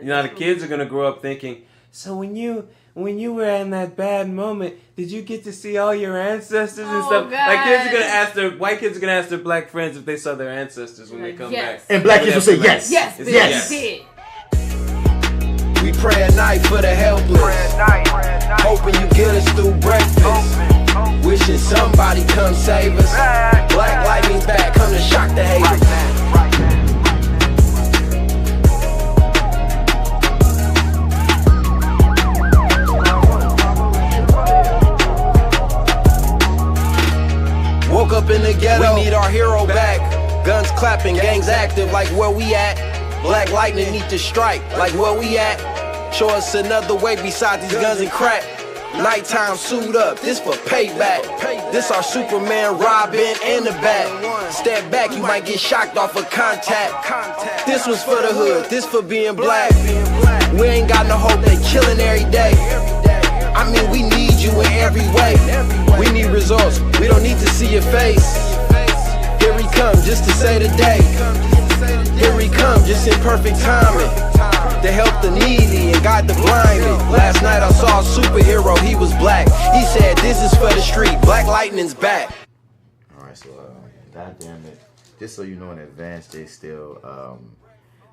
You know, the kids are gonna grow up thinking, so when you were in that bad moment, did you get to see all your ancestors and stuff? God. Like white kids are gonna ask their black friends if they saw their ancestors when they come back. And black kids will say yes. Yes. Yes. We pray at night for the helpless, hoping you get us through breakfast. Wishing somebody come save us. Black lightning's back, come to shock the haters. Woke up in the ghetto, we need our hero back. Guns clapping, gangs active, like where we at. Black lightning need to strike, like where we at. Show us another way besides these guns and crack. Nighttime suit up, this for payback. This our Superman, Robin, and the Bat. Step back, you might get shocked off of contact. This was for the hood, this for being black. We ain't got no hope, they killing every day. I mean, we need you in every way. We need results, we don't need to see your face. Here we come, just to say the day. Here we come, just in perfect timing. To help the needy and guide the blinded. Last night I saw a superhero, he was black. He said, this is for the street, Black Lightning's back. Alright, so, God damn it. Just so you know in advance, J.Steel,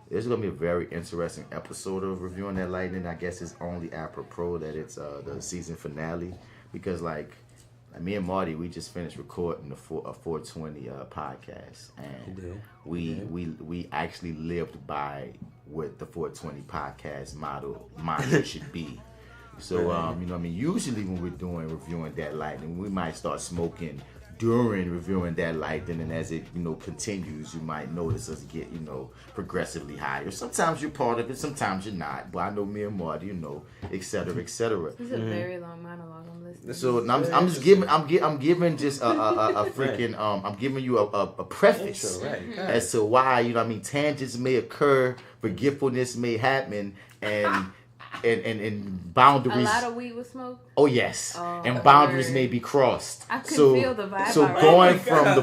this is going to be a very interesting episode of Reviewing That Lightning. I guess it's only apropos that it's the season finale. Because, like me and Marty, we just finished recording a 420 podcast. And we actually lived by what the 420 podcast motto should be. So, you know what I mean? Usually when we're reviewing that lightning, we might start smoking during reviewing that lightning, and as it, continues, you might notice us get, progressively higher. Sometimes you're part of it, sometimes you're not. But I know me and Marty, et cetera, et cetera. This is a very long monologue. I'm listening. So I'm giving just a freaking I'm giving you a preface as to why, tangents may occur, forgetfulness may happen, and boundaries. A lot of weed was smoked. Oh yes, and boundaries may be crossed. I could feel the vibe. So going from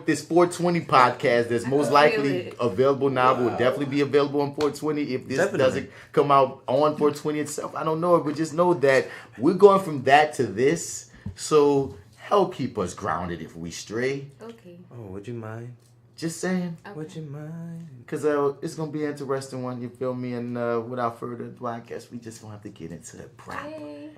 this 420 podcast that's most likely available now, will definitely be available on 420 if this doesn't come out on 420 itself. I don't know, but just know that we're going from that to this. So help keep us grounded if we stray. Okay. Oh, would you mind? Just saying. Okay. Would you mind? Because it's going to be an interesting one, you feel me? And without further ado, I guess we just going to have to get into the prop. Hey.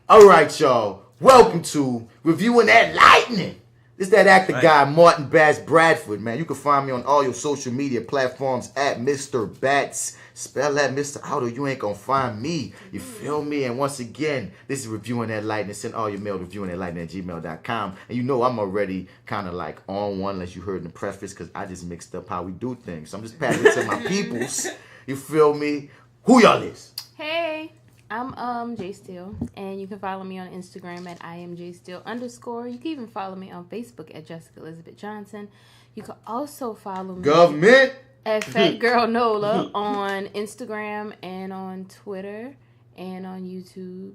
All right, y'all. Welcome to Reviewing That Lightning. This that actor guy, Martin Bradford, man. You can find me on all your social media platforms at Mr. Bats. Spell that Mr. Out or you ain't gonna find me. You feel me? And once again, this is Reviewing That Lightning. Send all your mail to reviewingthatlightning@gmail.com. And you know I'm already kind of like on one, unless you heard in the preface, because I just mixed up how we do things. So I'm just passing it to my peoples. You feel me? Who y'all is? Hey, I'm J.Steel, and you can follow me on Instagram at IamJSteel_. You can even follow me on Facebook at Jessica Elizabeth Johnson. You can also follow me at Fat Girl Nola on Instagram and on Twitter and on YouTube,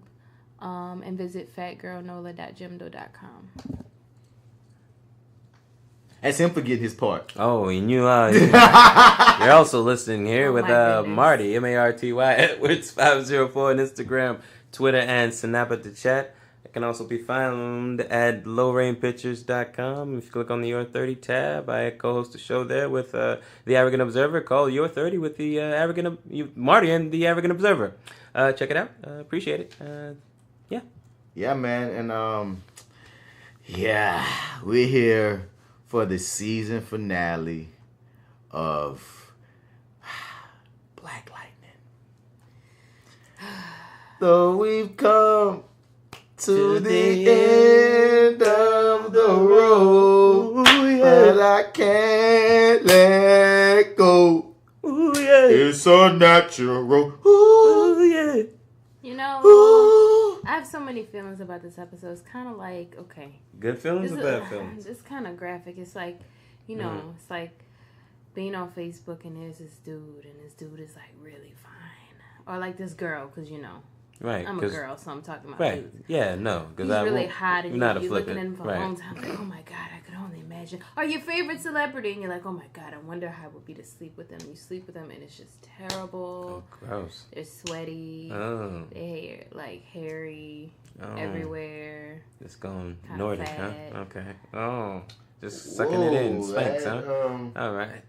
and visit fatgirlnola.jimdo.com. That's him for getting his part. Oh, and you're also listening here with Marty, Marty Edwards 504 on Instagram, Twitter, and Snap at the chat. It can also be found at lowrainpictures.com. If you click on the Your30 tab, I co-host a show there with the Arrogant Observer called Your30 with the Marty and the Arrogant Observer. Check it out. Appreciate it. Yeah. Yeah, man. And we're here for the season finale of Black Lightning. Though we've come to the end of the road, but I can't let go. Ooh, yeah. It's unnatural. Ooh, yeah. I have so many feelings about this episode. It's kind of like, okay. Good feelings or bad feelings? It's kind of graphic. It's like, it's like being on Facebook and there's this dude, and this dude is like really fine. Or like this girl, because Right, I'm a girl, so I'm talking about dudes. Yeah, no. He's really hot, and you're looking at him for a long time. Like, oh my God, I could only imagine imagine. Or your favorite celebrity, and you're like, oh my God, I wonder how it would be to sleep with them. You sleep with them, and it's just terrible. Oh, gross. They're sweaty. Oh. They're like hairy everywhere. It's going Kinda Nordic, fat. huh? Okay. Oh, just sucking it in. Spanks, huh? All right.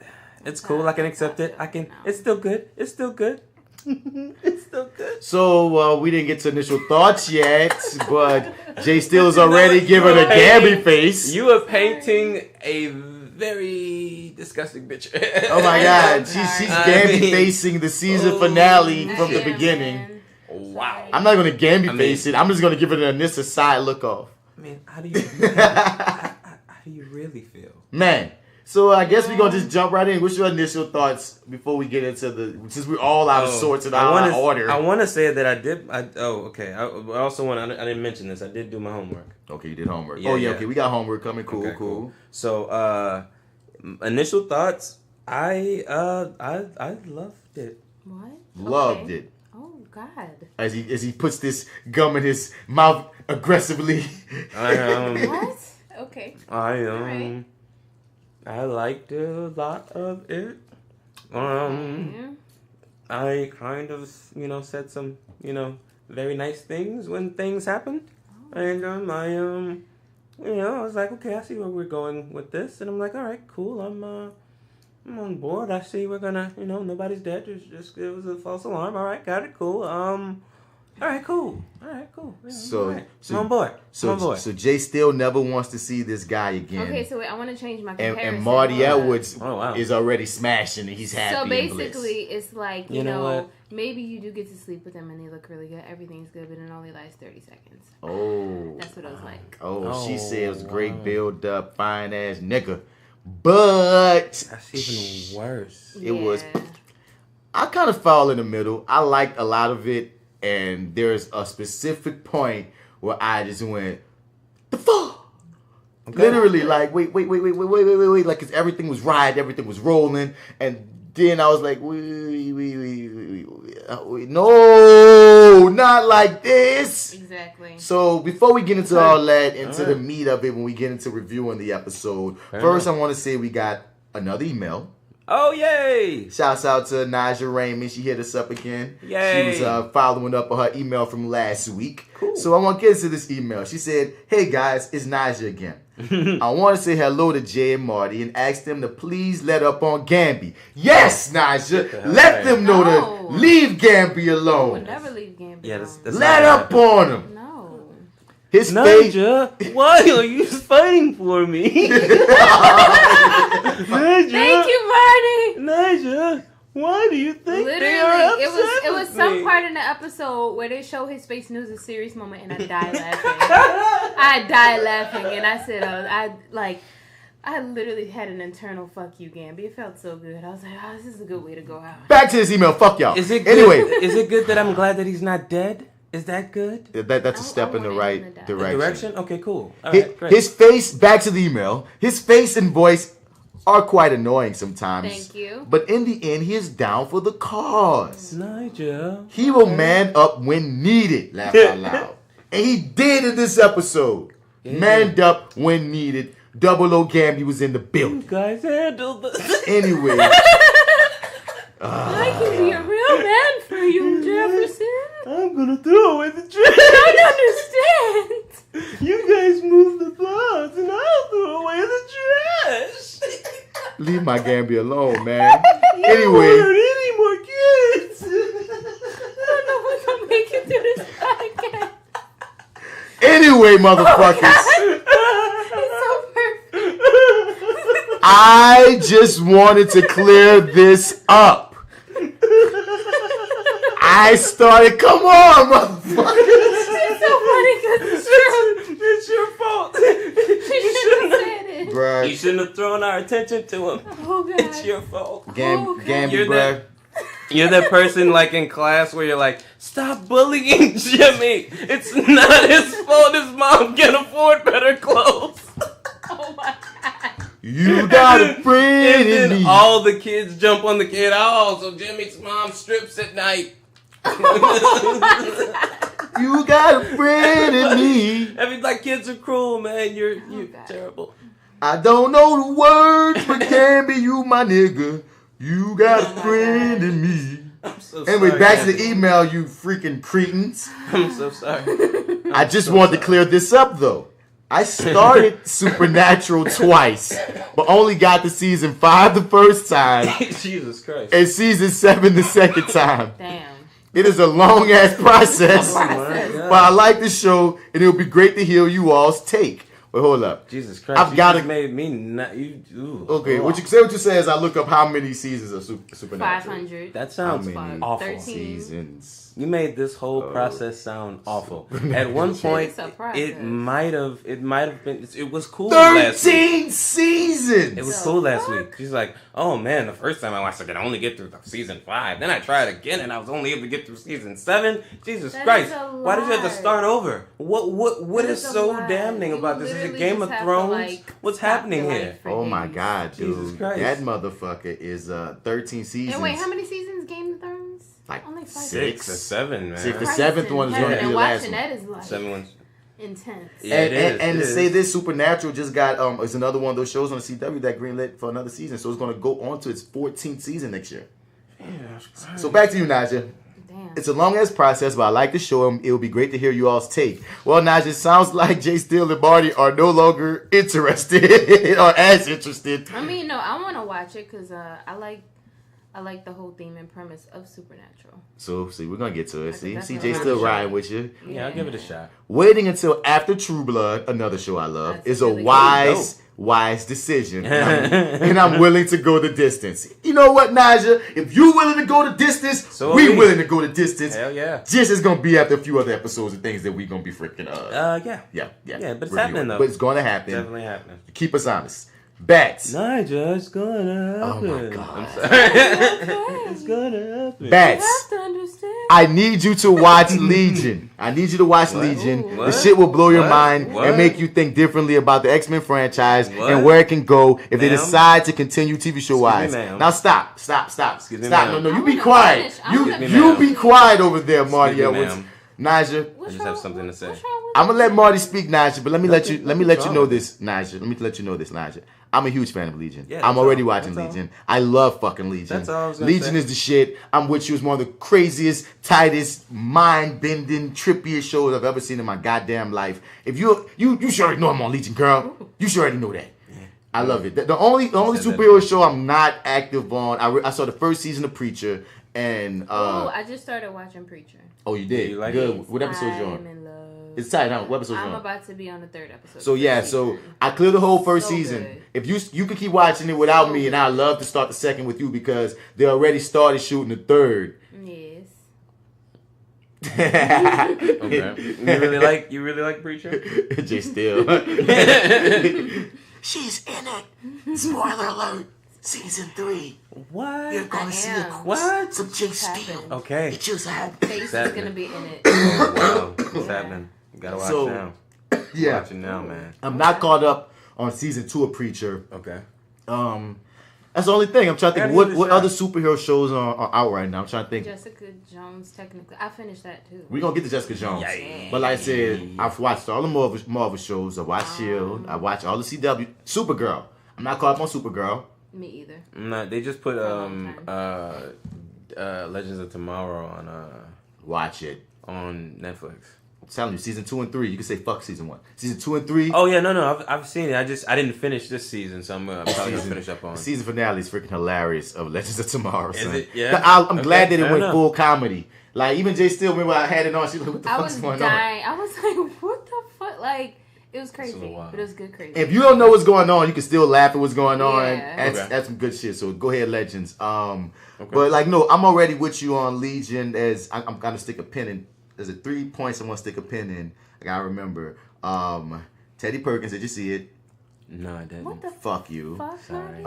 It's cool. I can accept it. I can. It's still good. It's still good. It's still good. So we didn't get to initial thoughts yet, but J.Steel is already giving a Gabby face. You are painting a very disgusting picture. Oh my God, she's Gabby facing the season finale from the beginning. Man. Wow. I'm not gonna Gabby face it. I'm just gonna give it an initial side look off. I mean, how do you really feel, man? So I guess we're gonna just jump right in. What's your initial thoughts before we get into since we're all out of sorts and out of order? I want to say that I did. Okay. I also want. I didn't mention this. I did do my homework. Okay, you did homework. Yeah, okay. We got homework coming. Cool, okay, cool. So, initial thoughts. I loved it. What? Loved it. Oh God. As he puts this gum in his mouth aggressively. What? Okay. Right. I liked a lot of it. I kind of, said some, very nice things when things happened. And I was like, okay, I see where we're going with this. And I'm like, all right, cool. I'm on board. I see we're gonna, nobody's dead. It was a false alarm. All right, got it, cool. All right, cool. Yeah, So I'm on board. So J.Steel never wants to see this guy again. Okay, so wait, I want to change my comparison. And MartyEdwards is already smashing and he's happy. So basically, and bliss. it's like, you know what? Maybe you do get to sleep with them and they look really good. Everything's good, but it only lasts 30 seconds. Oh. That's what it was like. Oh, she said it was great build up, fine ass nigga. But that's even worse. It was. I kind of fell in the middle. I liked a lot of it. And there's a specific point where I just went, the fuck? Okay. Literally, like, wait. Like, cause everything was right, everything was rolling. And then I was like, wait, no, not like this. Exactly. So before we get into all that, into the meat of it, when we get into reviewing the episode, first I want to say we got another email. Oh, yay! Shouts out to Naja Raymond. She hit us up again. Yay! She was following up on her email from last week. Cool. So I want to get into this email. She said, hey guys, it's Naja again. I want to say hello to Jay and Marty and ask them to please let up on Gamby. Yes, Naja! Let them know to leave Gamby alone. I would never leave Gamby alone. That's let up on him. His Naja, why are you fighting for me? Naja, thank you, Marty. Naja, why do you think literally, they are upset it was with some me? part in the episode where they show his face and it was a serious moment and I died laughing. And I said, I literally had an internal fuck you, Gamby. It felt so good. I was like, this is a good way to go out. Back to this email. Fuck y'all. Is it good? Anyway, is it good that I'm glad that he's not dead? Is that good? That's a step in the right direction. Okay, cool. All right, great. His face, back to the email, his face and voice are quite annoying sometimes. Thank you. But in the end, he is down for the cause. Naja. He will man up when needed, laugh out loud. And he did in this episode. Yeah. Manned up when needed. Double O Gamby was in the building. You guys handled this. Anyway. I can be a real man for you, Jefferson. I'm gonna throw away the trash. I don't understand. You guys move the pots and I'll throw away the trash. Leave my Gamby alone, man. You anyway. Don't hurt any more kids. I don't know if we're gonna make it through this podcast. Anyway, motherfuckers. It's so perfect. I just wanted to clear this up. I started, come on, motherfuckers. It's so funny because it's true. It's your fault. You shouldn't have said it. Bruh. You shouldn't have thrown our attention to him. Oh, God. It's your fault. Gamby, bruh. You're that person like in class where you're like, stop bullying Jimmy. It's not his fault his mom can afford better clothes. Oh, my God. You got a friend in me. All the kids jump on the kid. Oh, so Jimmy's mom strips at night. You got a friend in me. Like kids are cruel, man. You're terrible. I don't know the words, but can be you, my nigga. You got a friend in me. I'm so anyway, sorry, back to the email, you freaking cretins. I'm so sorry. I just wanted to clear this up, though. I started Supernatural twice, but only got to season 5 the first time. Jesus Christ. And season 7 the second time. Damn. It is a long-ass process. Oh, but I like the show, and it would be great to hear you all's take. Wait, hold up. Jesus Christ. I've got to made me not... Ooh. Okay, what you say as I look up how many seasons of Supernatural. 500. That sounds awful. 13 seasons. You made this whole process sound awful. At one point, it might have been. It was cool. 13 seasons. It was cool last week. She's like, "Oh man, the first time I watched it, I could only get through season 5. Then I tried again, and I was only able to get through season 7. Jesus Christ! Why did you have to start over? What is so damning about this? Is it Game of Thrones? What's happening here? Oh my God, dude! Jesus Christ. That motherfucker is 13 seasons. And wait, how many seasons Game of Thrones? Like only 6 or 7, man. The 7th one is going to be the last one. That is like 7 ones. intense. Yeah, and to say this, Supernatural just got it's another one of those shows on the CW that greenlit for another season, so it's going to go on to its 14th season next year. Yeah. So back to you, Naja. Damn. It's a long ass process, but I like the show, and it will be great to hear you all's take. Well, Naja, it sounds like J.Steel and Marty are no longer interested or as interested. I mean, no, I want to watch it because I like the whole theme and premise of Supernatural. So, see, we're going to get to it. See, definitely J.Steel riding with you. Yeah, I'll give it a shot. Waiting until after True Blood, another show I love, That's is a really wise decision. And I'm willing to go the distance. You know what, Naja? If you willing to go the distance, so we willing to go the distance. Hell yeah. Just it's going to be after a few other episodes and things that we going to be freaking Yeah, but it's reviewing. happening, though. But it's going to happen. Definitely happening. Keep us honest. Bats. Naja, it's gonna happen. Oh my God. I'm sorry. It's gonna happen. Bats. You have to understand. I need you to watch Legion. I need you to watch Legion. What? The shit will blow your mind What? and make you think differently about the X-Men franchise What? and where it can go if they Ma'am? decide to continue TV show wise. ma'am. Now stop. Excuse me, Stop. ma'am. No, you I be wanna quiet. finish. I You wanna you finish. be quiet over there, Marty Excuse me, Edwards. ma'am. Naja, What's just wrong have something with- to say. what's wrong with I'm gonna that? let Marty speak, Naja, but let me let you wrong know with this, Naja. Let me let you know this, Naja. I'm a huge fan of Legion. Yeah, I'm that's already all. watching That's all. Legion. I love fucking Legion. That's all I was gonna Legion say. is the shit. I'm with you. It's one of the craziest, tightest, mind-bending, trippiest shows I've ever seen in my goddamn life. If you sure already know I'm on Legion, girl. You sure already know that. I love it. The only superhero show I'm not active on. I saw the first season of Preacher, and I just started watching Preacher. oh, you did. You like Good. it? What episode you I'm on? in love. It's tight. Now, what episode you I'm on? about to be on the 3rd episode. So yeah, so I cleared the whole first So season. good. If you could keep watching it without me, and I'd love to start the second with you because they already started shooting the third. Yes. Okay. You really like Preacher? J.Steel. She's in it. Spoiler alert. Season 3. What? You're gonna see What? some J.Steel. happened. Okay. It just happened. Face is happening? gonna be in it. Oh, wow. What's happening? You gotta watch So, now. Yeah. Watch it now, man. I'm not caught up on season 2 of Preacher. Okay. That's the only thing. I'm trying to think Gotta give it a what shot. other superhero shows are out right now. I'm trying to think. Jessica Jones, technically. I finished that too. We're gonna get to Jessica Jones. Yeah. But like I said, I've watched all the Marvel shows. I watched S.H.I.E.L.D. I watched all the CW. Supergirl. I'm not caught up on Supergirl. Me either. No, they just put long Legends of Tomorrow Watch it. on Netflix. I'm telling you, season 2 and 3. You can say fuck season 1. Season 2 and 3. Oh yeah, no, I've seen it. I didn't finish this season, so I'm probably gonna finish up on. The season finale is freaking hilarious of Legends of Tomorrow. Is son. it? Yeah. I'm Okay, glad that it fair went enough. full comedy. Like even J.Steel, remember I had it on. She was like, "What the I fuck's was going dying. I was like, what the fuck? Like, it was crazy. little wild. But it was good crazy. on?" If you don't know what's going on, you can still laugh at what's going on. Yeah. That's some good shit. So go ahead, Legends. Okay. But like no, I'm already with you on Legion. As I'm gonna stick a pin in. There's 3 points I want to stick a pin in. I gotta remember. Teddy Perkins. Did you see it? No, I didn't. What the Fuck you. fuck? Sorry.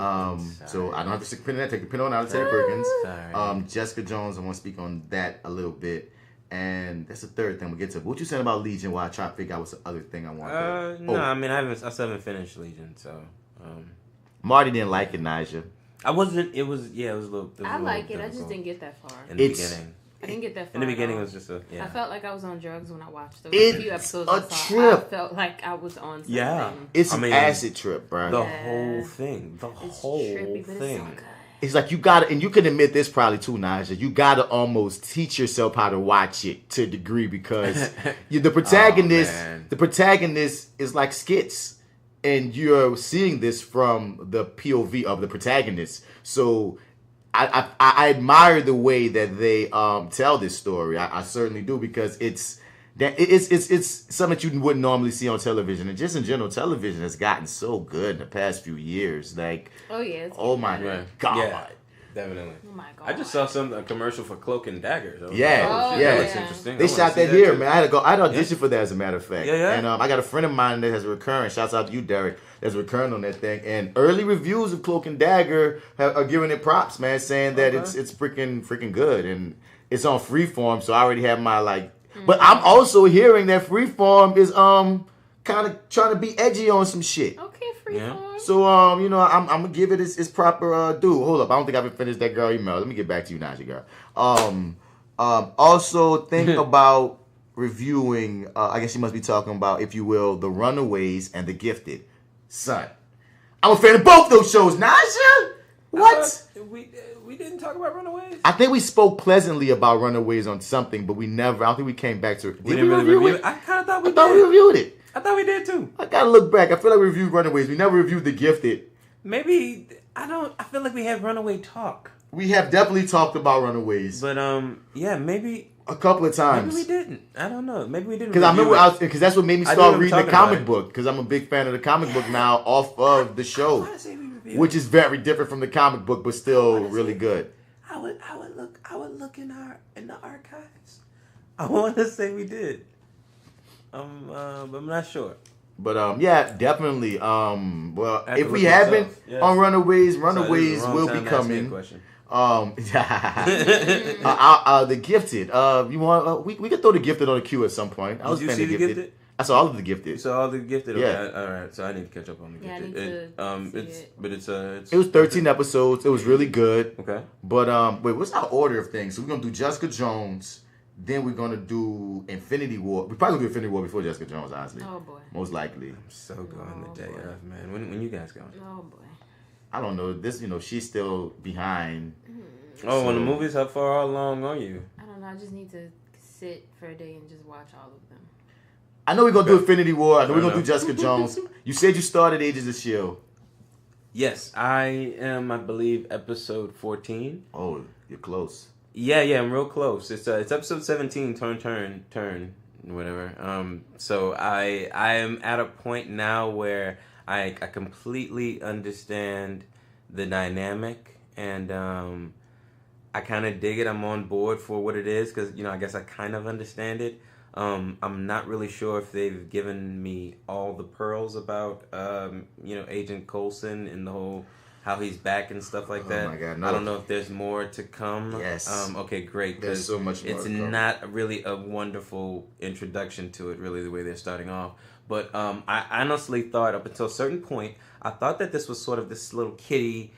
So I don't have to stick a pin in that. Take a pin on out of Teddy Perkins. Sorry. Jessica Jones. I want to speak on that a little bit, and that's the third thing we'll get to. But what you saying about Legion? While I try to figure out what's the other thing I want. No, I mean I still haven't finished Legion, so. Marty didn't like it, Naja. I wasn't. It was a little. I like it. I just didn't get that far. in the It's- beginning. I didn't get that far. In the beginning, it was just I felt like I was on drugs when I watched those It's few episodes. a trip. I felt like I was on something. Yeah. It's an acid trip, bro. The whole thing. It's trippy, but it's so good. It's like you gotta, and you can admit this probably too, Naja. You gotta almost teach yourself how to watch it to a degree because the protagonist is like skits, and you're seeing this from the POV of the protagonist. So I admire the way that they tell this story. I certainly do because it's something that you wouldn't normally see on television, and just in general, television has gotten so good in the past few years. Like, oh my god, yeah, definitely. Oh my god, I just saw a commercial for Cloak and Dagger. So that looks interesting. They shot that here, man. I had to go. I auditioned for that, as a matter of fact. Yeah. And I got a friend of mine that has a recurring. Shouts out to you, Derek. That's recurring on that thing. And early reviews of Cloak and Dagger are giving it props, man, saying that it's freaking good, and it's on Freeform. So I already have my But I'm also hearing that Freeform is kind of trying to be edgy on some shit. Okay, Freeform. Yeah. So I'm gonna give it its proper due. Hold up, I don't think I've finished that girl email. Let me get back to you, Naja girl. Also think about reviewing. I guess you must be talking about, if you will, The Runaways and The Gifted. Son, I'm a fan of both those shows, Naja. What? We didn't talk about Runaways? I think we spoke pleasantly about Runaways on something, but I don't think we came back to it. Did we really review it? I kind of thought we did. I thought we reviewed it. I thought we did too. I gotta look back. I feel like we reviewed Runaways. We never reviewed The Gifted. Maybe, I feel like we had Runaway talk. We have definitely talked about Runaways. But, maybe... A couple of times. Maybe we didn't. I don't know. Maybe we didn't. Because I remember, because that's what made me start reading the comic book. Because I'm a big fan of the comic book now off of the show. Which is very different from the comic book, but still really good. I would look in the archives. I want to say we did. But I'm not sure. But definitely. Well, if we haven't on Runaways will be coming. The Gifted. You want? We could throw The Gifted on the queue at some point. Did you see The Gifted? I saw all of The Gifted. You saw all The Gifted? Okay. Yeah. All right. So I need to catch up on The Gifted. It was 13 episodes. It was really good. Okay. But wait, what's our order of things? So we're gonna do Jessica Jones. Then we're gonna do Infinity War. We probably gonna do Infinity War before Jessica Jones, honestly. Oh boy. Most likely. I'm so going the day off, man. When you guys going? Oh boy. I don't know. This, she's still behind. Oh, on the movies, how far along are you? I don't know. I just need to sit for a day and just watch all of them. I know we're going to do Infinity War. I know we're going to do Jessica Jones. You said you started Agents of S.H.I.E.L.D. Yes, I am, I believe, episode 14. Oh, you're close. Yeah, I'm real close. It's episode 17, turn, whatever. So I am at a point now where I completely understand the dynamic, and I kind of dig it. I'm on board for what it is because, I guess I kind of understand it. I'm not really sure if they've given me all the pearls about, Agent Coulson and the whole how he's back and stuff like that. Oh my God, no. I don't know if there's more to come. Yes. Okay, great. There's so much more. It's not really a wonderful introduction to it, really, the way they're starting off. But I honestly thought up until a certain point, I thought that this was sort of this little kiddie,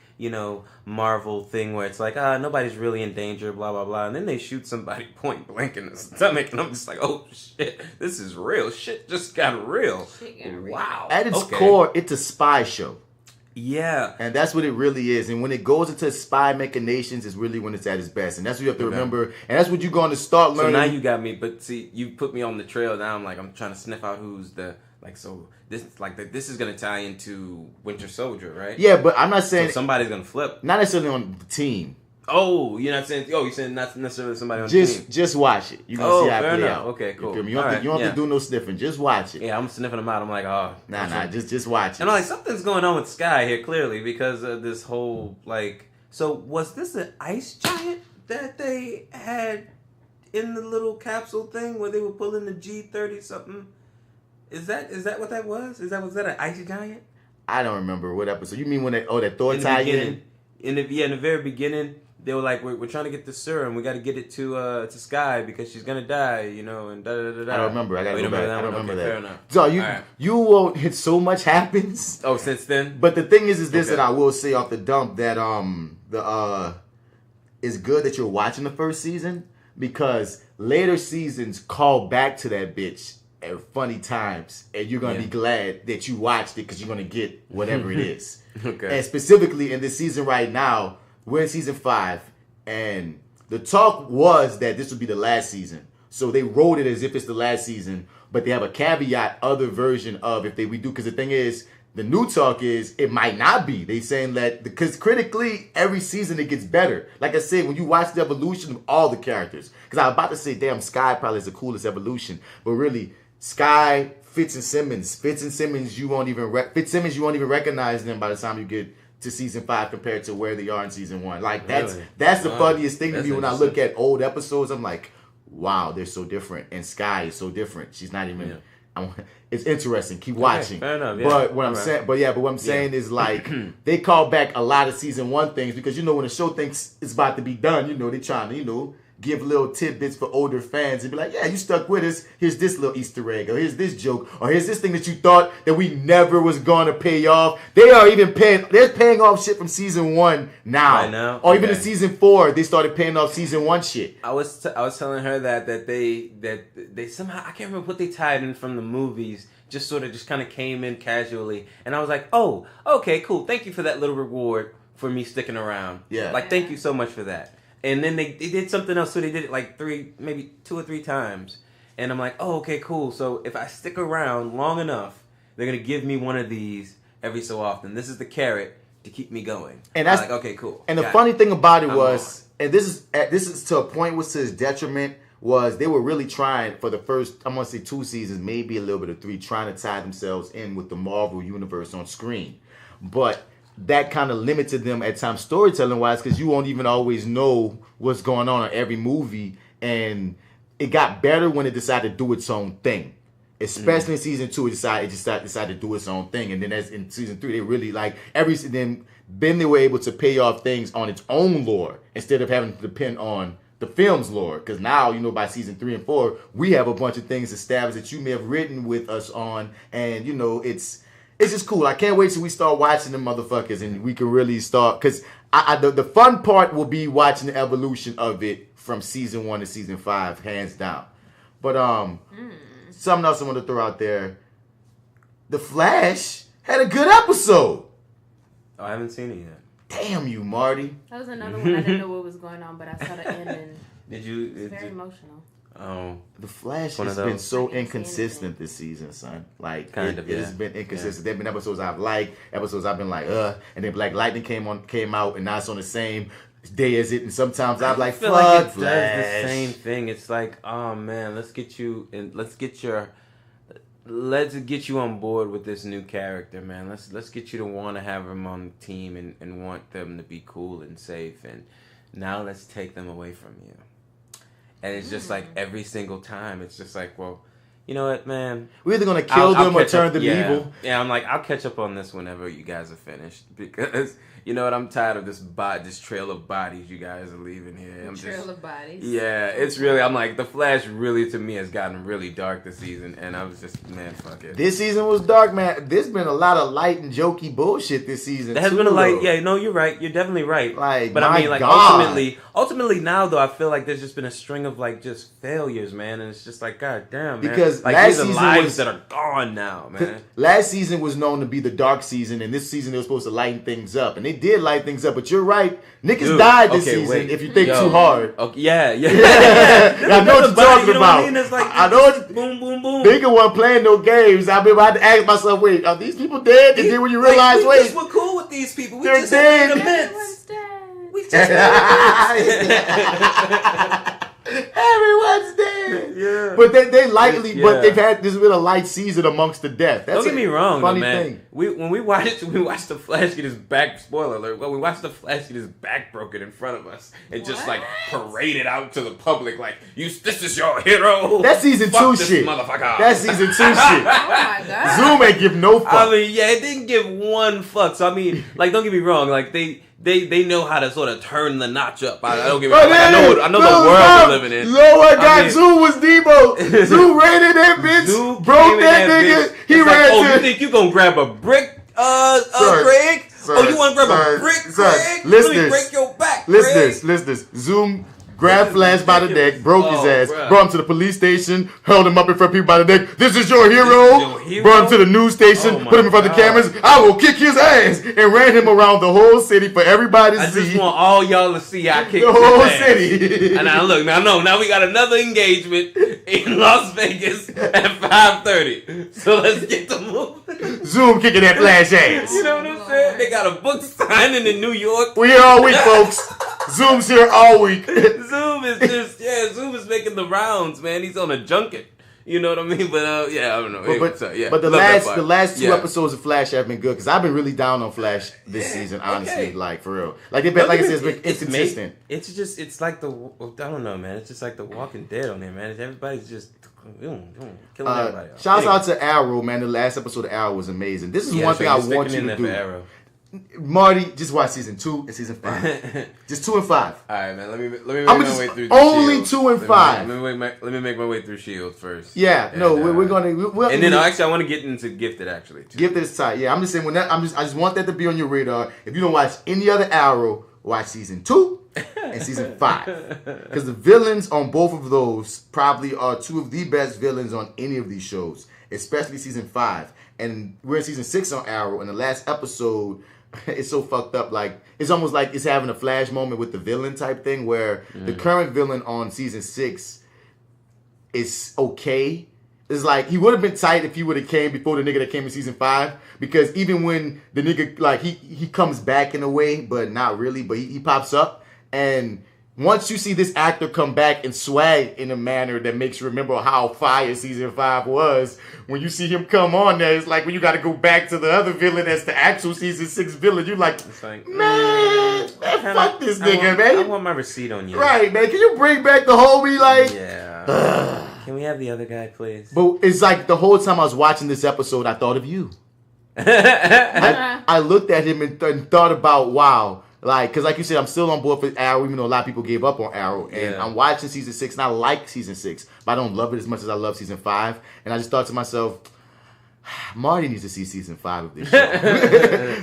Marvel thing where it's like, nobody's really in danger, blah, blah, blah. And then they shoot somebody point blank in the stomach. And I'm just like, oh, shit, this is real. Shit just got real. Wow. At its core, it's a spy show. Yeah. And that's what it really is. And when it goes into spy machinations is really when it's at its best. And that's what you have to remember. And that's what you're going to start learning. So now you got me. But see, you put me on the trail. Now I'm trying to sniff out who's the... This is going to tie into Winter Soldier, right? Yeah, but I'm not saying... So somebody's going to flip. Not necessarily on the team. Oh, you're not saying... Oh, you're saying not necessarily somebody on the team. Just watch it. You're going to see how it play out. Okay, cool. You don't have to do no sniffing. Just watch it. Yeah, I'm sniffing them out. I'm like, oh. Nah, just watch it. And I'm like, something's going on with Sky here, clearly, because of this whole, So, was this an ice giant that they had in the little capsule thing where they were pulling the G30 something? Is that what that was? Was that an ice giant? I don't remember what episode. You mean when that Thor tie-in? In the very beginning, they were like, we're trying to get the serum. We got to get it to Sky because she's gonna die, and da da da da. I don't remember. I gotta go back. I don't remember that. Fair enough. So you won't hit so much happens. Oh, since then. But the thing is this, and I will say off the dump that it's good that you're watching the first season because later seasons call back to that bitch at funny times, and you're gonna be glad that you watched it because you're gonna get whatever it is. Okay. And specifically in this season right now, we're in season 5, and the talk was that this would be the last season. So they wrote it as if it's the last season, but they have a caveat other version of if they redo, because the thing is, the new talk is it might not be. They saying that because critically every season it gets better. Like I said, when you watch the evolution of all the characters, because I was about to say, damn, Sky probably is the coolest evolution, but really, Sky, Fitz and Simmons, you won't even recognize them by the time you get to season 5 compared to where they are in season 1. Like that's the funniest thing to me when I look at old episodes. I'm like, wow, they're so different, and Sky is so different. She's not even. It's interesting. Keep watching. Fair enough. Yeah. But what I'm saying is like they call back a lot of season 1 things because when a show thinks it's about to be done, they trying to give little tidbits for older fans and be like, yeah, you stuck with us. Here's this little Easter egg, or here's this joke, or here's this thing that you thought that we never was gonna pay off. They're paying off shit from season 1 now. Right now? Or even in season 4, they started paying off season 1 shit. I was telling her that they somehow, I can't remember what they tied in from the movies, just kind of came in casually, and I was like, oh, okay, cool. Thank you for that little reward for me sticking around. Yeah. Like, thank you so much for that. And then they did something else, so they did it like 2 or 3 times. And I'm like, oh, okay, cool. So if I stick around long enough, they're going to give me one of these every so often. This is the carrot to keep me going. And that's like, okay, cool. And the funny thing about it was, and this is to a point was to his detriment, was they were really trying for the first, I'm going to say 2 seasons, maybe a little bit of 3, trying to tie themselves in with the Marvel universe on screen. But that kind of limited them at times storytelling wise, because you won't even always know what's going on in every movie. And it got better when it decided to do its own thing, especially in season 2. It decided to do its own thing, and then as in season 3, they really like then they were able to pay off things on its own lore instead of having to depend on the film's lore. Because now by season 3 and 4, we have a bunch of things established that you may have written with us on, and it's just cool. I can't wait till we start watching them motherfuckers and we can really start. Because the fun part will be watching the evolution of it from season 1 to season 5, hands down. But something else I want to throw out there. The Flash had a good episode. Oh, I haven't seen it yet. Damn you, Marty. That was another one. I didn't know what was going on, but I saw the ending. Did you? It's very emotional. Oh, The Flash has been so inconsistent this season, son. Like, it has been inconsistent. There have been episodes I've liked, episodes I've been like, and then Black Lightning came out, and now it's on the same day as it, and sometimes I'm like, fuck, like it Flash. does the same thing. It's like, oh man, let's get you on board with this new character, man. Let's get you to want to have him on the team and want them to be cool and safe, and now let's take them away from you. And it's just like every single time, it's just like, well, you know what, man? We're either going to kill them or turn them evil. Yeah, I'm like, I'll catch up on this whenever you guys are finished. Because, you know what, I'm tired of this trail of bodies you guys are leaving here. Trail of bodies. Yeah, it's really, I'm like, The Flash really, to me, has gotten really dark this season. And I was just, man, fuck it. This season was dark, man. There's been a lot of light and jokey bullshit this season, There has been a light, yeah, no, you're right. You're definitely right. Like, but I mean, like, God. ultimately now, though, I feel like there's just been a string of, like, just failures, man. And it's just like, God damn, man. Because like, last these are season lives that are gone now, man. Last season was known to be the dark season, and this season they were supposed to lighten things up. And they did lighten things up, but you're right. Niggas died this season if you think too hard. Okay, yeah. I know what you're talking about. I mean? It's like, I know what boom, boom, boom. Nigga wasn't playing no games. I had to ask myself, wait, are these people dead? And then when you realize, we just were cool with these people. They're dead. We just Everyone's dead. Yeah. But they lightly, but there's been a light season amongst the death. That's Don't get me wrong, funny though, man. thing. When we watched the Flash get his back. Spoiler alert. Well, we watched the Flash get his back broken in front of us and just like paraded out to the public like, this is your hero. That's season 2 shit. Motherfucker. That's season 2 shit. Oh my God. Zoom ain't give no fuck. I mean, yeah, it didn't give one fuck. So I mean, like, don't get me wrong. Like they know how to sort of turn the notch up. I don't get me wrong. I know the world we're living in. You know what got Zoom was Debo. Zoom raided that bitch, broke that nigga. He ran to. You think you gonna grab a brick, Craig? You want to grab a brick, Craig? Let me break your back, Craig. Listeners. Zoom grabbed Flash by the neck, broke his ass, brought him to the police station, held him up in front of people by the neck. This is your hero. Brought him to the news station, put him in front of the cameras. I will kick his ass, and ran him around the whole city for everybody to see. I just want all y'all to see I kicked the whole city. And now look, now we got another engagement in Las Vegas at 5:30. So let's get to moving. Zoom kicking that Flash ass. You know what I'm saying? They got a book signing in New York. We here all week, folks. Zoom's here all week. Zoom is making the rounds, man. He's on a junket. You know what I mean? But I don't know. But the last two episodes of Flash have been good because I've been really down on Flash this season, honestly, like for real. Like I said, it's been inconsistent. It's like I don't know, man. It's just like the Walking Dead on there, man. Everybody's just killing everybody. Shouts out to Arrow, man. The last episode of Arrow was amazing. This is one thing I want you to do. Marty, just watch season 2 and season 5. Just 2 and 5. All right, man. Let me make my way through. Only Shield. 2 and 5. Let me make my way through Shield first. Yeah, and, we're gonna. And then actually, I want to get into Gifted. Actually, too. Gifted is tight. Yeah, I'm just saying I just want that to be on your radar. If you don't watch any other Arrow, watch season 2 and season 5 because the villains on both of those probably are two of the best villains on any of these shows, especially season 5. And we're in season 6 on Arrow, and the last episode. It's so fucked up. Like it's almost like it's having a Flash moment with the villain type thing, where the current villain on season 6 is okay. It's like he would have been tight if he would have came before the nigga that came in season 5, because even when the nigga like he comes back in a way, but not really. But he pops up, and once you see this actor come back and swag in a manner that makes you remember how fire season 5 was, when you see him come on there, it's like when you got to go back to the other villain that's the actual season 6 villain. You're like, man, fuck this nigga, man. I want my receipt on you. Right, man. Can you bring back the homie? Like, yeah. Can we have the other guy, please? But it's like the whole time I was watching this episode, I thought of you. I looked at him and thought about, wow. Like, because like you said, I'm still on board for Arrow, even though a lot of people gave up on Arrow. And I'm watching season 6, and I like season 6, but I don't love it as much as I love season 5. And I just thought to myself, Marty needs to see season 5 of this show.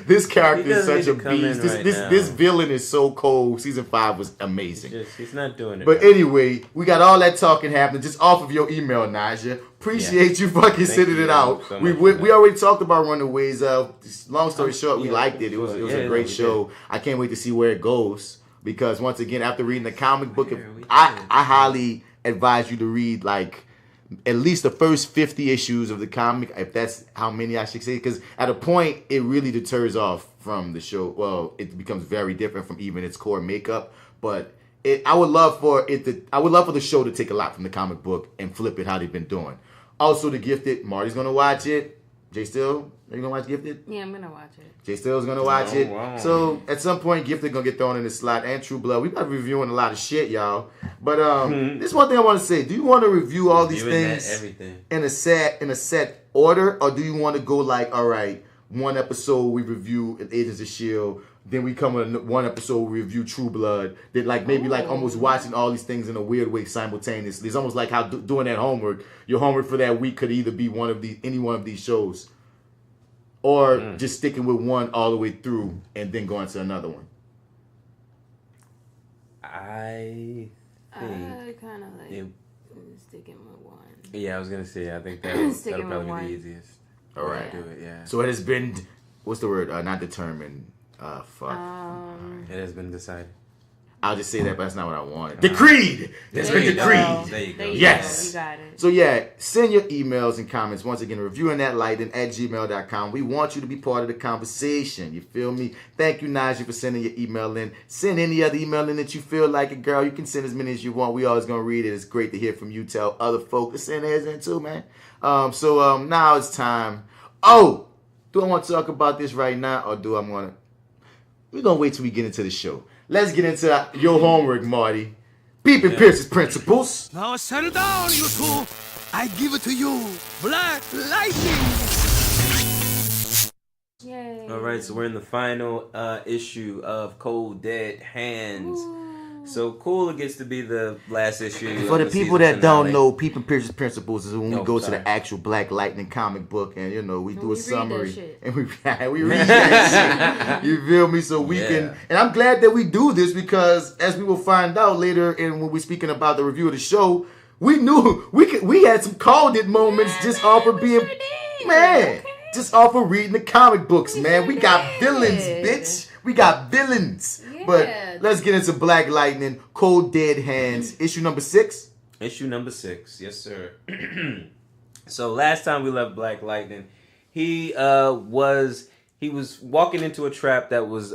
This character is such a beast. This villain is so cold. Season 5 was amazing. He's not doing it. But anyway, we got all that talking happening just off of your email, Naja. Appreciate you fucking sending it out. So we already talked about Runaways. Long story short, we liked it. It was a great show. I can't wait to see where it goes, because once again, after reading the comic book, I highly advise you to read like at least the first 50 issues of the comic, if that's how many I should say, because at a point it really deters off from the show. Well, it becomes very different from even its core makeup, but I would love for the show to take a lot from the comic book and flip it how they've been doing. Also, The Gifted, Marty's gonna watch it. J.Steel, are you gonna watch Gifted? Yeah, I'm gonna watch it. J.Steel's gonna watch it. Wow. So at some point, Gifted gonna get thrown in the slot, and True Blood. We've been reviewing a lot of shit, y'all. But this one thing I want to say: do you want to review all these things in a set order, or do you want to go like, all right, one episode we review Agents of S.H.I.E.L.D., then we come on one episode we review True Blood, then like maybe like almost watching all these things in a weird way simultaneously. It's almost like how doing that homework. Your homework for that week could either be any one of these shows, or just sticking with one all the way through and then going to another one. I kind of like sticking with one. Yeah, I was gonna say I think that'll probably be the easiest. All right, do it. Yeah. So it has been, what's the word? Not determined. Fuck. It has been decided. I'll just say that, but that's not what I wanted. Decreed! It's been decreed. There you go. Yes. You got it. So yeah, send your emails and comments. Once again, reviewingthatlightning@gmail.com. We want you to be part of the conversation. You feel me? Thank you, Najee, for sending your email in. Send any other email in that you feel like it, girl. You can send as many as you want. We always gonna read it. It's great to hear from you. Tell other folks to send theirs in too, man. So now it's time. Oh, do I want to talk about this right now, or do I want to? We're gonna wait till we get into the show. Let's get into your homework, Marty. Peeping Pierce's principles. Now settle down, you two. I give it to you. Black Lightning. Yay. All right, so we're in the final issue of Cold Dead Hands. So Cool gets to be the last issue. For the people that don't know, Peeping Pierce's Principles is when we go to the actual Black Lightning comic book and, we do a summary. And we read that shit. You feel me? So we can... And I'm glad that we do this because as we will find out later and when we're speaking about the review of the show, we knew we had some called it moments just off of being... just off of reading the comic books, man. We got villains, bitch. We got villains. Yeah. But let's get into Black Lightning, Cold Dead Hands, issue number 6. Issue number 6, yes, sir. So last time we left Black Lightning, he was walking into a trap that was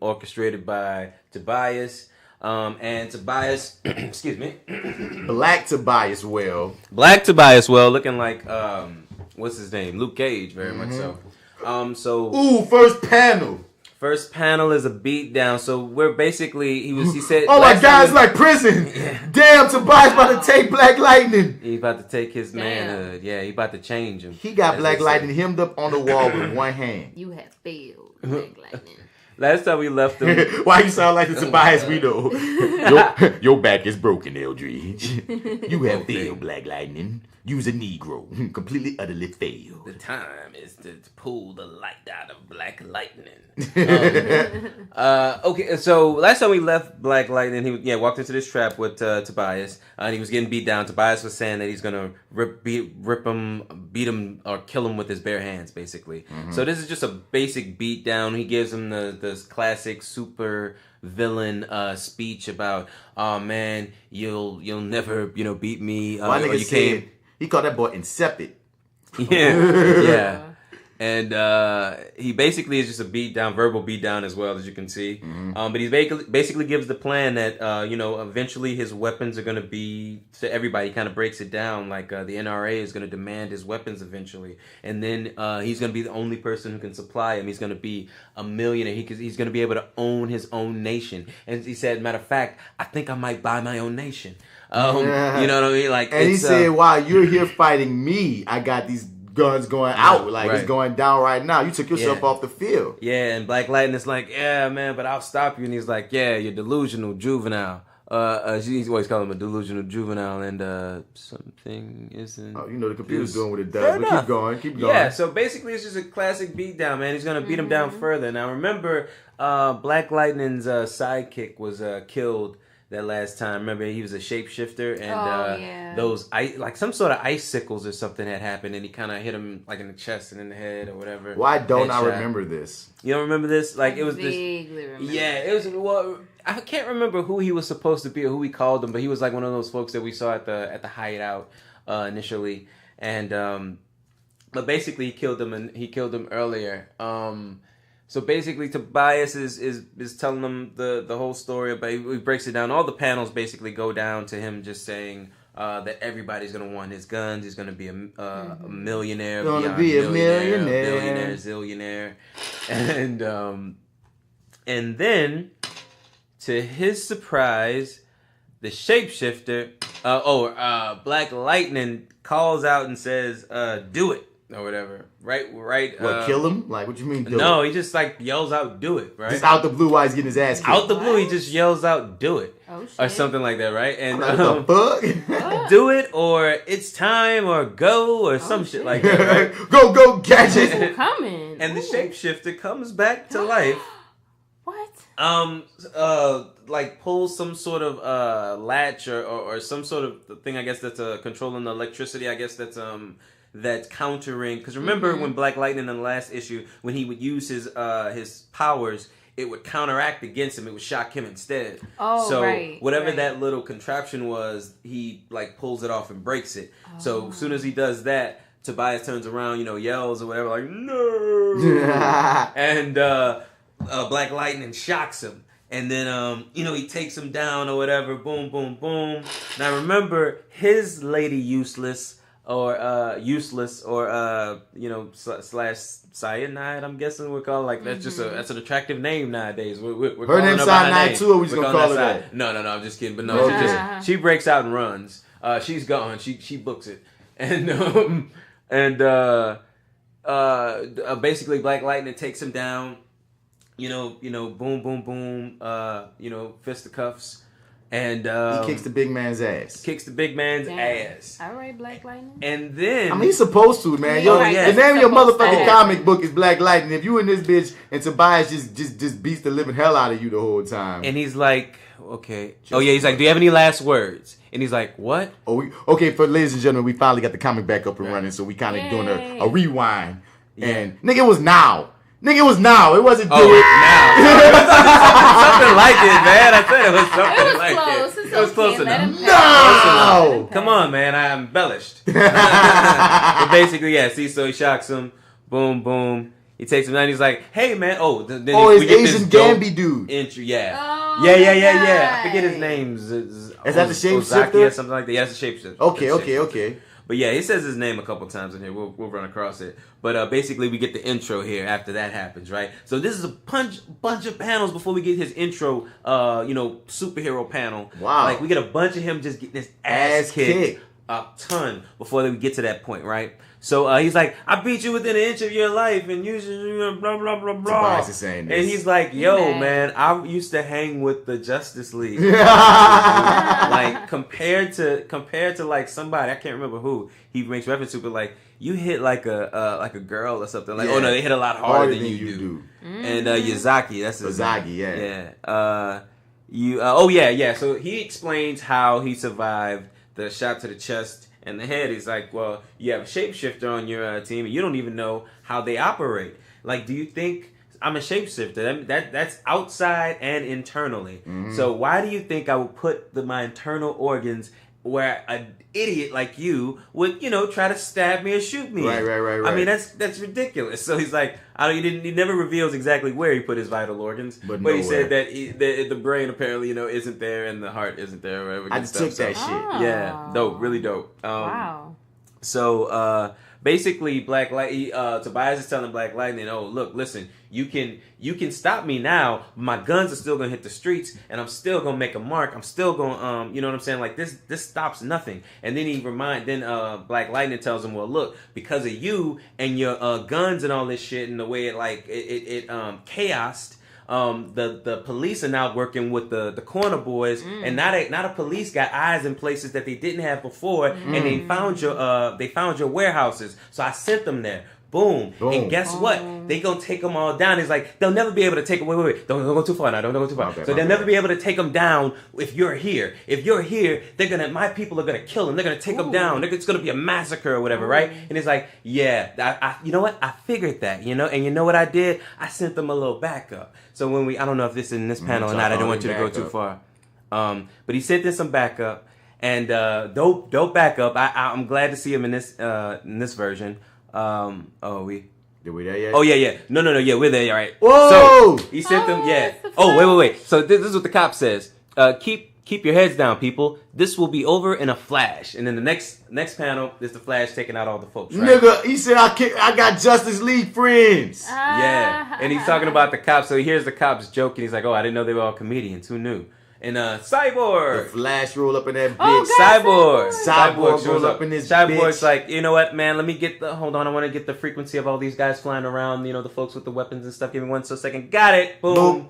orchestrated by Tobias. And Tobias, excuse me, Black Tobias Well, looking like what's his name? Luke Cage, very much so. First panel is a beatdown. So we're basically he said. Oh my God, it's like prison. Yeah. Damn, Tobias about to take Black Lightning. He's about to take his manhood. Yeah, he about to change him. He got Black Lightning hemmed up on the wall with one hand. You have failed, Black Lightning. Last time we left him. Why you sound like the Tobias we know? Your back is broken, Eldridge. You have failed, Black Lightning. You's a Negro. Completely, utterly failed. The time is to pull the light out of Black Lightning. Okay, so last time we left Black Lightning, he walked into this trap with Tobias, and he was getting beat down. Tobias was saying that he's gonna rip him, beat him, or kill him with his bare hands, basically. Mm-hmm. So this is just a basic beat down. He gives him the classic super villain speech about, "Oh man, you'll never beat me." Well, I think he called that boy insipid. Yeah. And he basically is just a verbal beatdown as well, as you can see. Mm-hmm. But he basically gives the plan that, eventually his weapons are going to be to everybody. He kind of breaks it down like the NRA is going to demand his weapons eventually. And then he's going to be the only person who can supply him. He's going to be a millionaire. He's going to be able to own his own nation. And he said, matter of fact, I think I might buy my own nation. You know what I mean? Like, and he said, "Wow, you're here fighting me. I got these guns going out. It's going down right now. You took yourself off the field." Yeah, and Black Lightning is like, "Yeah, man, but I'll stop you." And he's like, "Yeah, you're delusional juvenile." He's always calling him a delusional juvenile, and something isn't. Oh, the computer's doing what it does. But keep going. Yeah, so basically, it's just a classic beatdown, man. He's gonna beat him down further. Now, remember, Black Lightning's sidekick was killed that last time. Remember, he was a shapeshifter, and those some sort of icicles or something had happened, and he kind of hit him like in the chest and in the head or whatever. Why don't I remember this? You don't remember this? Like, it was vaguely remember. Yeah, it was. Well, I can't remember who he was supposed to be or who we called him, but he was like one of those folks that we saw at the hideout initially, and but basically he killed him earlier. So basically, Tobias is telling them the whole story. But he breaks it down. All the panels basically go down to him just saying that everybody's gonna want his guns. He's gonna be a millionaire, billionaire, zillionaire, and then to his surprise, the shapeshifter, Black Lightning calls out and says, "Do it." Or whatever, right? What, kill him? Like, what you mean? No, he just like yells out, "Do it!" Right? Just out the blue, while he's getting his ass kicked. Out the blue, he just yells out, "Do it!" Oh, shit. Or something like that, right? And what the fuck? Do it, or it's time, or go, or some shit like that, right? Go, gadget! People coming. And the shapeshifter comes back to life. What? Like pulls some sort of latch or some sort of thing. I guess that's controlling the electricity. I guess that's countering, because remember when Black Lightning in the last issue, when he would use his powers, it would counteract against him. It would shock him instead. Oh, so whatever that little contraption was, he like pulls it off and breaks it. Oh. So as soon as he does that, Tobias turns around, yells or whatever, like, "No!" And Black Lightning shocks him. And then, he takes him down or whatever. Boom, boom, boom. Now remember, his lady Useless or slash Cyanide, I'm guessing we're calling, like, that's just that's an attractive name nowadays. We're her name's Cyanide too, or we just gonna call her that? No, I'm just kidding. But no, she breaks out and runs. She's gone. She books it. And basically Black Lightning takes him down. boom, boom, boom, fisticuffs. And he kicks the big man's ass. Ass. All right, Black Lightning. And then he's supposed to, man. The name of your motherfucking comic book is Black Lightning. If you in this bitch and Tobias just beats the living hell out of you the whole time. And he's like, okay. He's like, do you have any last words? And he's like, what? Okay, for ladies and gentlemen, we finally got the comic back up and running, so we kind of doing a rewind. Yeah. And nigga, it was now. It wasn't do it. Now. Something like it, man. I said it was something like it. It was close enough. No! Come on, man. I embellished. But basically, so he shocks him. Boom, boom. He takes him down. He's like, hey, man. It's Asian Gambi dude. Intro, yeah. I forget his name. Is that the shapeshifter? Or something like that. Yeah, that's the shapeshifter. Okay. But yeah, he says his name a couple times in here. We'll run across it. But basically, we get the intro here after that happens, right? So this is a bunch of panels before we get his intro, superhero panel. Wow. Like, we get a bunch of him just getting his ass kicked a ton before we get to that point, right? So he's like, I beat you within an inch of your life, and you should blah, blah, blah, blah. Tobias is saying this. And he's like, yo, man, I used to hang with the Justice League. Like, compared to like somebody, I can't remember who he makes reference to, but like, you hit like a girl or something. Like, oh no, they hit a lot harder than you do. And Yazaki, that's his name. Yeah. So he explains how he survived the shot to the chest and the head. He's like, well, you have a shapeshifter on your team, and you don't even know how they operate. Like, do you think I'm a shapeshifter? That's outside and internally. Mm-hmm. So why do you think I would put my internal organs where an idiot like you would, try to stab me or shoot me? Right. I mean, that's ridiculous. So he's like, he never reveals exactly where he put his vital organs, but he said that the brain apparently, isn't there and the heart isn't there. Or whatever. I just took that shit. Yeah, dope, really dope. Wow. So basically, Tobias is telling Black Lightning, oh, look, listen, you can stop me now, but my guns are still gonna hit the streets, and I'm still gonna make a mark. I'm still gonna, you know what I'm saying? Like, this stops nothing. And then Black Lightning tells him, well, look, because of you and your guns and all this shit, and the way it chaosed. The police are now working with the corner boys, and now the police got eyes in places that they didn't have before, and they found your warehouses. So I sent them there. Boom. And guess what? They gonna take them all down. It's like, they'll never be able to take them. Wait. Don't go too far now. Don't go too far. So they'll never be able to take them down if you're here. If you're here, my people are gonna kill them. They're gonna take them down. It's gonna be a massacre or whatever, right? And it's like, yeah, I you know what? I figured that, and you know what I did? I sent them a little backup. So when I don't know if this is in this panel or not. I don't want you to go too far. But he sent them some backup, and dope backup. I'm glad to see him in this version. Did we there yet? Oh yeah. No, yeah, we're there, all right. Whoa! So he sent them, yeah. Oh, wait. So this is what the cop says. Keep your heads down, people. This will be over in a flash. And then the next panel is the Flash taking out all the folks, right? Nigga, he said I got Justice League friends. Yeah. And he's talking about the cops. So he hears the cops joking. He's like, oh, I didn't know they were all comedians. Who knew? And Cyborg. The Flash roll up in that bitch. Oh, Cyborg roll up in this bitch. Cyborg's like, you know what, man? Let me hold on. I want to get the frequency of all these guys flying around. The folks with the weapons and stuff. Give me 1 second. Got it. Boom.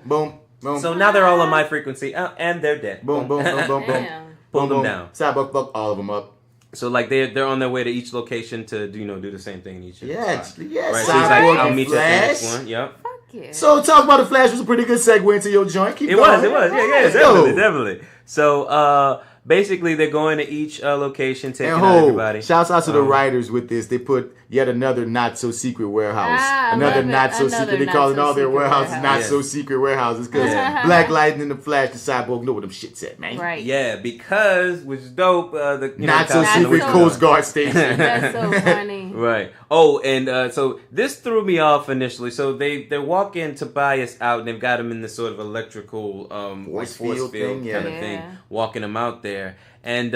So now they're all on my frequency, and they're dead. Boom. Pull them down. Cyborg fuck all of them up. So like they're on their way to each location to do the same thing in each. Yeah. Right. Cyborg So he's like, I'll meet you at the next one. Yep. Yeah. So talk about the Flash was a pretty good segue into your joint. Keep going. It was. Yeah, definitely. So basically they're going to each location, taking out everybody. Shouts out to the writers with this. They put yet another not so secret warehouse. Another not so secret. They calling all their warehouses not so secret warehouses because Black Lightning and the Flash, the Cyborg know what them shits at, man. Right. Yeah, because which is dope. The not so secret Coast Guard station. That's so funny. Right. Oh, and so this threw me off initially. So they're walking Tobias out, and they've got him in this sort of electrical force field kind of thing, walking him out there. And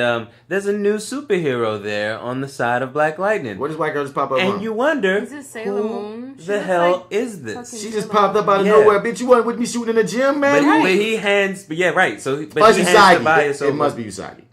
there's a new superhero there on the side of Black Lightning. What does White Girl just pop up and on? you wonder, is it Sailor Moon? The hell is this? She just popped up out of nowhere. Bitch, you wasn't with me shooting in the gym, man? But he hands... But yeah, right. So, but he hands Tobias over. It must be Usagi.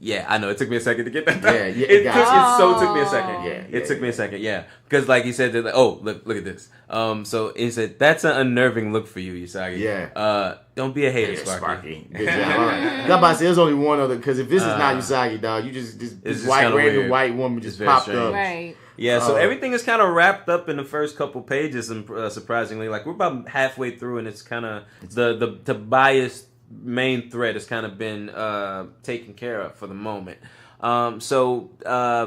Yeah, I know. It took me a second to get that. Yeah, It took me a second. Yeah, It took me a second. Yeah, because like he said, like, oh, look at this. So he said that's an unnerving look for you, Usagi. Yeah. Don't be a hater, Sparky. Good job. All right. I'm about to say there's only one other, because if this is not Usagi, dog, you just this white random white woman just popped strange. up. Right. Yeah, so everything is kind of wrapped up in the first couple pages, and surprisingly, like we're about halfway through, and it's kind of the Tobias main thread has kind of been taken care of for the moment. So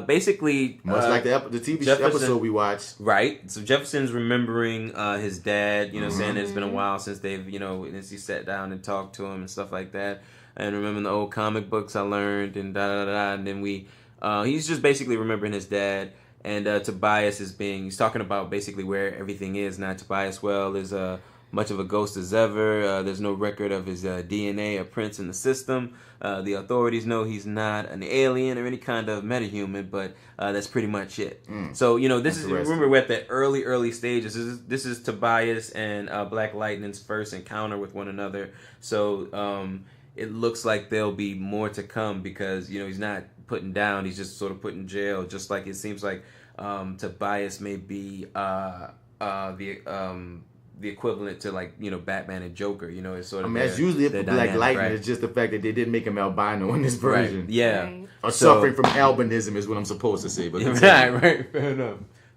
basically, much like the TV episode we watched, right? So Jefferson's remembering his dad, saying that it's been a while since they've, since he sat down and talked to him and stuff like that, and remembering the old comic books I learned and and then he's just basically remembering his dad. And Tobias he's talking about basically where everything is now. Tobias is much of a ghost as ever. There's no record of his DNA or prints in the system. The authorities know he's not an alien or any kind of metahuman, but that's pretty much it. So, remember we're at the early stages. This is Tobias and Black Lightning's first encounter with one another. So it looks like there'll be more to come because, he's not putting down. He's just sort of put in jail, just like it seems like Tobias may be the equivalent to Batman and Joker. It's sort of. that's usually it for Black Lightning. Right? It's just the fact that they didn't make him albino in this version. Right. Yeah. Right. Or suffering from albinism is what I'm supposed to say. But right.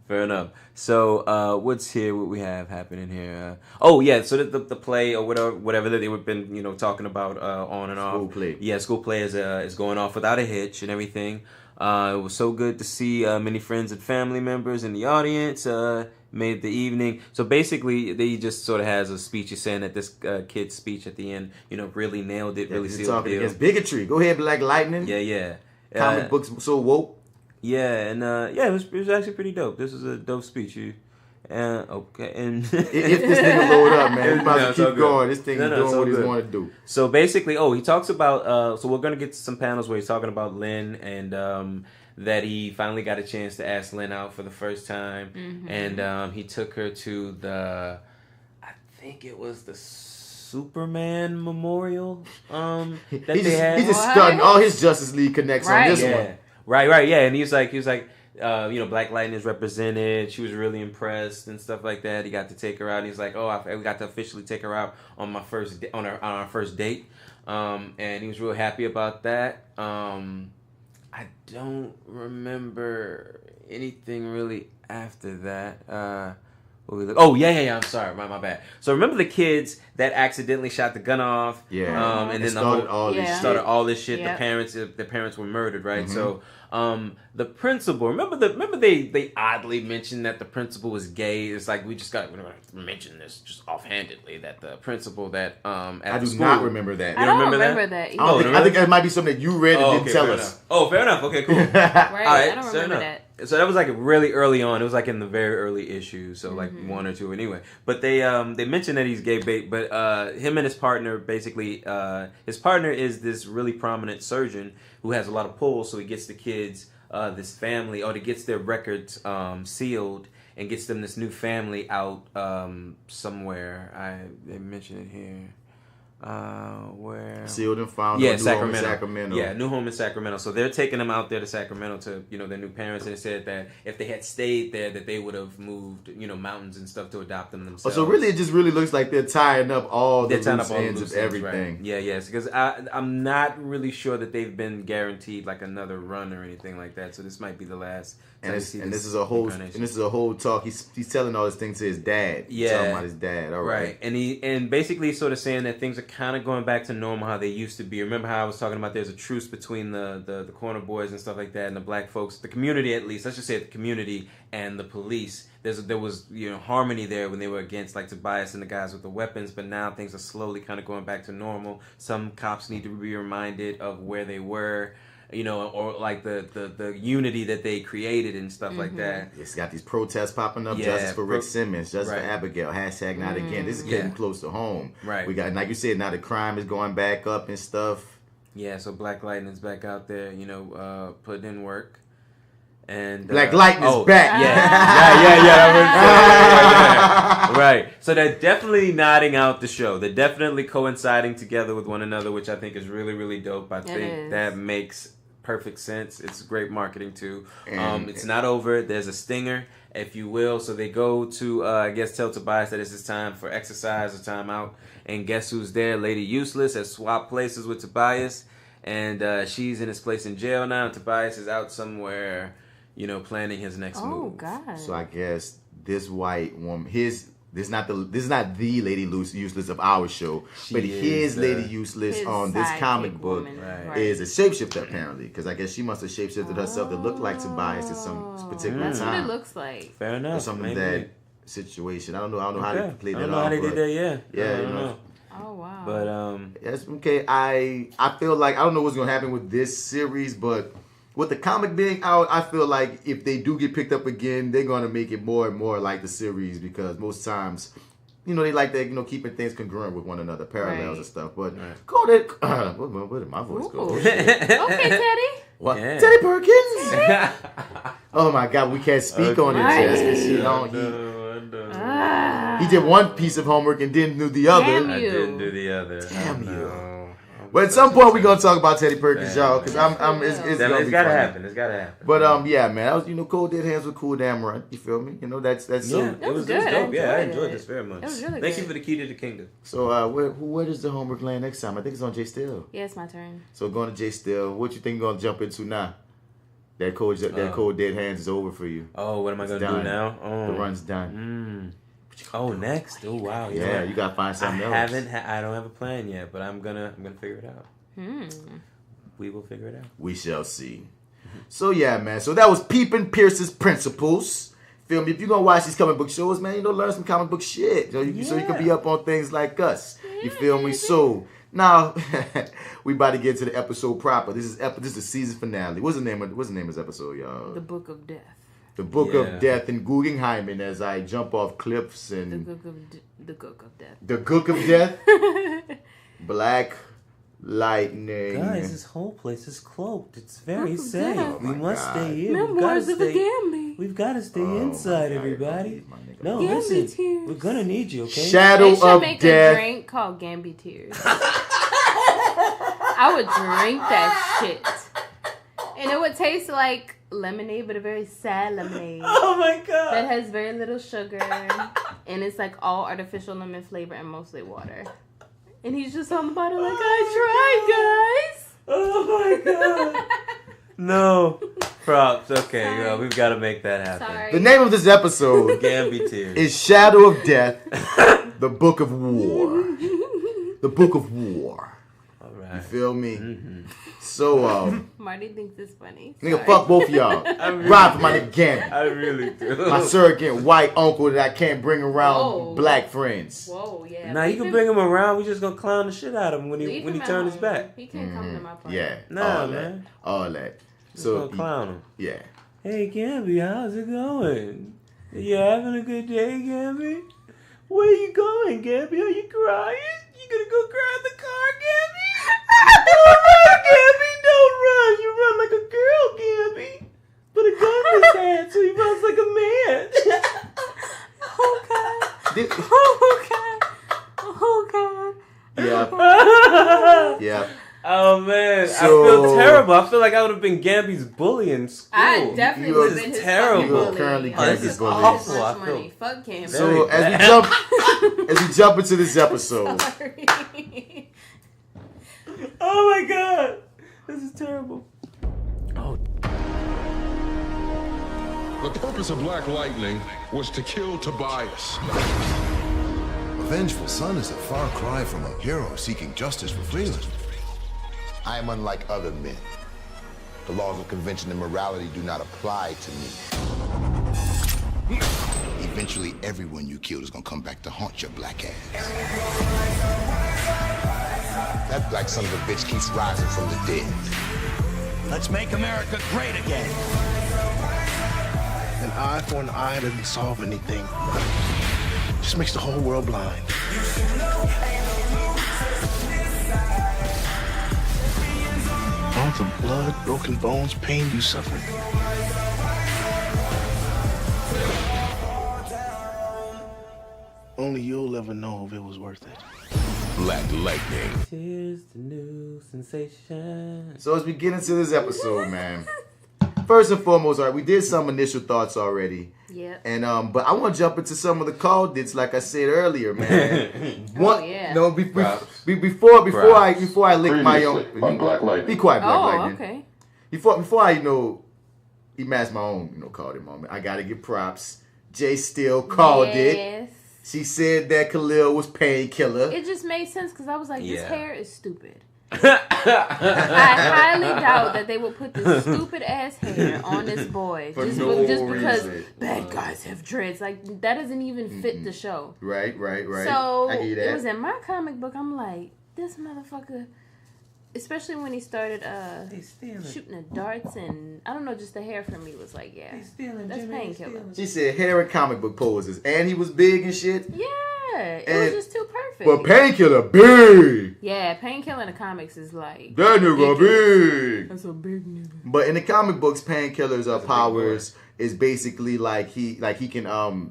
Fair enough. So what's here? What we have happening here? So the play or whatever that they've been talking about on and off. School play. Yeah, school play is going off without a hitch and everything. It was so good to see many friends and family members in the audience. Made the evening. So basically, they just sort of has a speech. He's saying that this kid's speech at the end, really nailed it. Really sealed the talking deal. Against bigotry. Go ahead, Black Lightning. Yeah. Comic books so woke. Yeah, and it was actually pretty dope. This was a dope speech. Okay, and if this nigga load up, man, we about to keep going. This thing is doing what he want to do. So basically, he talks about. So we're gonna get to some panels where he's talking about Lynn and that he finally got a chance to ask Lynn out for the first time, and he took her to I think it was the Superman Memorial. He's just starting all his Justice League connects on this one. Right, yeah, and he was like, Black Lightning is represented. She was really impressed and stuff like that. He got to take her out. And he's like, we got to officially take her out on our first date. And he was real happy about that. I don't remember anything really after that. I'm sorry, my bad. So remember the kids that accidentally shot the gun off? Yeah. And then started all this shit. Yep. The parents were murdered, right? So the principal, remember they oddly mentioned that the principal was gay. It's like we're gonna mention this just offhandedly that the principal that at I school, do not remember that. I don't remember that either. I think that might be something that you read and didn't tell us. Fair enough. Okay, cool. Right, I don't remember that. So that was like really early on. It was like in the very early issues, so like one or two anyway. But they mentioned that he's gay bait, but him and his partner basically his partner is this really prominent surgeon who has a lot of pull, so he gets the kids this family, or he gets their records sealed and gets them this new family out somewhere. They mention it here. Where sealed and found. Yeah, Sacramento. Yeah, new home in Sacramento. So they're taking them out there to Sacramento to their new parents, and they said that if they had stayed there, that they would have moved mountains and stuff to adopt them themselves. So really, it just really looks like they're tying up all the loose ends of everything. Right. Yes, because I'm not really sure that they've been guaranteed like another run or anything like that. So this might be the last. And this is a whole talk. He's telling all this things to his dad. Yeah, talking about his dad. All right. And basically sort of saying that things are kind of going back to normal how they used to be. Remember how I was talking about there's a truce between the corner boys and stuff like that, and the black folks, the community at least. Let's just say the community and the police. There was harmony there when they were against like Tobias and the guys with the weapons, but now things are slowly kind of going back to normal. Some cops need to be reminded of where they were. Or like the unity that they created and stuff like that. It's got these protests popping up. Justice for Rick Simmons. Justice for Abigail. #not again. This is getting close to home. Right. We got, like you said, now the crime is going back up and stuff. Yeah. So Black Lightning's back out there. Putting in work. And Black Lightning's back. Yeah. Right. So they're definitely nodding out the show. They're definitely coinciding together with one another, which I think is really, really dope. I think that makes perfect sense. It's great marketing too. It's not over. There's a stinger, if you will. So they go to, I guess, tell Tobias that it's his time for exercise or time out. And guess who's there? Lady Useless has swapped places with Tobias. And she's in his place in jail now. And Tobias is out somewhere, planning his next move. Oh, God. So I guess this white woman, this is not the Lady Useless of our show, but his Lady Useless on this comic book is a shapeshifter apparently, because I guess she must have shapeshifted herself to look like Tobias at some particular time. That's what it looks like. Fair enough. Or something that situation. I don't know how they played that off. I don't know how they did that. Yeah. I don't know. Oh wow. But yes, okay. I feel like I don't know what's gonna happen with this series, but with the comic being out, I feel like if they do get picked up again, they're gonna make it more and more like the series, because most times, they like that, keeping things congruent with one another, parallels and stuff. But call it. Where did my voice go? Okay, Teddy. What? Yeah. Teddy Perkins? Oh my God, we can't speak on it, Jess. He did one piece of homework and didn't do the other. Damn I you. didn't do the other. Damn you. No. But at some point we're gonna talk about Teddy Perkins, y'all, because it's It's gotta happen. It's gotta happen. But yeah, man, that was Cold Dead Hands with cool damn run. You feel me? That's so. It was good. dope. I I enjoyed enjoyed this very much. It was really Thank good. you for the key to the kingdom. So where does the homework land next time? I think it's on J.Steel. Yeah, it's my turn. So going to J.Steel, what you think you're gonna jump into now? That Cold Dead Hands is over for you. Oh, what am I gonna do now? The run's done. Oh, next. Oh, wow. Yeah, you gotta find something else. I don't have a plan yet, but I'm gonna figure it out. We will figure it out. We shall see. So yeah, man. So that was Peepin' Pierce's Principles. Feel me? If you're gonna watch these comic book shows, man, learn some comic book shit. So you can be up on things like us. You feel me? So now we about to get to the episode proper. This is the season finale. What's the name of this episode, y'all? The Book of Death. The Book of Death in Guggenheim, as I jump off cliffs and The Book of Death. The Book of Death. Black Lightning. Guys, this whole place is cloaked. It's very safe. Oh we must stay here. Memoirs of a Gamby. We've got to stay inside, everybody. No, Gamby listen. tears. We're gonna need you, okay? Shadow They should of make Death. a drink called Gamby Tears. I would drink that shit. And it would taste like lemonade, but a very sad lemonade. Oh my god. That has very little sugar. And it's like all artificial lemon flavor and mostly water. And he's just on the bottom like, I tried, guys. Oh my god. No. Props. Okay, Sorry. girl, we've got to make that happen. Sorry. The name of this episode Gamby Tears. is Shadow of Death, the Book of War. The Book of War. All You right. feel me? So, Marty thinks it's funny. nigga, Sorry. fuck both of y'all. really Ride for my nigga Gamby. I really do. My surrogate white uncle that I can't bring around Whoa. black friends. Whoa, yeah. Nah, you can bring him around. We just gonna clown the shit out of him when he Leave when he him turn at his home. back. He can't come to my party. Yeah. Nah, all man. that. All that. Just So, gonna clown him. yeah. Hey, Gamby, how's it going? You having a good day, Gamby? Where you going, Gamby? Are you crying? You gonna go cry in the car, Gamby? Gamby, don't run. You run like a girl, Gamby. Put a gun in his hand so he runs like a man. Oh, God. Did- Oh, God. Oh, God. yeah. Yeah. Oh, man. So- I feel terrible. I feel like I would have been Gamby's bully in school. I definitely You would are have been his terrible. fucking You are bully. currently Oh, this Gary's is bully. all Awful, much I feel. money. Fuck him. So Very as we jump into this episode, Sorry. Oh, my God. This is terrible. Oh, The purpose of Black Lightning was to kill Tobias. A vengeful son is a far cry from a hero seeking justice for freedom. I am unlike other men. The laws of convention and morality do not apply to me. Eventually, everyone you killed is gonna come back to haunt your black ass. That black son of a bitch keeps rising from the dead. Let's make America great again. An eye for an eye doesn't solve anything. Just makes the whole world blind. All the blood, broken bones, pain you suffered. Only you'll ever know if it was worth it. Black Lightning. Here's the new sensation. So as we get into this episode, man, first and foremost, all right, we did some initial thoughts already. Yeah. And but I want to jump into some of the call dits, like I said earlier, man. Before I lick my own. Black Lightning. Be quiet, Black Lightning. Okay. Before I emass my own call it moment, I gotta give props. J.Steel called it. She said that Khalil was Painkiller. It just made sense because I was like, this hair is stupid. I highly doubt that they will put this stupid ass hair on this boy just because bad guys have dreads. Like, that doesn't even fit the show. Right. So I hear that. it was in my comic book. I'm like, this motherfucker. Especially when he started shooting the darts, and I don't know, just the hair for me was like, yeah, that's Painkiller. She said hair and comic book poses, and he was big and shit. Yeah, it was just too perfect. But Painkiller big. Yeah, Painkiller in the comics is like that nigga big. That's a big nigga. But in the comic books, Painkiller's powers is basically like he can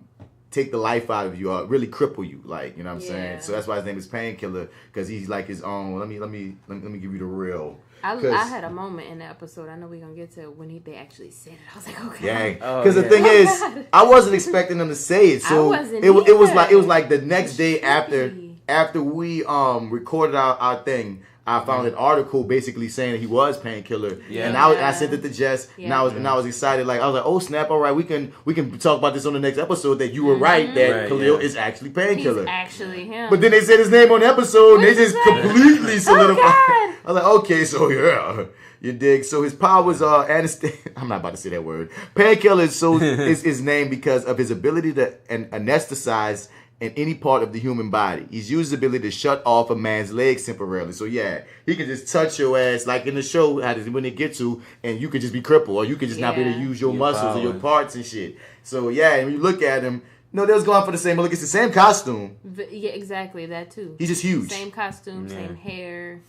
take the life out of you, really cripple you, like, you know what I'm saying. So that's why his name is Painkiller, because he's like his own. Let me give you the real. I had a moment in the episode. I know we're gonna get to when they actually said it. I was like, okay. Yeah, because the thing is, I wasn't expecting them to say it, so it was like the next day after we recorded our thing. I found an article basically saying that he was Painkiller, and I sent it to Jess, and I was excited. Like, I was like, oh snap! All right, we can talk about this on the next episode. That you were right that Khalil is actually Painkiller. He's actually him. But then they said his name on the episode, and they just completely solidified. I was like, okay, so yeah, you dig? So his powers are anesthesia. I'm not about to say that word. Painkiller is his name because of his ability to anesthetize in any part of the human body. He's used his ability to shut off a man's legs temporarily. So yeah, he can just touch your ass, like in the show, when they get to, and you could just be crippled, or you could just not be able to use your muscles or your parts and shit. So yeah, and when you look at him, they was going for the same look. It's the same costume. Yeah, exactly, that too. He's just huge. Same costume, same hair,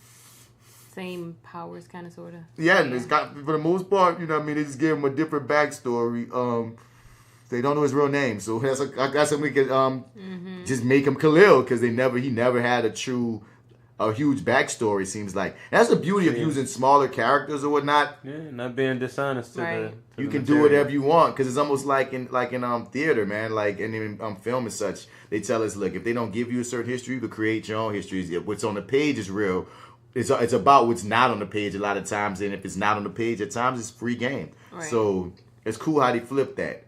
same powers, kind of, sort of. Yeah, and it's got, for the most part, you know what I mean, they just give him a different backstory. They don't know his real name, so I guess we could just make him Khalil, because he never had a huge backstory. Seems like that's the beauty of using smaller characters or whatnot. Yeah, not being dishonest to the you can do whatever you want, because it's almost like in theater, man, like in film and such. They tell us, look, if they don't give you a certain history, you could create your own histories. If what's on the page is real, it's about what's not on the page a lot of times, and if it's not on the page at times, it's free game. Right. So it's cool how they flip that.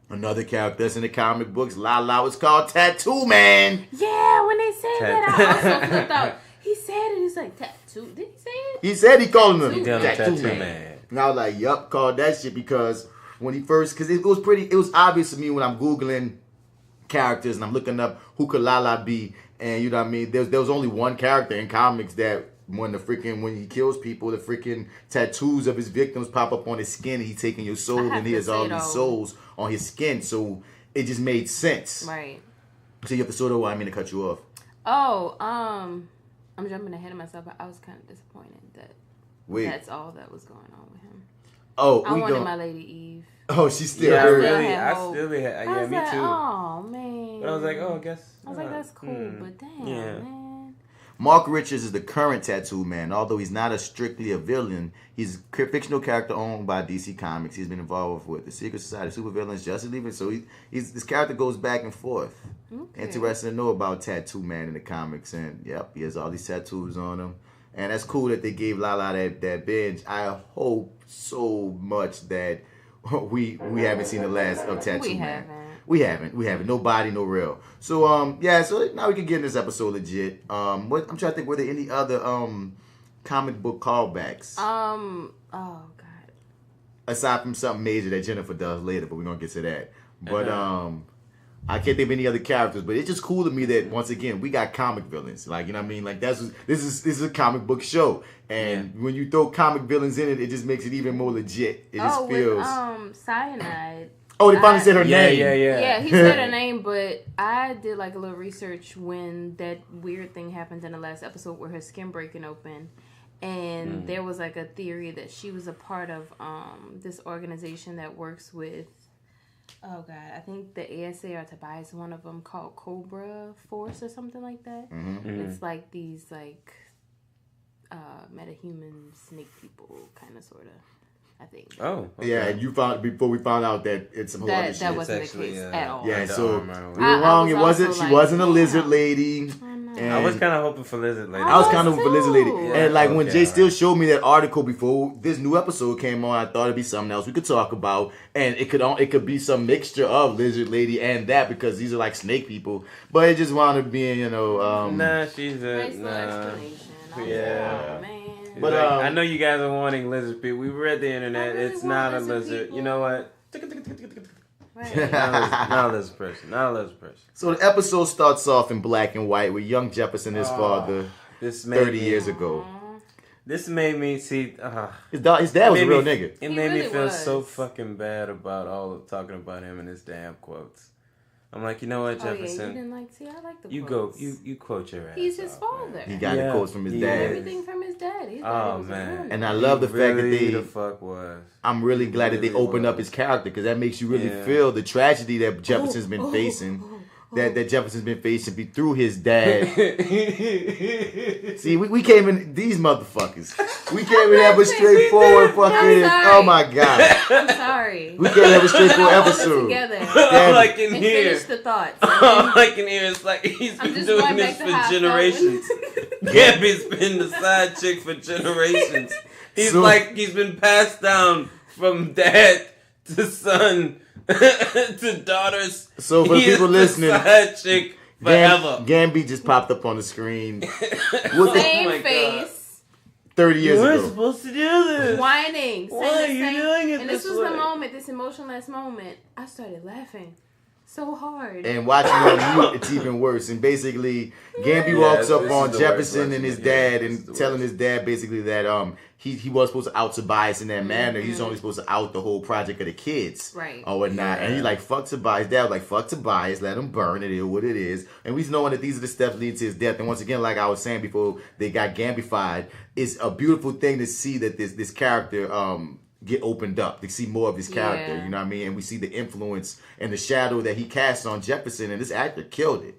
Another character that's in the comic books, Lala, was called Tattoo Man. Yeah, when they said that, I also flipped out. He said it. He's like, Tattoo. Did he say it? He said he called him Tattoo Man. And I was like, yup, called that shit, because when he first, because it was obvious to me when I'm Googling characters and I'm looking up who could Lala be, and you know what I mean, there was only one character in comics that when he kills people, the freaking tattoos of his victims pop up on his skin, and he's taking your soul, and he has all these souls on his skin, so it just made sense. Right. So you have to sort of, I mean to cut you off. Oh, I'm jumping ahead of myself, but I was kind of disappointed that that's all that was going on with him. Oh, I wanted my Lady Eve. Oh, she's still I still be me like, too. Oh man. But I was like, oh, I guess. I was like, that's cool, but damn, man. Mark Richards is the current Tattoo Man. Although he's not strictly a villain, he's a fictional character owned by DC Comics. He's been involved with the Secret Society, Supervillains, Justice League. So this character goes back and forth. Okay. Interesting to know about Tattoo Man in the comics. And yep, he has all these tattoos on him. And that's cool that they gave Lala that binge. I hope so much that we haven't seen the last of Tattoo Man. We haven't. Nobody, no real. So so now we can get in this episode legit. I'm trying to think, were there any other comic book callbacks? Oh God. Aside from something major that Jennifer does later, but we're gonna get to that. But I can't think of any other characters, but it's just cool to me that once again we got comic villains. Like, you know what I mean? Like this is a comic book show, and when you throw comic villains in it, it just makes it even more legit. It just feels. With, Cyanide. Oh, they finally said her name. Yeah, he said her name, but I did like a little research when that weird thing happened in the last episode where her skin breaking open. And there was like a theory that she was a part of this organization that works with Oh God, I think the ASA or Tobias, one of them called Cobra Force or something like that. It's like these like metahuman snake people, kind of, sort of. I think. Oh, okay. Yeah, and you found before we found out that it's some other shit. That wasn't the case at all. Yeah, so we I were wrong. was It wasn't. also She wasn't a lizard lady. I was kind of hoping for lizard lady. I was kind of hoping for lizard lady, Yeah, and like when okay, J.Steel showed me that article before this new episode came on, I thought it'd be something else we could talk about, and it could be some mixture of lizard lady and that, because these are like snake people, but it just wound up being, nah, she's a Nice little explanation. Yeah. Oh, man. But I know you guys are wanting lizard people. We read the internet. really It's not a want lizard. lizard You know what? Right. Not a lizard person. Not a lizard person. So the episode starts off in black and white with young Jefferson, his father, This made 30 years ago. This made me see. His dad was a real nigga. It He made me really feel was. so fucking bad about all of talking about him and his damn quotes. I'm like, you know what, Oh yeah, you Jefferson? didn't like. See, I like the. You quotes. go. You quote your ass. He's his off, father. man. He got the quotes from his he dad. is. Everything from his dad. His dad Oh was a man, man. And I love the fact that really they- the fuck was. I'm really glad that they really opened up was. his character, because that makes you really Yeah. feel the tragedy that Jefferson's been facing. That Jefferson's been facing through his dad. See, we came in, these motherfuckers. We can't even have a straightforward fucking. Oh my god. I'm sorry. We can't have a straightforward Hold it episode. together. All I can And hear. finish the thoughts. All I can hear is like he's I'm been just doing going this back to for how I felt generations. Gabby's been the side chick for generations. He's like he's been passed down from dad to son to daughters. So for the He is people the listening, side chick forever. Gamby just popped up on the screen. Same my face. 30 years We're ago. supposed to do this. Whining. Why are you doing it And this this was way? the moment, this emotionless moment. I started laughing so hard. And watching on mute, it's even worse. And basically, Gamby walks up this on is the Jefferson worst and his version. dad, Yeah, this is and the telling worst. his dad basically that he was supposed to out Tobias in that manner. He's only supposed to out the whole project of the kids, Right. or whatnot. And he's like, "Fuck Tobias." Dad was like, "Fuck Tobias, let him burn. It is what it is." And we knowing that these are the steps leading to his death. And once again, like I was saying before, they got Gambified. It's a beautiful thing to see that this character get opened up, to see more of his character. Yeah. You know what I mean? And we see the influence and the shadow that he cast on Jefferson, and this actor killed it.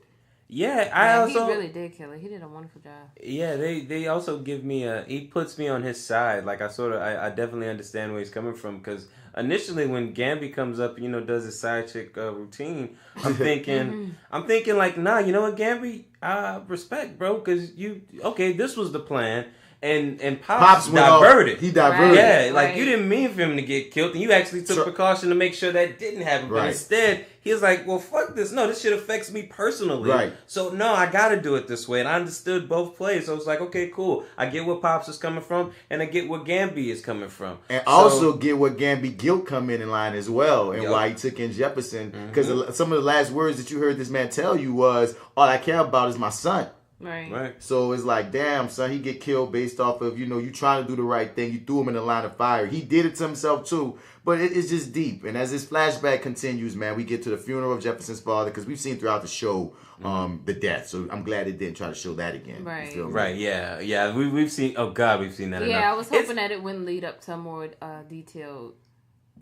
Yeah, He really did kill it. He did a wonderful job. Yeah, they also give me he puts me on his side. Like I definitely understand where he's coming from, because initially when Gamby comes up, does his side chick routine, I'm thinking like, nah, you know what, Gamby, respect, bro, because this was the plan. And Pops went off. diverted. He diverted. Yeah, like Right. you didn't mean for him to get killed, and you actually took precaution to make sure that didn't happen. But Right. instead, he was like, "Well, fuck this. No, this shit affects me personally. Right. So no, I gotta do it this way." And I understood both plays. So I was like, "Okay, cool. I get where Pops is coming from, and I get where Gamby is coming from, And So- also get what Gamby guilt come in line as well, and Yup. why he took in Jefferson. Because some of the last words that you heard this man tell you was, "All I care about is my son." Right. So it's like, damn, son, he get killed based off of, you trying to do the right thing. You threw him in the line of fire. He did it to himself too, but it's just deep. And as this flashback continues, man, we get to the funeral of Jefferson's father, because we've seen throughout the show the death. So I'm glad it didn't try to show that again. You Right. feel me? Right, yeah. We've seen. Oh God, we've seen that. Yeah, enough. I was hoping that it wouldn't lead up to a more detailed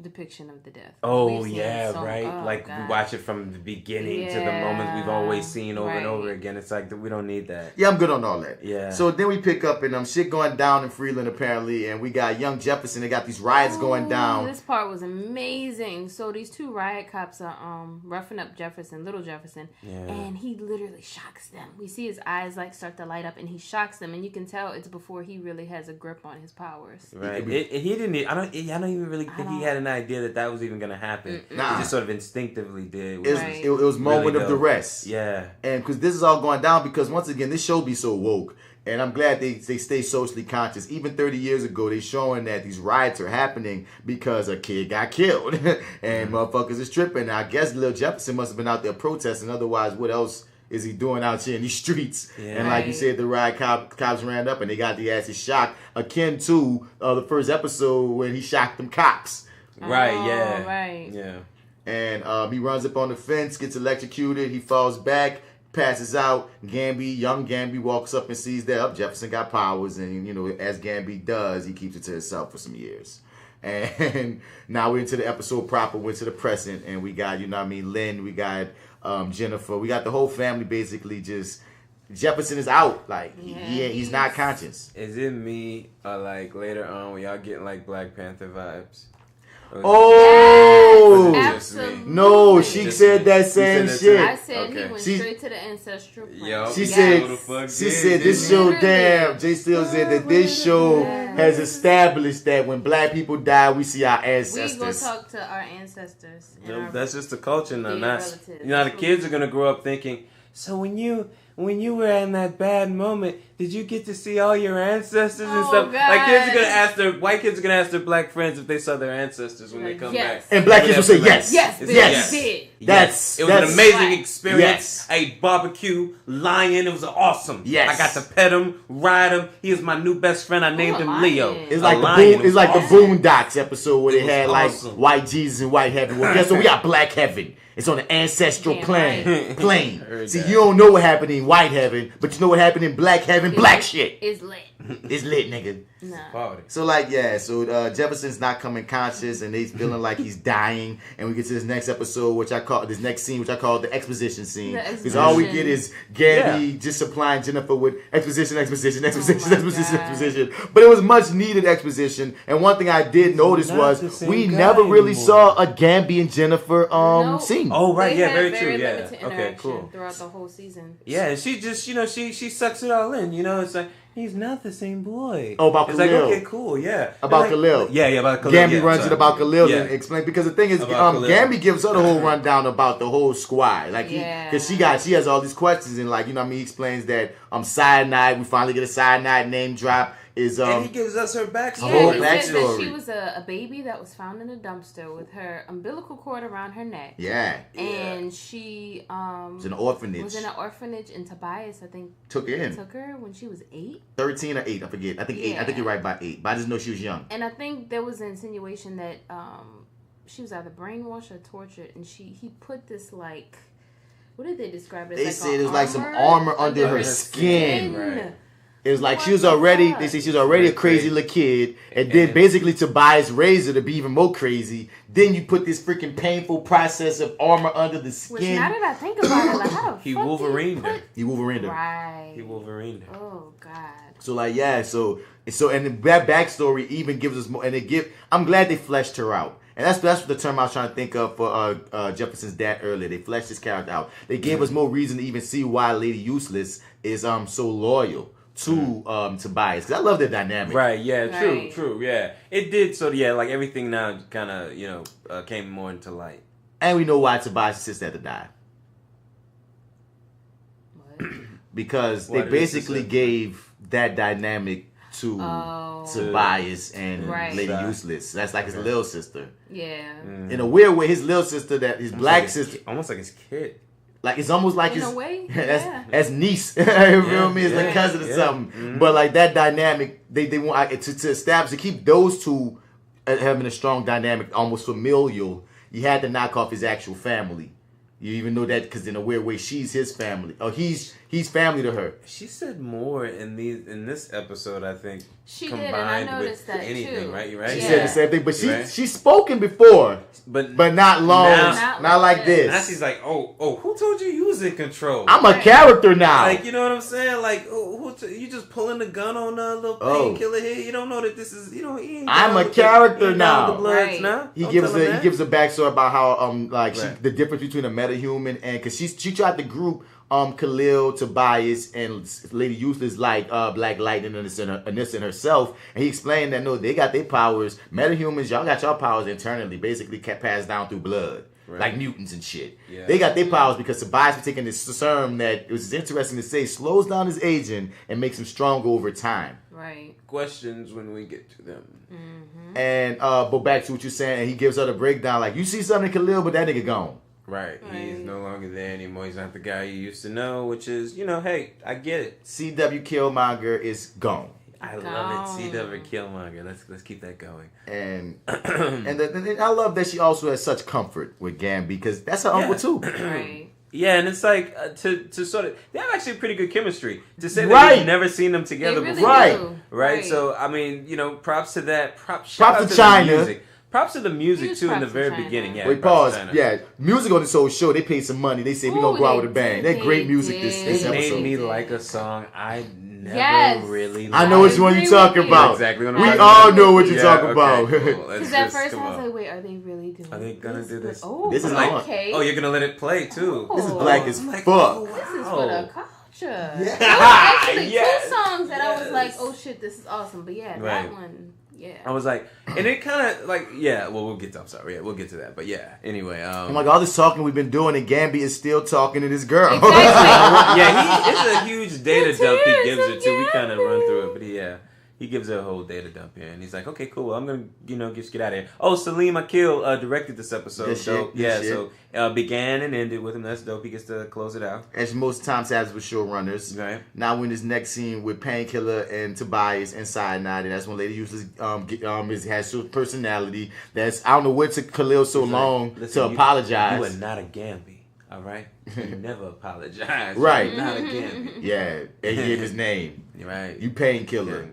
depiction of the death. Oh We've seen yeah, so- right. oh, Like God. we watch it from the beginning to the moments we've always seen over and Right. over again. It's like we don't need that. Yeah, I'm good on all that. Yeah. So then we pick up and shit going down in Freeland apparently, and we got young Jefferson. They got these riots going down. This part was amazing. So these two riot cops are roughing up little Jefferson, and he literally shocks them. We see his eyes like start to light up, and he shocks them, and you can tell it's before he really has a grip on his powers. Right. He didn't. I don't even really think he had an idea that was even gonna happen. Nah. He just sort of instinctively did. It was moment of duress. Yeah. And because this is all going down, because once again, this show be so woke. And I'm glad they stay socially conscious. Even 30 years ago, they showing that these riots are happening because a kid got killed. And motherfuckers is tripping. I guess Lil Jefferson must have been out there protesting. Otherwise, what else is he doing out here in these streets? Yeah. And like you said, the riot cops ran up and they got the asses shocked. Akin to the first episode when he shocked them cops. Right. Oh, Yeah. right. Yeah. And he runs up on the fence, gets electrocuted. He falls back, passes out. Young Gamby walks up and sees that Jefferson got powers. And, as Gamby does, he keeps it to himself for some years. And now we're into the episode proper. We're into the present, and we got, Lynn, we got Jennifer, we got the whole family basically just. Jefferson is out. Like, he's not conscious. Is it me or like later on when y'all getting like Black Panther vibes? Oh! Yes, absolutely. No, she said that same shit. I said he went straight to the ancestral plane. She said this show, damn. J.Steel said that this show has established that when black people die, we see our ancestors. We go talk to our ancestors. That's just the culture now. The kids are gonna grow up thinking, so when you were in that bad moment, did you get to see all your ancestors and stuff? God. Like white kids are gonna ask their black friends if they saw their ancestors when they come back. And black kids will say yes. Yes. It was an amazing experience. I ate barbecue, lion. It was awesome. Yes. I got to pet him, ride him. He is my new best friend. I named him Leo. It's like the Boondocks episode where they had like white Jesus and white heaven. Well, guess what? We got black heaven. It's on the ancestral plane. See, you don't know what happened in white heaven, but you know what happened in black heaven. Black shit. It's lit. It's lit, nigga. No. So Jefferson's not coming conscious, and he's feeling like he's dying. And we get to this next episode, which I call the exposition scene, because all we get is Gabby just supplying Jennifer with exposition. But it was much needed exposition. And one thing I did notice was we never really saw a Gabby and Jennifer scene. Oh right, they very true. Yeah. Okay, cool. Throughout the whole season. Yeah, and she just she sucks it all in. It's like, he's not the same boy. Oh, about Khalil. It's like, okay, cool, yeah. About Khalil. Yeah, about Khalil. Gamby runs it about Khalil and explain, because the thing is, Gamby gives her the whole rundown about the whole squad. Like, because she has all these questions, and like, he explains that cyanide, we finally get a cyanide name drop. And he gives us her backstory. Yeah, he said that she was a baby that was found in a dumpster with her umbilical cord around her neck. Yeah. And she was in an orphanage. And Tobias, I think, took her when she was 8. 13 or 8, I forget. I think 8. I think you're right by 8. But I just know she was young. And I think there was an insinuation that she was either brainwashed or tortured, and he put this like, what did they describe it as? They said it was like some armor under her skin. Right. It was like she was already a crazy little kid, and then basically Tobias raised her to be even more crazy. Then you put this freaking painful process of armor under the skin. Which, now that I think about it, like, how the he Wolverined her. He Wolverined her. Right. He Wolverined her. Oh God. So and that backstory even gives us more, and I'm glad they fleshed her out. And that's the term I was trying to think of for Jefferson's dad earlier. They fleshed his character out. They gave us more reason to even see why Lady Useless is so loyal to Tobias, because I love their dynamic. Right, yeah, true, yeah. It did, so yeah, like everything now kind of, came more into light. And we know why Tobias' sister had to die. What? Because they basically gave that dynamic to Tobias and Lady Useless. That's like his little sister. Yeah. In a weird way, his little sister, sister. Almost like his kid. Like, it's almost like in a way, that's niece. You feel me? It's like cousin or something. Mm-hmm. But like that dynamic, they want to establish, to keep those two having a strong dynamic, almost familial. You had to knock off his actual family. You even know that because in a weird way, she's his family. Oh, he's family to her. She said more in this episode, I think. She did, and I noticed that anything, too. Right? You're right. She said the same thing, but she's spoken before, but not long, not like this. Now she's like, oh, who told you was in control? I'm a character now. Like, you know what I'm saying? Like, you just pulling the gun on a little painkiller here. You don't know that this is, I'm a character now. The bloods now. He gives a backstory about how the difference between a metahuman and, because she tried to group Khalil, Tobias, and Lady Useless like Black Lightning and this in herself, and he explained that no, they got their powers. Metahumans, y'all got y'all powers internally, basically passed down through blood, like mutants and shit. Yeah. They got their powers because Tobias was taking this serum that, it was interesting to say, slows down his aging and makes him stronger over time. Right. Questions when we get to them. Mm-hmm. And but back to what you're saying, and he gives her the breakdown like, you see something in Khalil, but that nigga gone. Right. He's no longer there anymore. He's not the guy you used to know, which is, hey, I get it. C.W. Killmonger is gone. I love it. C.W. Killmonger. Let's keep that going. And and I love that she also has such comfort with Gamby, because that's her uncle too. Right. Yeah, and it's like to sort of they have actually pretty good chemistry. To say that we've never seen them together really before, do. right? So I mean, props to that. Props to China. The music. Props to the music too in the very beginning. Yeah. Wait, pause. Yeah, music on this whole show. They paid some money. They said we're gonna go out with a bang. They're great music. This episode. It made me like a song I never really liked. I know which one you're talking about. Exactly. We all know what you're talking about. Because at first I was like, wait, are they really doing? Are they gonna do this? Oh, this is like, okay. Oh, you're gonna let it play too. This is black as fuck. This is for the culture. Yeah. There were actually two songs that I was like, oh shit, this is awesome. But yeah, that one. Yeah. I was like, and it kind of like, well, we'll get to, I'm sorry, we'll get to that. But yeah, anyway. I'm like, all this talking we've been doing, and Gambi is still talking to this girl. Exactly. It's a huge data dump he gives her too. We kind of run through it, but he gives her a whole data dump here, and he's like, okay, cool, I'm gonna, just get out of here. Oh, Salim Akil directed this episode. So began and ended with him. That's dope. He gets to close it out. As most times happens with showrunners. Right. Now we're in this next scene with Painkiller and Tobias and Cyanide, and that's when Lady Useless has her personality. That's I don't know what took Khalil so long to apologize. You are not a Gambi. All right, you never apologize. Right, You're not a Gambi. Yeah, and he gave his name. Right, you Painkiller.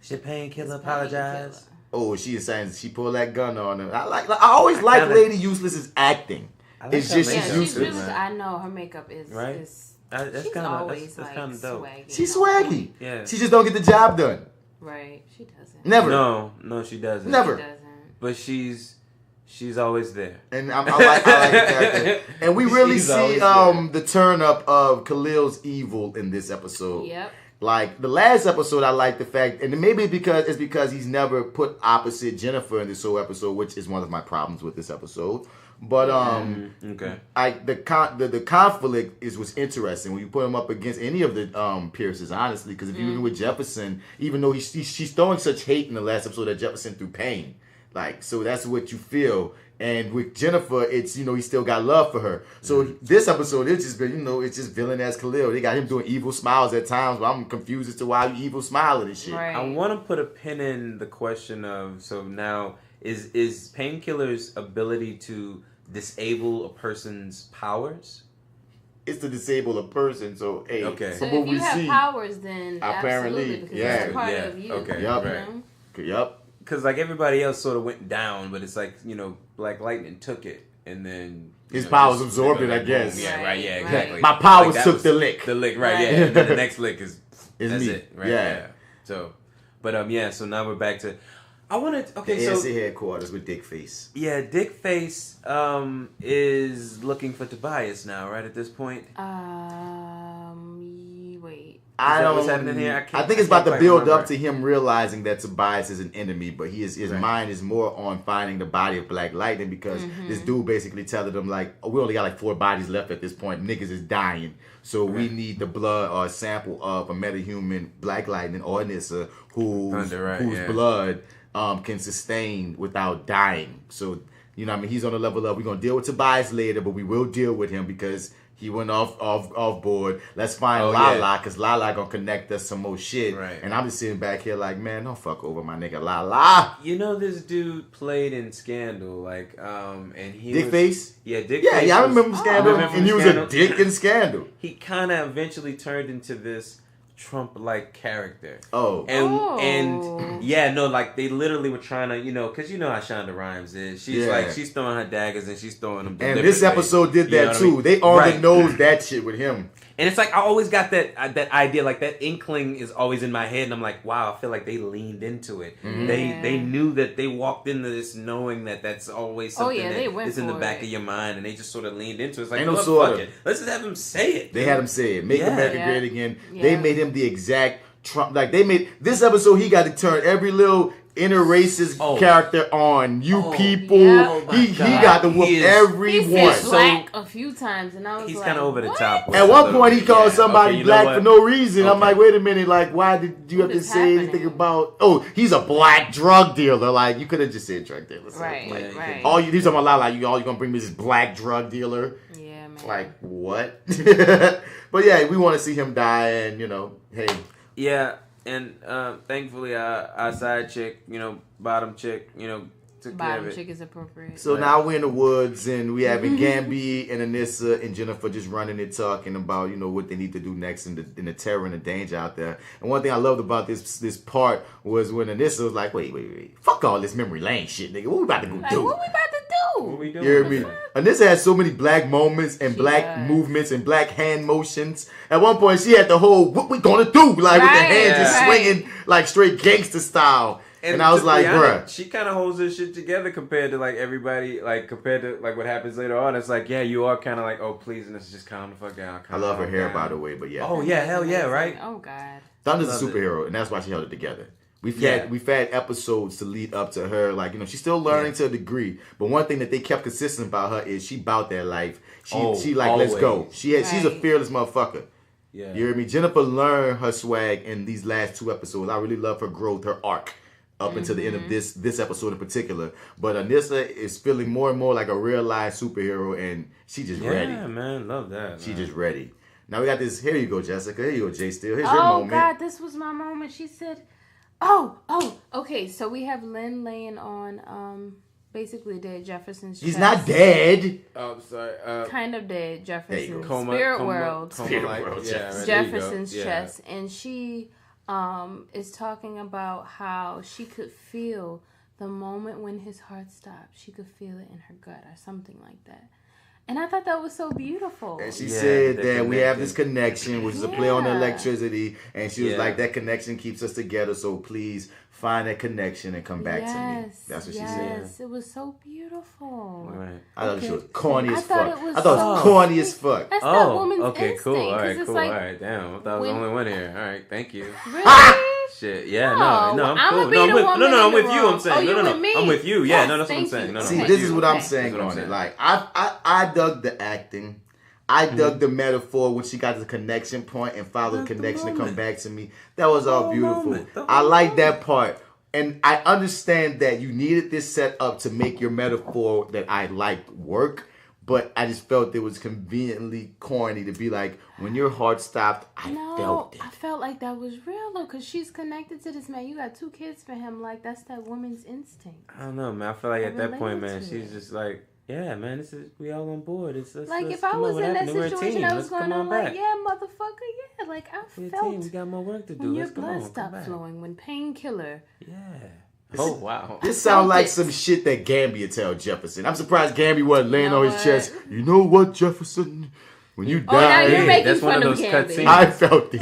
Should Painkiller apologize? Oh, she is saying she pulled that gun on him. I always like Lady Useless's acting. Like it's just she's useless. Really, I know her makeup is right. That's kind of always that's kind of dope. Swaggy. She's swaggy. Yeah, she just don't get the job done. Right, she doesn't. Never. No, she doesn't. Never. She doesn't. But she's always there. And I like the character. And we really see the turn up of Khalil's evil in this episode. Yep. Like the last episode, I like the fact, and maybe it's because he's never put opposite Jennifer in this whole episode, which is one of my problems with this episode. But okay, the conflict was interesting when you put him up against any of the Pierces, honestly, because if you're with Jefferson, even though she's throwing such hate in the last episode that Jefferson through pain, like so that's what you feel. And with Jennifer, it's he still got love for her. So this episode, it's just been it's just villain as Khalil. They got him doing evil smiles at times. But I'm confused as to why you evil smile at this shit. Right. I want to put a pin in the question of now is Painkiller's ability to disable a person's powers? It's to disable a person. So hey, okay. So if you have powers, then apparently, because it's part of you. Okay. Yep. Because like everybody else sort of went down, but it's like Black Lightning took it, and then his powers absorbed it. I guess. Yeah. Right. Yeah. Exactly. My powers took the lick. The lick. Right. Yeah. And then the next lick is that's me. it. Right. Yeah. So, but So now we're back to. I wanted. Okay. The so ANC headquarters with Dickface. Yeah, Dickface is looking for Tobias now. Right at this point. Wait. I don't. What's happening here? I think it's about to build up to him realizing that Tobias is an enemy, but his mind is more on finding the body of Black Lightning because this dude basically telling them like, we only got like 4 bodies left at this point. Niggas is dying, so we need the blood or a sample of a metahuman Black Lightning or Nissa whose blood can sustain without dying. So he's on the level of we're gonna deal with Tobias later, but we will deal with him because he went off board. Let's find Lala, because Lala gonna connect us some more shit. Right. And I'm just sitting back here like, man, don't fuck over my nigga Lala. This dude played in Scandal, and he Dickface? Dickface. Yeah, I remember Scandal, and he was a dick in Scandal. He kind of eventually turned into this Trump-like character. They literally were trying to, because how Shonda Rhimes is. She's throwing her daggers and she's throwing them. And this episode did that too. They already knows that shit with him. And it's like I always got that idea, like that inkling is always in my head, and I'm like, wow, I feel like they leaned into it. Mm-hmm. They knew that they walked into this knowing that that's always something that's in the back of your mind, and they just sort of leaned into it. It's like, fuck it. Let's just have him say it. They had him say it. Make America great again. Yeah. They made him the exact Trump. Like they made this episode, he got to turn every little inter-racist character on people. He got to whoop everyone. He said black a few times, and I was he's kind of over the top. At one point, he called somebody black for no reason. I'm like, wait a minute, like, why did you have to say anything about? Oh, he's a black drug dealer. Like, you could have just said drug dealer. Right. All you talking about, Lala, you gonna bring me this black drug dealer? Yeah, man. Like what? But yeah, we want to see him die, and hey. Yeah. And thankfully, our side chick, bottom chick, took care of Bottom it. chick is appropriate. So now we're in the woods and we having Gambi and Anissa and Jennifer just running and talking about, you know, what they need to do next in the terror and the danger out there. And one thing I loved about this part was when Anissa was like, wait, fuck all this memory lane shit, nigga. What we about to go do? What we about to do? What we doing? You hear me? Anissa has so many black moments and black movements and black hand motions. At one point, she had the whole "what we gonna do" like with the hands just swinging like straight gangster style. And I was like, bruh. She kind of holds this shit together compared to like everybody, like compared to like what happens later on. It's like, yeah, you are kind of like, oh please, and it's just calm the fuck down. I love her hair, by the way, but yeah. Oh yeah, hell yeah, right? Oh god. Thunder's a superhero, and that's why she held it together. We've had episodes to lead up to her, like, you know, she's still learning to a degree. But one thing that they kept consistent about her is she bout that life. She like, always. Let's go. She's a fearless motherfucker. Yeah. You hear me? Jennifer learned her swag in these last 2 episodes. I really love her growth, her arc up until the end of this episode in particular. But Anissa is feeling more and more like a real life superhero, and she just ready. Yeah, man, love that. She just ready. Now we got this. Here you go, Jessica. Here you go, J.Steel. Here's your moment. Oh God, this was my moment. She said, okay. So we have Lynn laying on basically dead Jefferson's chest. He's not dead. Oh, I'm sorry. Kind of dead Jefferson's coma, spirit world. Yeah, Jefferson's chest, and she is talking about how she could feel the moment when his heart stopped. She could feel it in her gut or something like that. And I thought that was so beautiful. And she said that we have this connection, which is a play on electricity. And she was like, that connection keeps us together. So please find that connection and come back to me. That's what she said. Yes, it was so beautiful. Right. I thought she was corny as fuck. I thought it was corny as fuck. That's that woman's instinct. Cool. All right, cool. Like, all right, damn. I thought I was the only one here. All right, thank you. Really? Shit, yeah, no, I'm cool. I'm with you. I'm saying, I'm with you. Yeah, no, that's what I'm saying. See, this is what I'm saying on it. Like, I dug the acting. I dug the metaphor when she got to the connection point and followed the connection to come back to me. That was all beautiful. I like that part. And I understand that you needed this set up to make your metaphor that I liked work. But I just felt it was conveniently corny to be like, when your heart stopped, I felt it. I felt like that was real, though, because she's connected to this man. You got 2 kids for him. Like, that's that woman's instinct. I don't know, man. I feel like at that point, man, she's just like, yeah, man, we all on board. Like, if I was in that situation, I was going on like, yeah, motherfucker, yeah. Like, I felt we got more work to do. when your blood stopped flowing, when painkiller. Yeah. Oh, wow. This sounds like some shit that Gambi would tell Jefferson. I'm surprised Gambi wasn't laying on his chest. You know what, Jefferson? When you die, now you're making fun of Gambi. I felt this.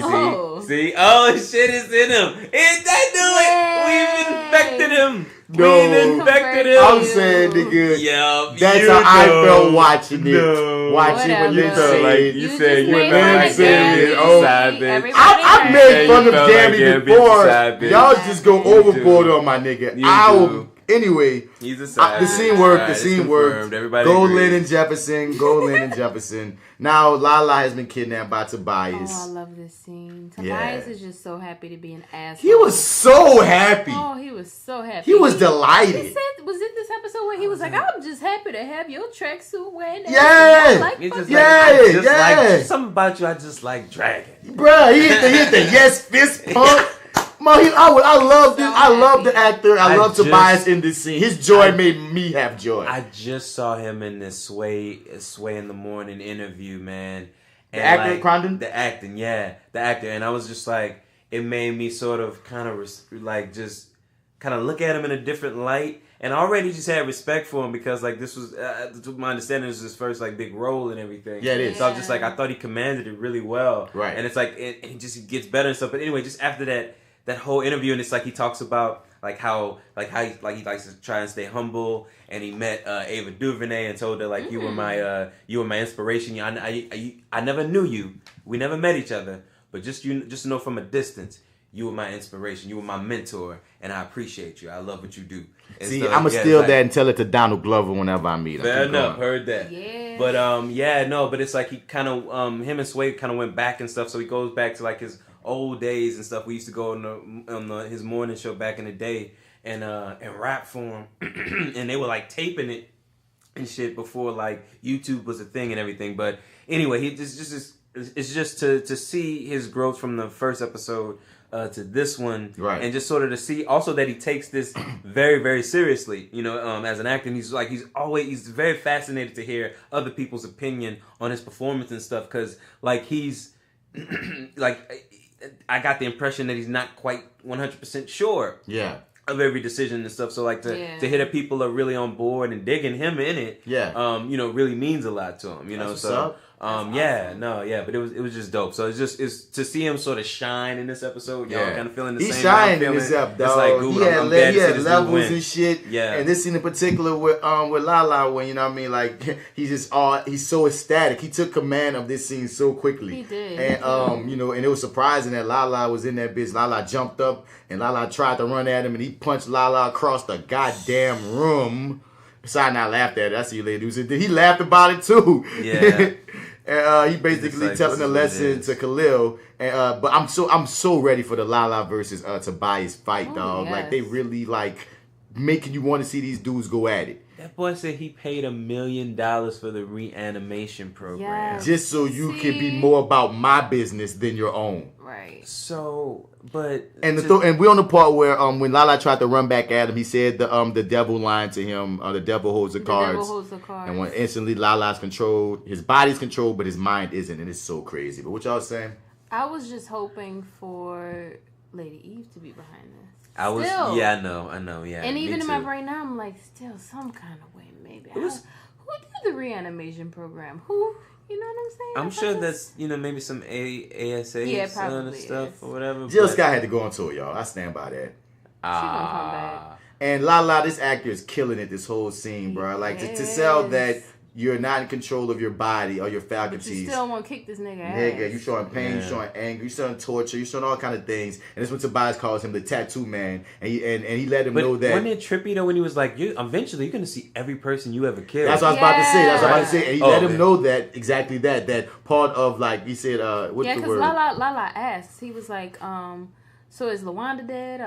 See? Oh, shit is in him. Is that doing? We've infected him. No. We've infected him. I'm saying, nigga. Yeah. That's how I felt watching it. Watching when they say, like you said, you I made fun of Gambi before. Y'all just go overboard on my nigga. Anyway, he's a side. The scene worked. The scene worked. Go Lynn and Jefferson. Now Lala has been kidnapped by Tobias. Oh, I love this scene. Tobias is just so happy to be an asshole. He was so happy. Oh, he was so happy. He was delighted. He said, was it this episode where he was like, "I'm just happy to have your tracksuit wearing." Yeah. Something about you, I just like dragging. Bruh, he hit the yes fist pump. I love this. I love the actor. I love Tobias in this scene. His joy made me have joy. I just saw him in this Sway in the Morning interview, man. And the actor, Condon? The acting, yeah. The actor. And I was just like, it made me sort of kind of look at him in a different light. And I already just had respect for him because, like, this was, to my understanding, this was his first, like, big role and everything. Yeah, it is. So I was just like, I thought he commanded it really well. Right. And it's like, it just gets better and stuff. But anyway, just after that whole interview, and it's like he talks about how he likes to try and stay humble, and he met Ava DuVernay and told her like you were my inspiration. I never knew you, we never met each other, but just know from a distance, you were my inspiration, you were my mentor, and I appreciate you. I love what you do. And see, I'ma steal that and tell it to Donald Glover whenever I meet him. Fair enough, heard that. Yeah. But but it's like he kind of him and Sway kind of went back and stuff, so he goes back to like his old days and stuff. We used to go on his morning show back in the day and rap for him, and they were like taping it and shit before like YouTube was a thing and everything. But anyway, it's just to see his growth from the first episode to this one, right? And just sort of to see also that he takes this very, very seriously, you know, as an actor. And he's very fascinated to hear other people's opinion on his performance and stuff, because like he's like, I got the impression that he's not quite 100% sure. Yeah. Of every decision and stuff, so like to hear that people are really on board and digging him in it, you know, really means a lot to him, you know. That's So but it was just dope. So it's to see him sort of shine in this episode. Y'all kind of feeling the same. He shined in this episode, dog. It's Like, he had levels and shit. Yeah. And this scene in particular with Lala, when, you know what I mean, like he's so ecstatic. He took command of this scene so quickly. He did. And you know, and it was surprising that Lala was in that bitch. Lala jumped up and Lala tried to run at him, and he punched Lala across the goddamn room. So I not laughed at it. I see you later. He laughed about it too. Yeah. And he basically like, telling a lesson to Khalil. And but I'm so ready for the Lala versus Tobias fight, dog. Yes. Like they really like making you want to see these dudes go at it. That boy said he paid $1 million for the reanimation program. Yes. Just so you can be more about my business than your own. Right. So, but and we're on the part where when Lala tried to run back at him, he said the devil line to him. The devil holds the cards. Devil holds the cards. And when instantly Lala's controlled, his body's controlled, but his mind isn't, and it's so crazy. But what y'all saying? I was just hoping for Lady Eve to be behind this. I know, yeah. And even in my brain now, I'm like, still some kind of way, maybe. Who did the reanimation program? Who? You know what I'm saying? I'm sure that's, you know, maybe some ASA and stuff or whatever. Jill Scott had to go on tour, y'all. I stand by that. She gonna come back. And Lala, this actor is killing it this whole scene, bro. Like to sell that you're not in control of your body or your faculties. But you still want to kick this nigga ass. Nigga, you showing pain, you showing anger, you showing torture, you showing all kind of things. And that's when Tobias calls him the tattoo man, and he let him know that. Wasn't it trippy though when he was like, eventually you're gonna see every person you ever killed. That's what I was about to say. And he let him know that exactly that part of like he said, what's the word? Yeah, because Lala asked. He was like, so is LaWanda dead?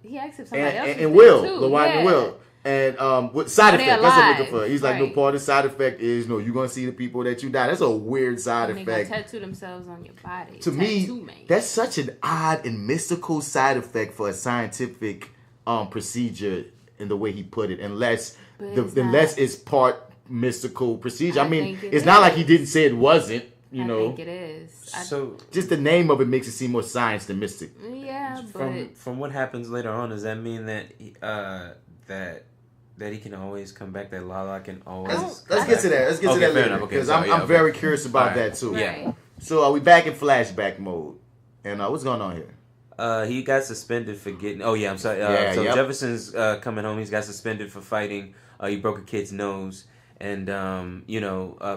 He asked if somebody else was dead too. LaWanda and Will. And what side effect? That's what I'm looking for. He's like, no, part of the side effect is you're gonna see the people that you die. That's a weird side effect. They gonna tattoo themselves on your body. To me, that's such an odd and mystical side effect for a scientific procedure in the way he put it. Unless it's part mystical procedure. I mean, it's not like he didn't say it wasn't. I think it is. So just the name of it makes it seem more science than mystic. Yeah, but from what happens later on, does that mean that that he can always come back? That Lala can always. Let's get to that. Let's get to that later because I'm very curious about that too. Yeah. So are we back in flashback mode? And what's going on here? He got suspended for getting. Oh yeah, I'm sorry. Jefferson's coming home. He's got suspended for fighting. He broke a kid's nose, and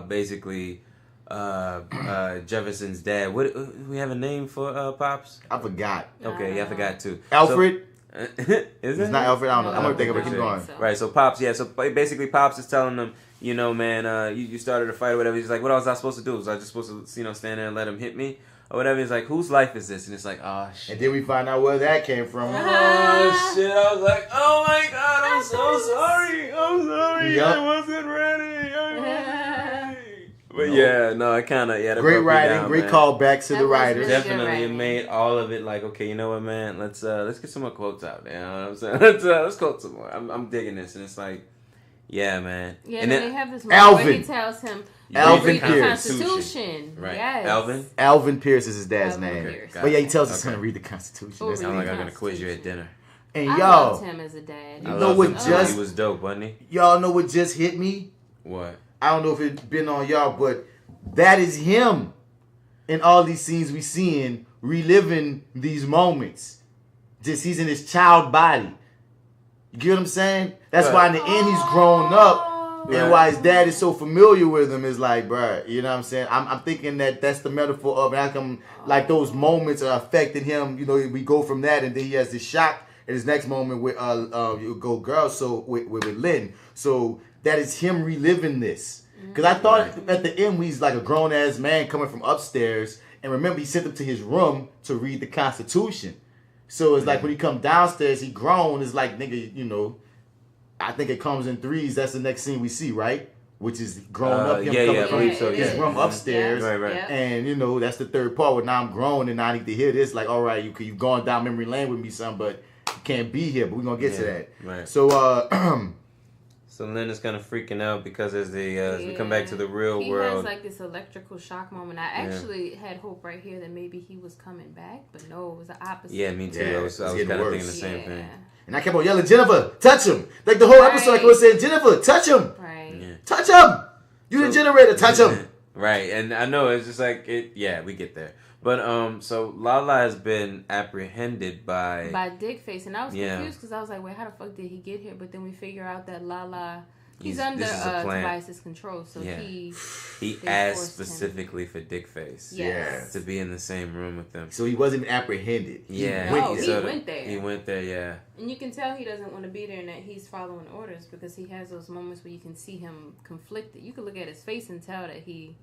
basically. Jefferson's dad. What we have a name for Pops? I forgot. Okay, I forgot too. Alfred. Is it's not Alfred. I don't know. I'm gonna think of it. Keep going. Right. So Pops. Yeah. So basically, Pops is telling them, man, you started a fight or whatever. He's like, what was I supposed to do? Was I just supposed to, stand there and let him hit me or whatever? He's like, whose life is this? And it's like, oh shit. And then we find out where that came from. Oh shit! I was like, oh my god, I'm so sorry. I'm sorry. Yep. I wasn't ready. But it kind of great writing, great callbacks to the writers. Definitely, it made all of it like, okay, you know what, man? Let's get some more quotes out there. You know what I'm saying? Let's quote some more. I'm digging this, and it's like, yeah, man. Yeah, and then they have this moment where he tells him, Alvin read the Constitution. Right? Yes. Alvin Pierce is his dad's name. Pierce. But yeah, he tells his son to read the Constitution. It sounds like I'm gonna quiz you at dinner. And I loved him as a dad. You know what he was dope, wasn't he? Y'all know what just hit me? What? I don't know if it's been on y'all, but that is him in all these scenes we seeing, reliving these moments. Just he's in his child body. You get what I'm saying? That's why in the end he's grown up, and why his dad is so familiar with him is like, bruh, you know what I'm saying? I'm thinking that's the metaphor of how come like those moments are affecting him. We go from that, and then he has this shock in his next moment with you go girl. So with Lynn, so that is him reliving this. Because I thought at the end he's like a grown-ass man coming from upstairs. And remember, he sent him to his room to read the Constitution. So it's like when he come downstairs, he grown. It's like, nigga, I think it comes in threes. That's the next scene we see, right? which is growing up. Him coming from his room upstairs. Right. And, you know, that's the third part where now I'm grown and I need to hear this. Like, all right, you've gone down memory lane with me, son, but you can't be here. But we're going to get to that. Right. So, so Lynn is kind of freaking out because as we come back to the real world. He has like this electrical shock moment. I actually had hope right here that maybe he was coming back, but no, it was the opposite. Yeah, me too. I was kind of thinking the same thing. And I kept on yelling, Jennifer, touch him. Like the whole episode, I was saying, Jennifer, touch him. Right. Yeah. Touch him. You the generator, touch him. Right. And I know it's just like, we get there. But, so Lala has been apprehended by Dickface. And I was confused because I was like, wait, how the fuck did he get here? But then we figure out that Lala, he's under Tobias' control. So he asked specifically for Dickface. To be in the same room with them. So he wasn't apprehended. He went there. He went there, yeah. And you can tell he doesn't want to be there and that he's following orders because he has those moments where you can see him conflicted. You can look at his face and tell that he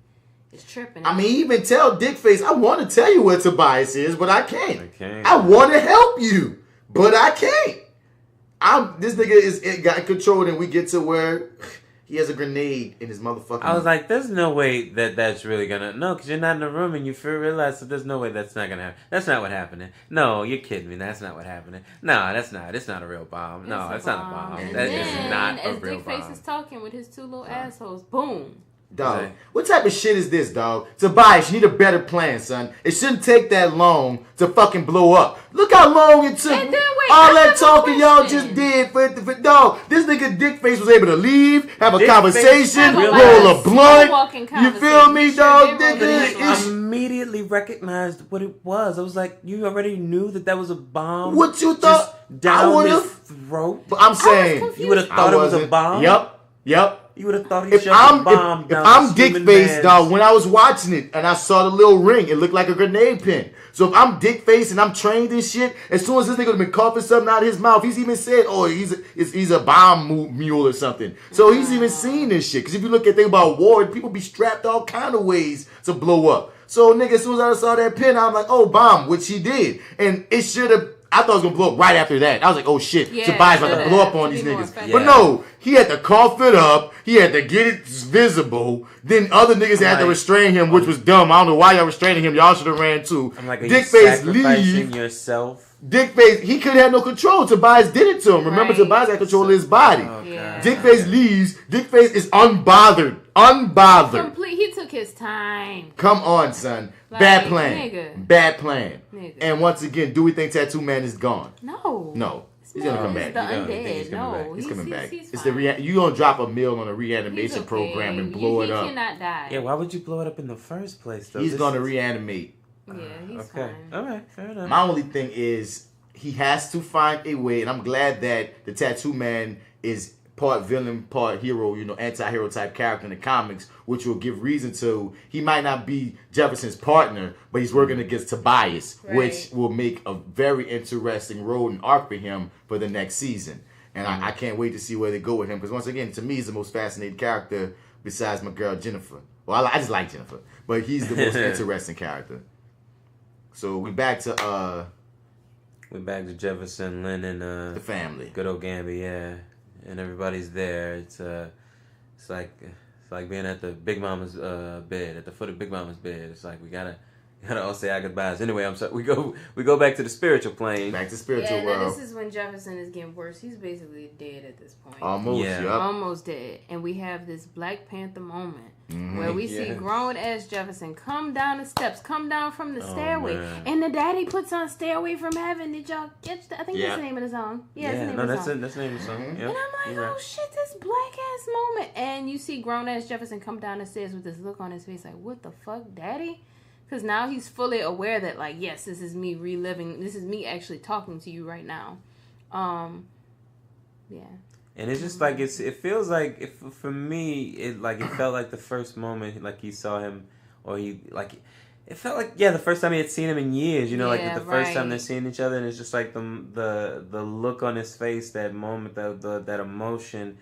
is tripping. I mean, he even tell Dickface, I want to tell you where Tobias is, but I can't. I want to help you, but I can't. This nigga is got control, and we get to where he has a grenade in his motherfucking. I was like, "There's no way that's really gonna because you're not in the room and you realize that there's no way that's not gonna happen. That's not what happened. No, you're kidding me. That's not what happened. No, that's not. It's not a real bomb. No, it's not a bomb. That is not a real bomb." As Dickface is talking with his two little assholes, boom. Dog, what type of shit is this, dog? Tobias, you need a better plan, son. It shouldn't take that long to fucking blow up. Look how long it took. All that talking y'all just did for dog. This nigga Dickface was able to leave, have a conversation, roll a blunt. You feel me, dog? I immediately recognized what it was. I was like, you already knew that was a bomb. What you thought? Down his throat. But I'm saying, you would have thought it was a bomb. Yep. You would have thought he shoved a bomb down. If I'm Dickface, dog, when I was watching it and I saw the little ring, it looked like a grenade pin. So if I'm Dickface and I'm trained in shit, as soon as this nigga would have been coughing something out of his mouth, he's even said, "Oh, he's a bomb mule or something." So he's even seen this shit. Because if you look at things about war, people be strapped all kind of ways to blow up. So nigga, as soon as I saw that pin, I'm like, "Oh, bomb," which he did, and it should have. I thought it was going to blow up right after that. I was like, oh shit, Tobias about to blow up on these niggas. But no, he had to cough it up. He had to get it visible. Then other niggas had to restrain him, which was dumb. I don't know why y'all restraining him. Y'all should have ran too. I'm like, are you sacrificing yourself? Dickface, he couldn't have no control. Tobias did it to him. Remember, Tobias had control of his body. Dickface leaves. Dickface is unbothered. He took his time. Come on, son. Like, bad plan. Nigga. Bad plan. Nigga. And once again, do we think Tattoo Man is gone? No. He's gonna come back. The undead. He's coming back. He's it's you gonna drop a meal on a reanimation program and blow it up. He cannot die. Yeah, why would you blow it up in the first place, though? He's gonna reanimate. Yeah, he's fine. All right, fair enough. My only thing is he has to find a way, and I'm glad that the Tattoo Man is part villain, part hero, anti-hero type character in the comics, which will give reason to, he might not be Jefferson's partner, but he's working against Tobias, which will make a very interesting road and arc for him for the next season. And I can't wait to see where they go with him, because once again, to me, he's the most fascinating character besides my girl Jennifer. Well, I just like Jennifer, but he's the most interesting character. So we're back to Jefferson, Lynn, and the family. Good old Gamby, yeah. And everybody's there. It's like being at the Big Mama's bed, at the foot of Big Mama's bed. It's like we gotta all say our goodbyes. Anyway, I'm sorry. We go back to the spiritual plane. Back to spiritual world. This is when Jefferson is getting worse. He's basically dead at this point. Almost dead. And we have this Black Panther moment where we see grown-ass Jefferson come down the steps, come down from the stairway. Man. And the daddy puts on Stairway from Heaven. Did y'all catch that? I think that's the name of the song. That's the name of the song. And I'm like, oh shit, this black-ass moment. And you see grown-ass Jefferson come down the stairs with this look on his face like, what the fuck, daddy? Because now he's fully aware that, like, yes, this is me reliving. This is me actually talking to you right now. Yeah. And it's just like it feels like for me it felt like the first moment like he saw him or it felt like the first time he had seen him in years. The first time they're seeing each other, and it's just like the look on his face, that moment, that emotion.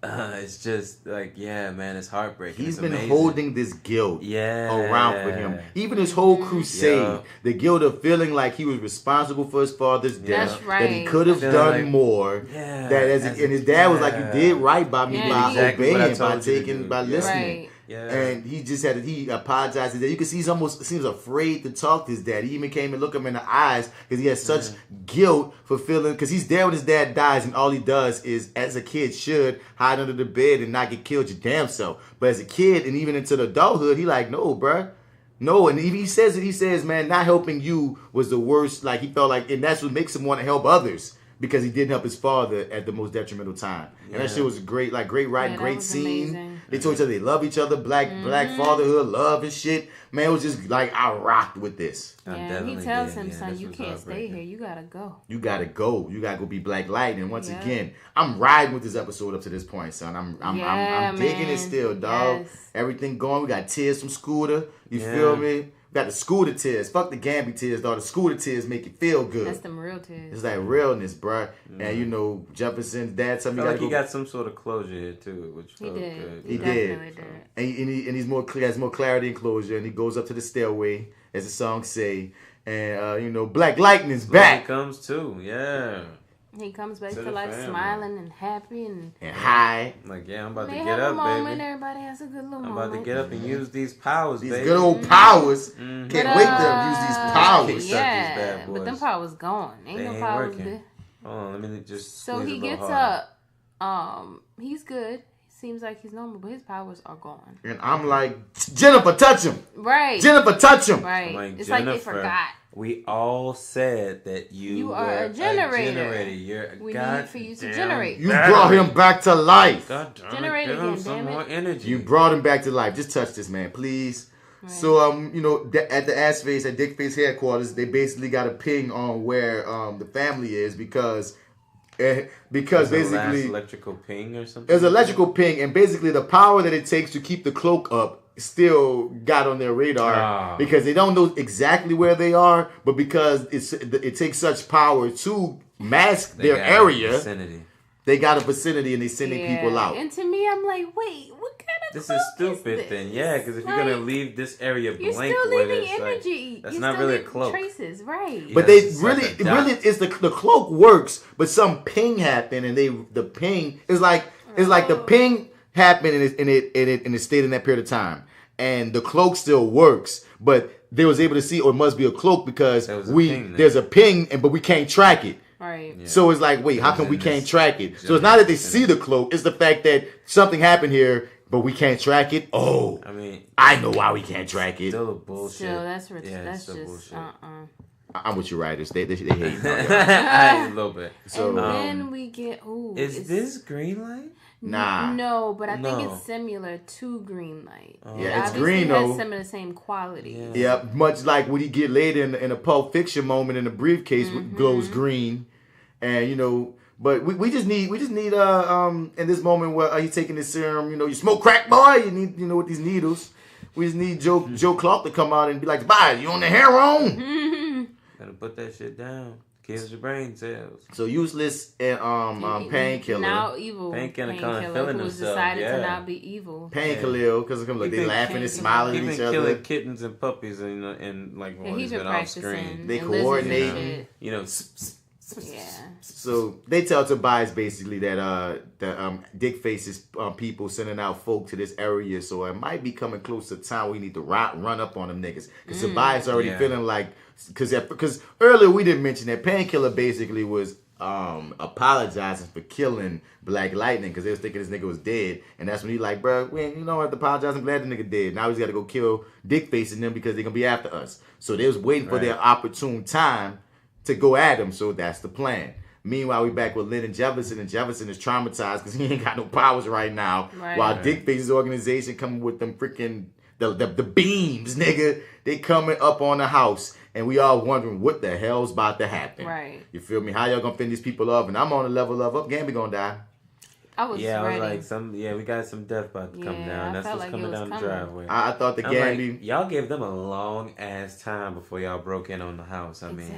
It's just like, yeah, man, it's heartbreaking. He's it's been amazing. holding this guilt around for him. Even his whole crusade, the guilt of feeling like he was responsible for his father's death, that he could have done more. That and his dad was like, "You did right by me by obeying, by listening." Right. Yeah. And he just he apologized to his dad. You can see he seems afraid to talk to his dad. He even came and looked him in the eyes because he has such guilt for feeling, because he's there when his dad dies, and all he does is, as a kid should, hide under the bed and not get killed your damn self. But as a kid and even into the adulthood, he like, no, bruh. No, and he says, man, not helping you was the worst. Like, he felt like, and that's what makes him want to help others, because he didn't help his father at the most detrimental time. And that shit was great writing, great scene. Amazing. They told each other they love each other, black fatherhood, love and shit. Man, it was just like, I rocked with this. Yeah, he tells him, son, you can't stay here. You gotta go. You gotta go. You gotta go be Black Lightning. Once again, I'm riding with this episode up to this point, son. I'm digging it still, dog. Yes. Everything going. We got tears from Scooter. You feel me? Got the Scooter tears. Fuck the Gamby tears, dog. The Scooter tears make you feel good. That's them real tears. It's like realness, bruh. And you know, Jefferson's dad told me he got some sort of closure here too, which felt good. He did. And he's he has more clarity and closure. And he goes up to the stairway, as the song say, and you know, Black Lightning's back. He comes too, He comes back to life smiling and happy and high. Like, I'm about to get up, baby. Everybody has a good little moment. I'm about to get up and use these powers, these baby. Good old powers. Can't wait to use these powers. Yeah, but them powers gone. Ain't no powers there. Hold on, let me just. So he gets up. He's good. Seems like he's normal, but his powers are gone. And I'm like, Jennifer, touch him. Right. Jennifer, touch him. Right. Like, it's Jennifer, like they forgot. We all said that you are a generator. You're a we need for you to generate. You brought him back to life. God damn generate it, again, some more energy. You brought him back to life. Just touch this, man, please. Right. So, you know, at the at Dickface headquarters, they basically got a ping on where the family is because basically electrical ping or something. There's an electrical ping, and basically the power that it takes to keep the cloak up still got on their radar because they don't know exactly where they are, but because it takes such power to mask their area. They got a vicinity and they sending people out. And to me, I'm like, wait, what kind of this is stupid then? Yeah, because if you're gonna leave this area blank, you're still leaving energy. Like, that's not really a cloak. Traces, right? But they really is the cloak works, but some ping happened and the ping is like the ping happened and it stayed in that period of time, and the cloak still works, but they was able to see, or it must be a cloak because there's a ping but we can't track it. Right. Yeah. So it's like, wait, how come we can't track it? So it's not that they see the cloak, it's the fact that something happened here, but we can't track it. Oh, I mean, I know why we can't track it. Still a bullshit. Still, that's just bullshit. I'm with you, writers. They hate me. A little bit. So then we get. Is this green light? Nah. No, but I think it's similar to green light. Yeah, it's green though. It has some of the same quality. Yeah, much like when you get later in a Pulp Fiction moment in the briefcase glows green, and you know. But we just need in this moment where he's taking this serum. You know, you smoke crack, boy. You need with these needles. We just need Joe Clark to come out and be like, "Tobias, you on the heroin?" Gotta put that shit down. Kills your brain cells. So Useless and Painkiller. Now evil. Painkiller kind of feeling who's decided to not be evil. Painkiller, because they laughing and smiling at each other. Killing kittens and puppies and like when he's been off screen. They coordinate. You know. Yeah. So they tell Tobias basically that Dickface's people sending out folk to this area, so it might be coming close to time we need to run up on them niggas. Because Tobias already feeling like, because earlier we didn't mention that Painkiller basically was apologizing for killing Black Lightning because they was thinking this nigga was dead, and that's when he like, bro, you don't have to apologize. I'm glad the nigga dead. Now he's got to go kill Dickface and them because they're gonna be after us. So they was waiting for their opportune time to go at him, so that's the plan. Meanwhile, we back with Lynn and Jefferson is traumatized because he ain't got no powers right now. While Dickface's organization coming with them freaking the beams, nigga. They coming up on the house, and we all wondering what the hell's about to happen. Right. You feel me? How y'all gonna fend these people off? And I'm on the level of Gamby gonna die. I was I was ready. like, we got some death about to come down. That's what's coming down the driveway. I thought the Gamby... Like, y'all gave them a long-ass time before y'all broke in on the house. I mean,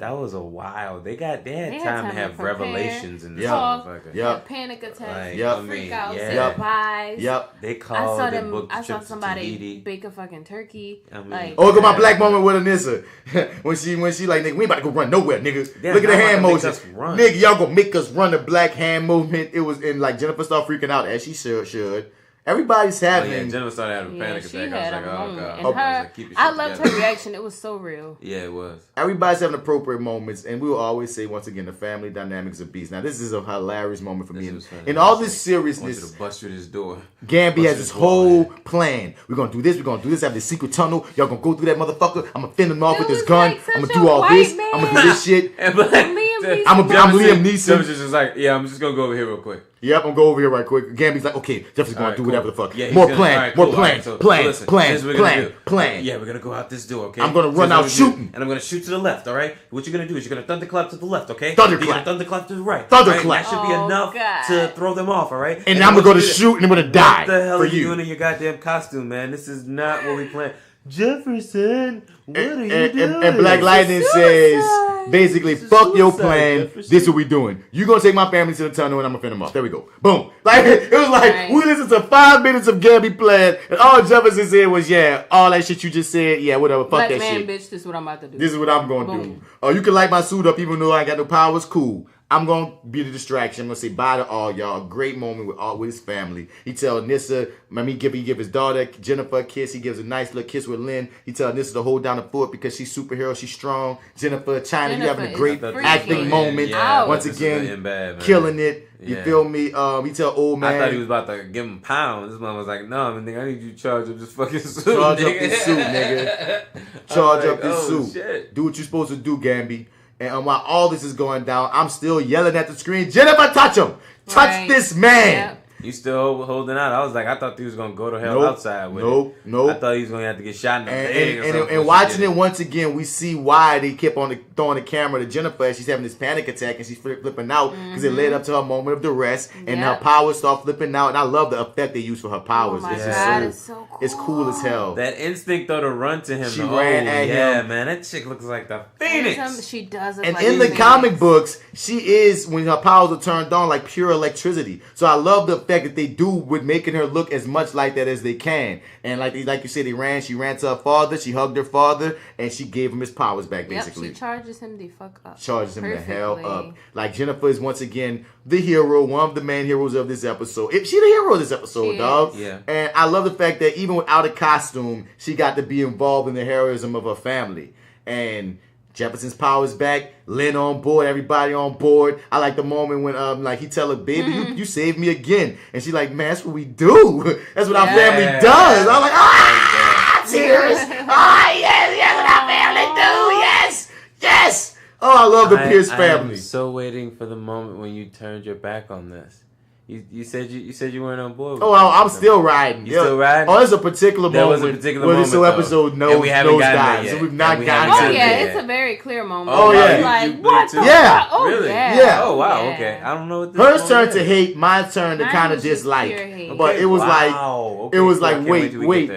that was a while. They had time to have revelations in this motherfucker. Panic attacks. Freak out. Surprise. They called and booked I the saw trip somebody bake a fucking turkey. I mean, go my black moment with Anissa. when she like, nigga, we ain't about to go run nowhere, nigga. Look at the hand motion. Nigga, y'all gonna make us run the black hand movement. It was in like Jennifer started freaking out as she should. Everybody's having. Jennifer started having a panic attack. I was like, oh god. And I loved her reaction. It was so real. Yeah, it was. Everybody's having appropriate moments, and we will always say once again, the family dynamics of beast. Now, this is a hilarious moment for me. In all this seriousness, I want you to bust through this door. Gamby has this whole plan. We're gonna do this. We're gonna do this. Have this secret tunnel. Y'all gonna go through that motherfucker. I'm gonna fend him off with this gun. I'm gonna do all this. I'm gonna do this shit. I'm Liam Neeson. Jefferson's just like, I'm just gonna go over here real quick. Yep, I'm gonna go over here right quick. Gamby's like, okay, Jefferson's gonna do whatever the fuck. Yeah, more plan. Yeah, we're gonna go out this door, okay? I'm gonna run out shooting. And I'm gonna shoot to the left, alright? What you're gonna do is you're gonna thunderclap to the left, okay? Thunderclap to the right. Thunderclap. That should be enough to throw them off, alright? And I'm gonna go to shoot and I'm gonna die. What the hell are you doing in your goddamn costume, man? This is not what we planned. Jefferson, what are you doing? And Black Lightning says, basically, fuck your plan. Jefferson. This is what we doing. You gonna take my family to the tunnel and I'm gonna fend them off. There we go. Boom. Like, it was like, we listened to 5 minutes of Gamby plan, and all Jefferson said was, all that shit you just said, whatever, fuck Black that man, shit. Bitch, this is what I'm about to do. This is what I'm gonna do. Oh, you can light my suit up even though I ain't got no powers, cool. I'm going to be the distraction. I'm going to say bye to all y'all. A great moment with his family. He tells Nissa, he give his daughter, Jennifer, a kiss. He gives a nice little kiss with Lynn. He tells Nissa to hold down the fort because she's superhero. She's strong. Jennifer, China, you having a great acting moment. Once again, killing it. You feel me? He tell old man. I thought he was about to give him pounds. This man was like, no, nigga, I need you to charge up this fucking suit. Charge up this suit, nigga. Charge up this suit. Shit. Do what you're supposed to do, Gamby. And while all this is going down, I'm still yelling at the screen, Jennifer, touch him! Touch this man! Yep. You still holding out. I was like, I thought he was going to go to hell outside with it. Nope. I thought he was going to have to get shot in the leg or something. And watching it once again, we see why they kept on throwing the camera to Jennifer as she's having this panic attack and she's flipping out because it led up to her moment of duress and her powers start flipping out. And I love the effect they use for her powers. Oh my God, it's so cool. It's cool as hell. That instinct, though, to run to him. She ran at him. Yeah, man. That chick looks like the Phoenix. She does look and like in the comic books, she is, when her powers are turned on, like pure electricity. So I love the effect that they do with making her look as much like that as they can. And like you said, she ran to her father, she hugged her father, and she gave him his powers back, basically. She charges him the fuck up. Charges him the hell up. Like, Jennifer is once again the hero, one of the main heroes of this episode. She's the hero of this episode, dog. Yeah. And I love the fact that even without a costume, she got to be involved in the heroism of her family. And Jefferson's powers back, Lynn on board, everybody on board. I like the moment when he tell her, baby, you saved me again. And she's like, man, that's what we do. That's what our family does. I'm like, tears. Yes, what our family do. Yes. Oh, I love the Pierce family. I'm so waiting for the moment when you turned your back on this. You said you weren't on board with I'm still riding. You still riding? Oh, there's a particular moment where this whole episode knows we haven't gotten dives. So we've not gotten to it yet. It's a very clear moment. Oh, yeah. Like, what the fuck? Oh, really? Yeah. Oh, wow. Yeah. Okay. I don't know what this Hers turn to hate, my turn to kind of dislike. But it was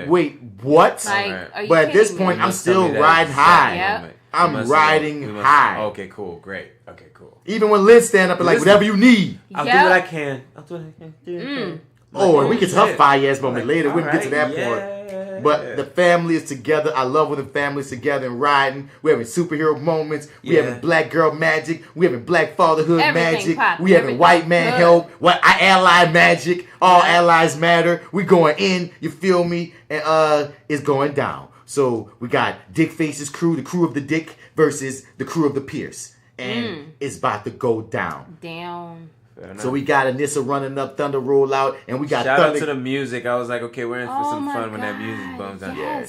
wait, what? Like, but at this point, I'm still riding high. Yep. I'm riding high. Okay, cool. Great. Okay, cool. Even when Lynn stand up and like, whatever you need. I'll do what I can. And we get to her fire-ass moment later. We can get to that point. But the family is together. I love when the family's together and riding. We're having superhero moments. We're having black girl magic. We're having black fatherhood magic. We're having white man help. Ally magic. All allies matter. We going in. You feel me? And it's going down. So we got Dick Face's crew, the crew of the Dick, versus the crew of the Pierce. And it's about to go down. So we got Anissa running up, Thunder roll out, and we got Shout out to the music. I was like, okay, we're in for some fun when that music bums down. Yes.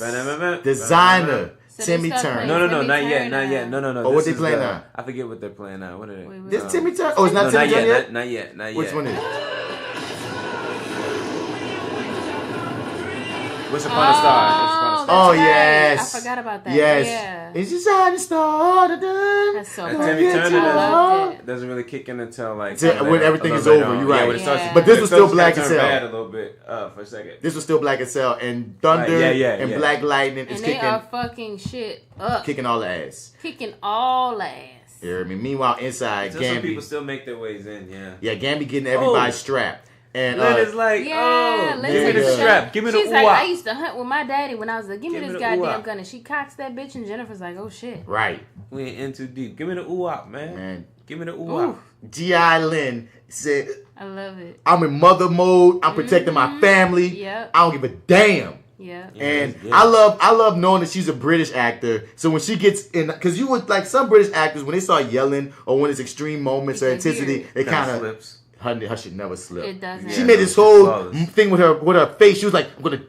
Designer, Timmy Turner. No, not yet. No. Oh, what they playing now? I forget what they're playing now. What are they? This Timmy Turner? Oh, it's not Timmy Turner yet? Not yet. Which one is it? Wish Upon a Star. Oh, yes. I forgot about that. Yes. Yeah. Yeah. It's just how to start. That's so And Timmy I Turner loved it. doesn't really kick in until like when everything is over. You're right. Yeah, when it starts, But this was still black as hell. hell. A little bit for a second. This was still black as hell, and Thunder and Black Lightning is and kicking. they are fucking shit up. Kicking all the ass. Kicking all ass. You know what I mean? Meanwhile, inside, So Gambi. some people still make their ways in, yeah. Yeah, Gambi getting everybody strapped. And Lynn is like, give me the strap. Give me the She's like, ooh-ah. I used to hunt with my daddy when I was like, give me this goddamn gun. And she cocks that bitch, and Jennifer's like, oh shit. Right. We ain't in too deep. Give me the ooh-ah, man. Give me the ooh-ah. G.I. Lynn said, I love it. I'm in mother mode. I'm protecting my family. Yep. I don't give a damn. Yeah. And I love knowing that she's a British actor. So when she gets in, because you would like some British actors when they start yelling or when it's extreme moments or intensity, it kind of slips. Her shit never slip. It doesn't. She made this whole thing with her face. She was like, I'm gonna.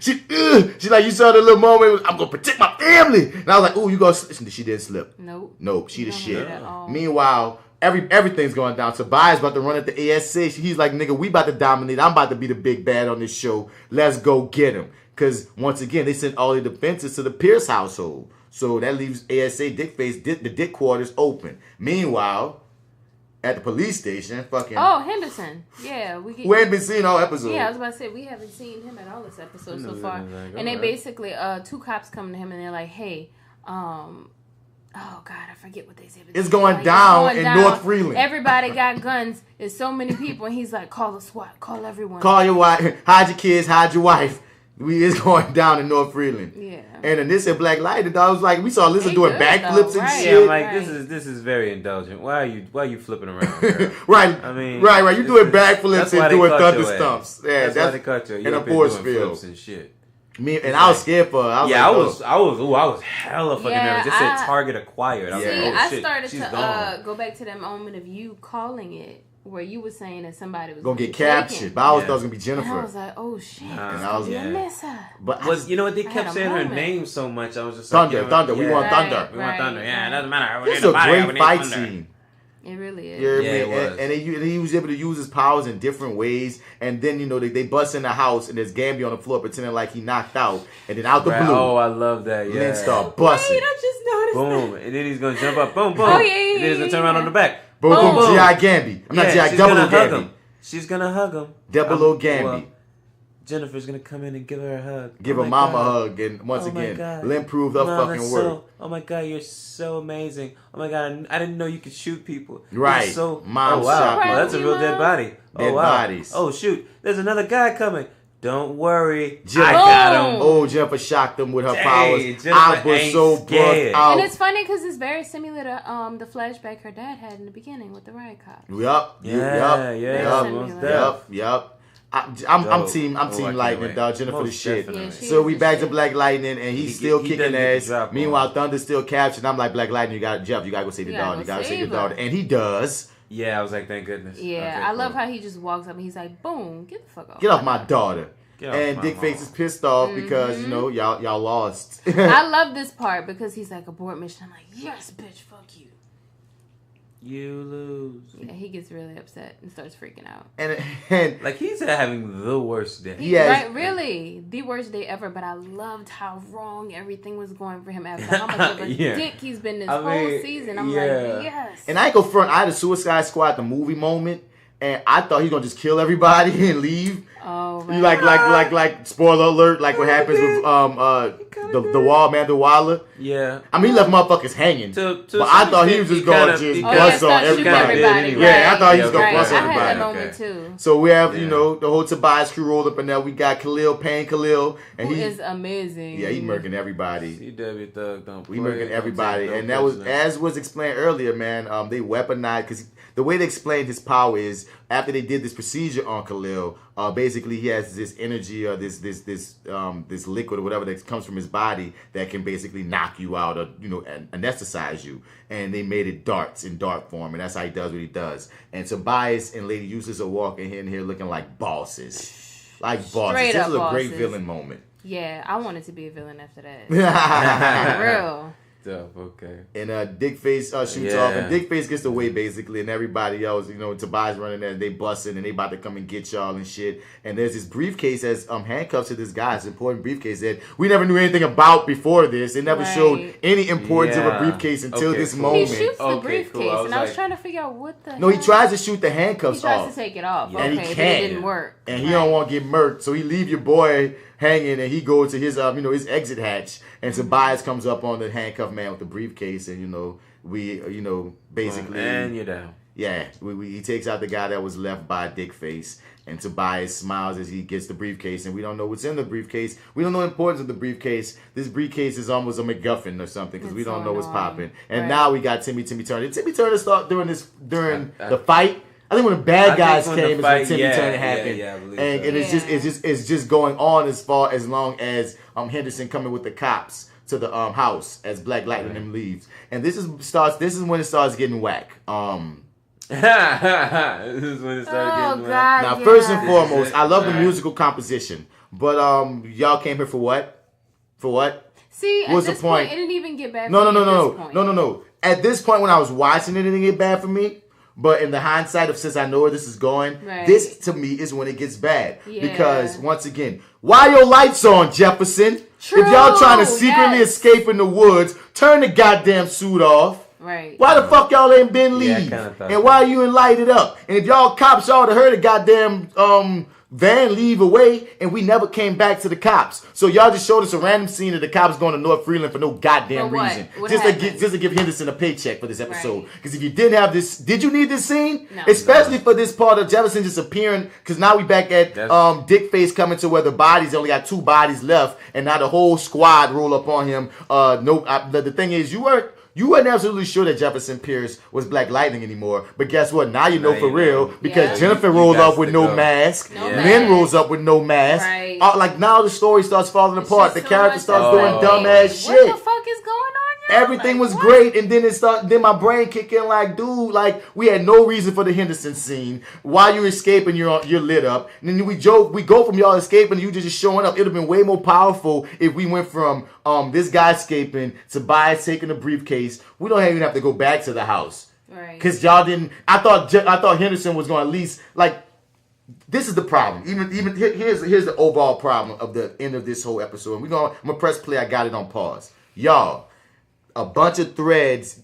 She like, you saw the little moment. I'm gonna protect my family. And I was like, ooh, you gonna slip? She didn't slip. Nope. She the shit. Meanwhile, everything's going down. Tobias about to run at the ASA. He's like, nigga, we about to dominate. I'm about to be the big bad on this show. Let's go get him. Because, once again, they sent all the defenses to the Pierce household. So that leaves ASA the dick quarters open. Meanwhile, at the police station, fucking... Oh, Henderson. Yeah. We ain't been seeing all episodes. Yeah, I was about to say, we haven't seen him at all this episode so far. And they basically, two cops come to him and they're like, hey, oh, God, I forget what they said. It's going down in North Freeland. Everybody got guns. There's so many people. And he's like, call the SWAT. Call everyone. Call your wife. Hide your kids. Hide your wife. It's going down in North Freeland. Yeah. And then this in Black Lightning, I was like, we saw Lisa doing backflips and shit. Yeah, I'm like, this is very indulgent. Why are you flipping around, girl? Right. I mean, right. You doing backflips and doing thunder stumps. Yeah, that's why they cut you. In a force field and shit. I was scared for her. I was hella fucking nervous. It said target acquired. I started to go back to that moment of you calling it. Where you were saying that somebody was gonna get captured, but I always thought it was gonna be Jennifer. And I was like, oh shit, and I was but you know what? They kept saying her name so much. I was just like, Thunder. We want Thunder. We want Thunder. Yeah, it doesn't matter. This is a great fight scene. It really is. It was. And he was able to use his powers in different ways. And then, they bust in the house and there's Gambi on the floor pretending like he knocked out. And then out the blue. Oh, I love that. Yeah. Lynn start busting. Wait, I just noticed boom. that. And then he's going to jump up. Boom, boom. Oh, yeah. And then he's going to turn around on the back. Boom, boom. G.I. Gambi. I'm not G.I. Double O Gambi. She's going to hug him. Double O Gambi. Well, Jennifer's going to come in and give her a hug. Give her mama a hug. And once again, Lynn proved her fucking worth. Oh my God, you're so amazing. Oh my God, I didn't know you could shoot people. Right. Mom shot. Well, that's a real dead body. Dead bodies. Oh shoot, there's another guy coming. Don't worry, I got him. Oh, Jennifer shocked him with her powers. I was so bugged out. And it's funny because it's very similar to the flashback her dad had in the beginning with the riot cops. Yup. I'm team Lightning, dog. Jennifer the shit. Yeah, so we back to Black Lightning, and he's still kicking ass. Meanwhile, Thunder's still captured. I'm like, Black Lightning, Jeff, you gotta go save your daughter. You gotta save your daughter, and he does. Yeah, I was like, thank goodness. Yeah, okay, I love how he just walks up and he's like, boom, get the fuck off. Get off my daughter. And Dickface is pissed off because, y'all lost. I love this part because he's like, abort mission. I'm like, yes, bitch, fuck you. You lose. Yeah, he gets really upset and starts freaking out. And like he's having the worst day. Right, really, the worst day ever. But I loved how wrong everything was going for him after how much of a dick he's been this whole season. I'm like, yes. And I ain't go front. I had a Suicide Squad the movie moment, and I thought he was gonna just kill everybody and leave. Oh, man. Like spoiler alert, like what happens with the Wall, Amanda Waller. Yeah. I mean, he left motherfuckers hanging. But I thought he was just going to bust on everybody. Yeah, I thought he was going to bust on everybody. I had that moment too. So we have, the whole Tobias crew rolled up in there. We got Khalil, and he is amazing. Yeah, he murking everybody. CW Thug don't play. We murking everybody. And that was, as was explained earlier, man, they weaponized, because the way they explained his power is after they did this procedure on Khalil, basically he has this energy or this liquid or whatever that comes from his body that can basically knock you out or anesthetize you. And they made it darts in dart form, and that's how he does what he does. And Tobias and Lady Eustace are walking in here looking like bosses, This is a great villain moment. Yeah, I wanted to be a villain after that. For real. Dope, okay. And Dick Face shoots off, and Dick Face gets away basically, and everybody else, Tobias running there, they busting, and they about to come and get y'all and shit. And there's this briefcase as handcuffs to this guy. It's an important briefcase that we never knew anything about before this. It never showed any importance of a briefcase until this moment. He shoots the briefcase, and I was trying to figure out what the. No, he tries to shoot the handcuffs off. He tries to take it off, and he he can't. can't. It didn't work, and he don't want to get murked, so he leave your boy hanging, and he goes to his his exit hatch, and Tobias comes up on the handcuffed man with the briefcase, and we basically and you're down. Yeah, he takes out the guy that was left by Dick Face, and Tobias smiles as he gets the briefcase, and we don't know what's in the briefcase. We don't know the importance of the briefcase. This briefcase is almost a MacGuffin or something because we don't know what's popping. And now we got Timmy Turner. Did Timmy Turner start doing this during the fight? I think when the bad guys came is when Timmy Turner happened, and it's just going on as long as Henderson coming with the cops to the house as Black Lightning leaves, and this is when it starts getting whack. This is when it started getting whack. Now, first and foremost, I love the musical composition, but y'all came here for what? For what? See, what's at this the point? It didn't even get bad. No. At this point, when I was watching it didn't get bad for me. But in the hindsight of since I know where this is going, this to me is when it gets bad. Yeah. Because once again, why your lights on, Jefferson? True. If y'all trying to secretly escape in the woods, turn the goddamn suit off. Right. Why the fuck y'all ain't been leave? And why you ain't light it up? And if y'all cops y'all to heard the goddamn van leave away, and we never came back to the cops. So y'all just showed us a random scene of the cops going to North Freeland for no goddamn reason. Just to give Henderson a paycheck for this episode. Because if you didn't have this, did you need this scene? No. Especially for this part of Jefferson just appearing, because now we back at Dick Face coming to where the bodies, only got 2 bodies left, and now the whole squad roll up on him. The thing is, you weren't absolutely sure that Jefferson Pierce was Black Lightning anymore. But guess what? Now you know for real. Because Jennifer rolls up with no mask. Lynn rolls up with no mask. Right. Like now the story starts falling apart. The character starts doing dumbass shit. What the fuck is going on? Everything was great, and then my brain kicked in like, dude, like we had no reason for the Henderson scene. While you're escaping, you're lit up. And then we go from y'all escaping, you just showing up. It would have been way more powerful if we went from this guy escaping to Tobias taking a briefcase. We don't even have to go back to the house, right? Because y'all didn't. I thought Henderson was going to at least like. This is the problem. Even here's the overall problem of the end of this whole episode. I'm gonna press play. I got it on pause, y'all. A bunch of threads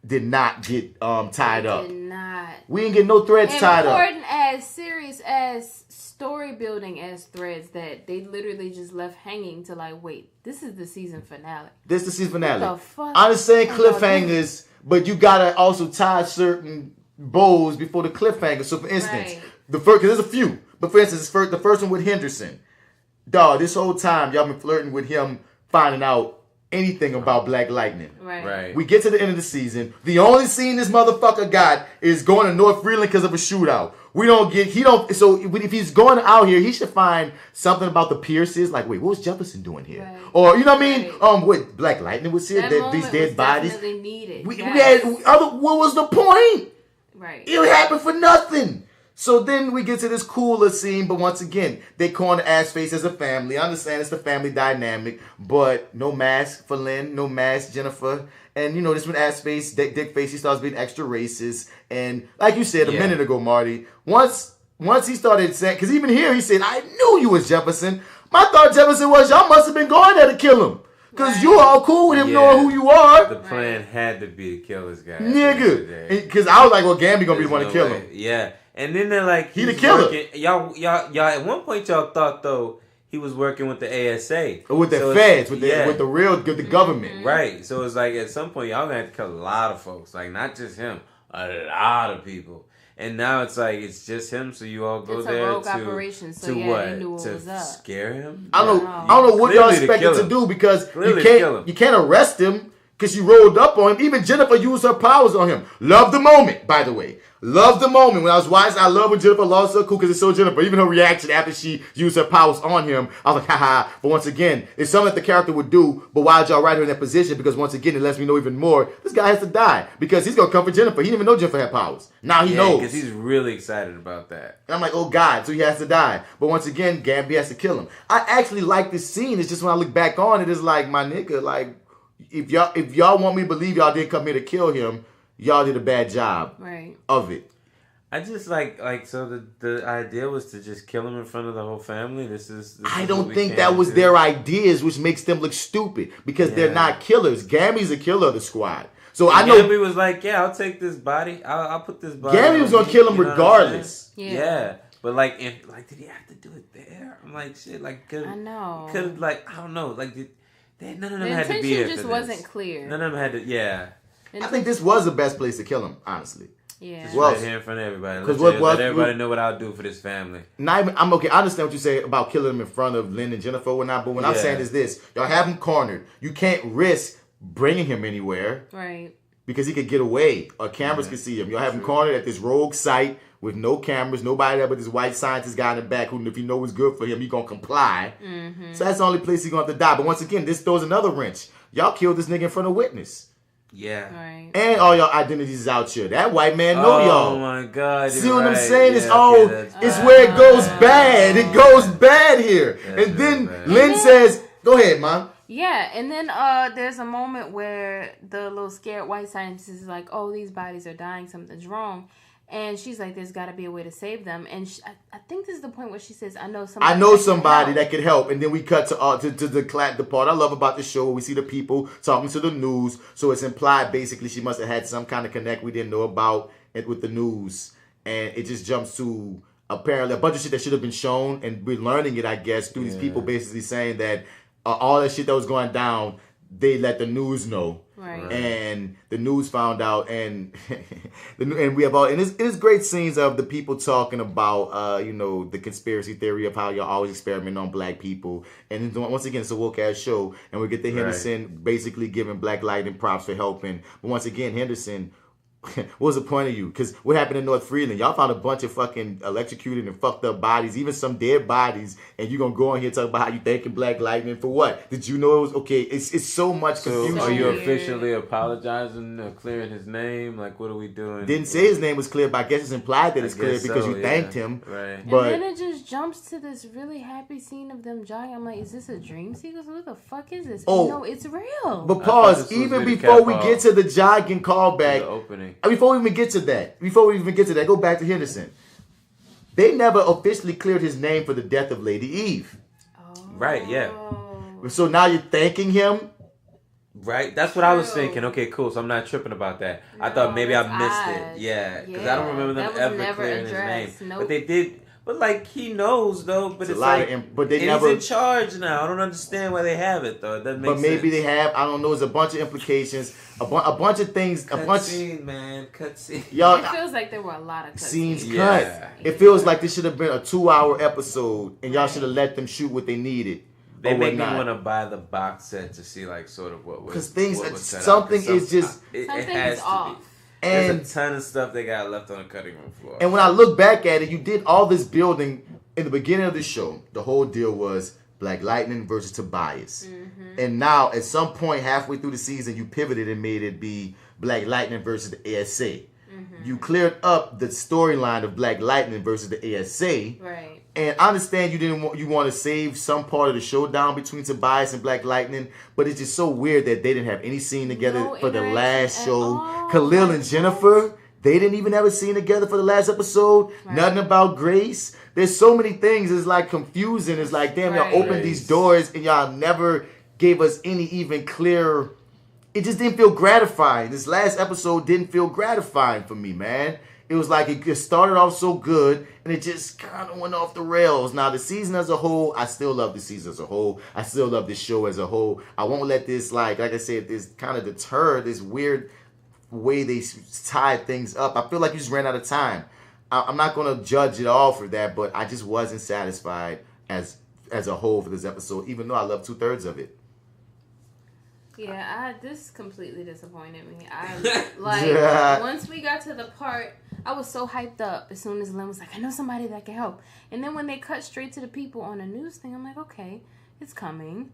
did not get tied up. Did not. We didn't get no threads tied up. Important as serious as story building as threads that they literally just left hanging to like, wait, this is the season finale. This is the season finale. What the fuck? I understand cliffhangers, but you gotta also tie certain bows before the cliffhanger. So for instance, because there's a few, but for instance, the first one with Henderson. Dog, this whole time y'all been flirting with him, finding out anything about Black Lightning. Right. We get to the end of the season. The only scene this motherfucker got is going to North Freeland because of a shootout. So if he's going out here, he should find something about the Pierces. Like, wait, what was Jefferson doing here? Right. Or, you know what I mean? What, Black Lightning was here? These dead bodies. Definitely needed. We had what was the point? Right. It happened for nothing. So then we get to this cooler scene, but once again, they corner Ashface as a family. I understand it's the family dynamic, but no mask for Lynn, no mask Jennifer. And, this when Ashface, Dick Face, he starts being extra racist. And like you said a minute ago, Marty, once he started saying, because even here he said, I knew you was Jefferson. My thought Jefferson was, y'all must have been going there to kill him. Because you all cool with him knowing who you are. The plan had to be to kill this guy. Nigga. Because I was like, well, Gambi going to be the one to kill him. Yeah. And then they're like, he the killer. Y'all, at one point y'all thought, though, he was working with the ASA. With the feds, with the government. Right. So it's like, at some point, y'all going to have to kill a lot of folks. Like, not just him. A lot of people. And now it's like, it's just him, so you all go there rogue operation, so to what? They knew what to was up. Scare him? I don't know what y'all expected to do, because you can't arrest him because you rolled up on him. Even Jennifer used her powers on him. Love the moment, by the way. Love the moment. When I was watching, I love when Jennifer lost her cool because it's so Jennifer. Even her reaction after she used her powers on him, I was like, haha. But once again, it's something that the character would do, but why did y'all write her in that position? Because once again, it lets me know even more, this guy has to die because he's going to come for Jennifer. He didn't even know Jennifer had powers. Now he knows. Because he's really excited about that. And I'm like, oh God, so he has to die. But once again, Gambi has to kill him. I actually like this scene. It's just when I look back on it, it's like, my nigga, like, if y'all want me to believe y'all didn't come here to kill him, y'all did a bad job of it. I just like so the idea was to just kill him in front of the whole family. I don't think that was their ideas, which makes them look stupid because they're not killers. Gammy's a killer of the squad. So I know Gammy was like, yeah, I'll take this body. I'll put this body. Gammy was gonna kill him regardless. Yeah. But like, did he have to do it there? I'm like, shit. Like, I know. Could have I don't know. Like, none of them had to be here. The intention just wasn't clear. None of them had to. Yeah. I think this was the best place to kill him, honestly. Yeah. Just right here in front of everybody. Let everybody know what I'll do for this family. I'm okay. I understand what you say about killing him in front of Lynn and Jennifer or whatnot, but what I'm saying is this: y'all have him cornered. You can't risk bringing him anywhere, right? Because he could get away, or cameras could see him. Y'all have him cornered at this rogue site with no cameras, nobody there but this white scientist guy in the back who, if he know what's good for him, he gonna comply. Mm-hmm. So that's the only place he's gonna have to die. But once again, this throws another wrench. Y'all killed this nigga in front of witness. Yeah. Right. And all y'all identities is out here. That white man know y'all. Oh my God. See what I'm saying? It's where it goes bad. It goes bad here. And then Lynn says, go ahead, Mom. Yeah, and then there's a moment where the little scared white scientist is like, oh, these bodies are dying, something's wrong. And she's like, there's got to be a way to save them. And I think this is the point where she says, I know somebody that could help. And then we cut to the part I love about the show where we see the people talking to the news. So it's implied basically she must have had some kind of connect we didn't know about with the news. And it just jumps to apparently a bunch of shit that should have been shown. And we're learning it, I guess, through these people basically saying that all that shit that was going down, they let the news know. Right. And the news found out, and we have all, and it's great scenes of the people talking about, the conspiracy theory of how y'all always experiment on black people. And once again, it's a woke-ass show, and we get the Henderson basically giving Black Lightning props for helping. But once again, Henderson, what was the point of you? Because what happened in North Freeland? Y'all found a bunch of fucking electrocuted and fucked up bodies, even some dead bodies, and you gonna go on here and talk about how you thanking Black Lightning for what? Did you know it was okay? It's so much confusion. Are you officially apologizing or clearing his name? Like, what are we doing? Didn't say his name was clear, but I guess it's implied that it's clear because you thanked him. Right. But and then it just jumps to this really happy scene of them jogging. I'm like, is this a dream sequence? What the fuck is this? Oh, no, it's real. But pause. Even before we get to the jogging callback, the opening. Before we even get to that, go back to Henderson. They never officially cleared his name for the death of Lady Eve. Oh. Right, yeah. So now you're thanking him? Right? That's what I was thinking. Okay, cool. So I'm not tripping about that. I thought maybe I missed it. Yeah. Because I don't remember them ever clearing his name. Nope. But they did. But like he knows though, but it's like, but they he's in charge now. I don't understand why they have it though. It doesn't make sense. But maybe they have. I don't know. There's a bunch of implications, a bunch of things, Cutscene, man, cutscene. Y'all, it feels like there were a lot of scenes cut. Yeah. It feels like this should have been a 2-hour episode, and y'all should have let them shoot what they needed. They make me want to buy the box set to see like sort of what was something is just it has off. To be. There's a ton of stuff they got left on the cutting room floor. And when I look back at it, you did all this building in the beginning of the show. The whole deal was Black Lightning versus Tobias. Mm-hmm. And now, at some point halfway through the season, you pivoted and made it be Black Lightning versus the ASA. Mm-hmm. You cleared up the storyline of Black Lightning versus the ASA. Right. And I understand you want to save some part of the showdown between Tobias and Black Lightning, but it's just so weird that they didn't have any scene together for the last show. Khalil and Jennifer, they didn't even have a scene together for the last episode. Right. Nothing about Grace. There's so many things. It's like confusing. It's like, damn, y'all opened these doors and y'all never gave us any even clear. It just didn't feel gratifying. This last episode didn't feel gratifying for me, man. It was like it started off so good, and it just kind of went off the rails. Now, the season as a whole, I still love the season as a whole. I still love the show as a whole. I won't let this, like I said, this kind of deter this weird way they tied things up. I feel like you just ran out of time. I'm not going to judge it all for that, but I just wasn't satisfied as a whole for this episode, even though I love 2/3 of it. Yeah, this completely disappointed me. Once we got to the part, I was so hyped up as soon as Lynn was like, I know somebody that can help. And then when they cut straight to the people on the news thing, I'm like, okay, it's coming.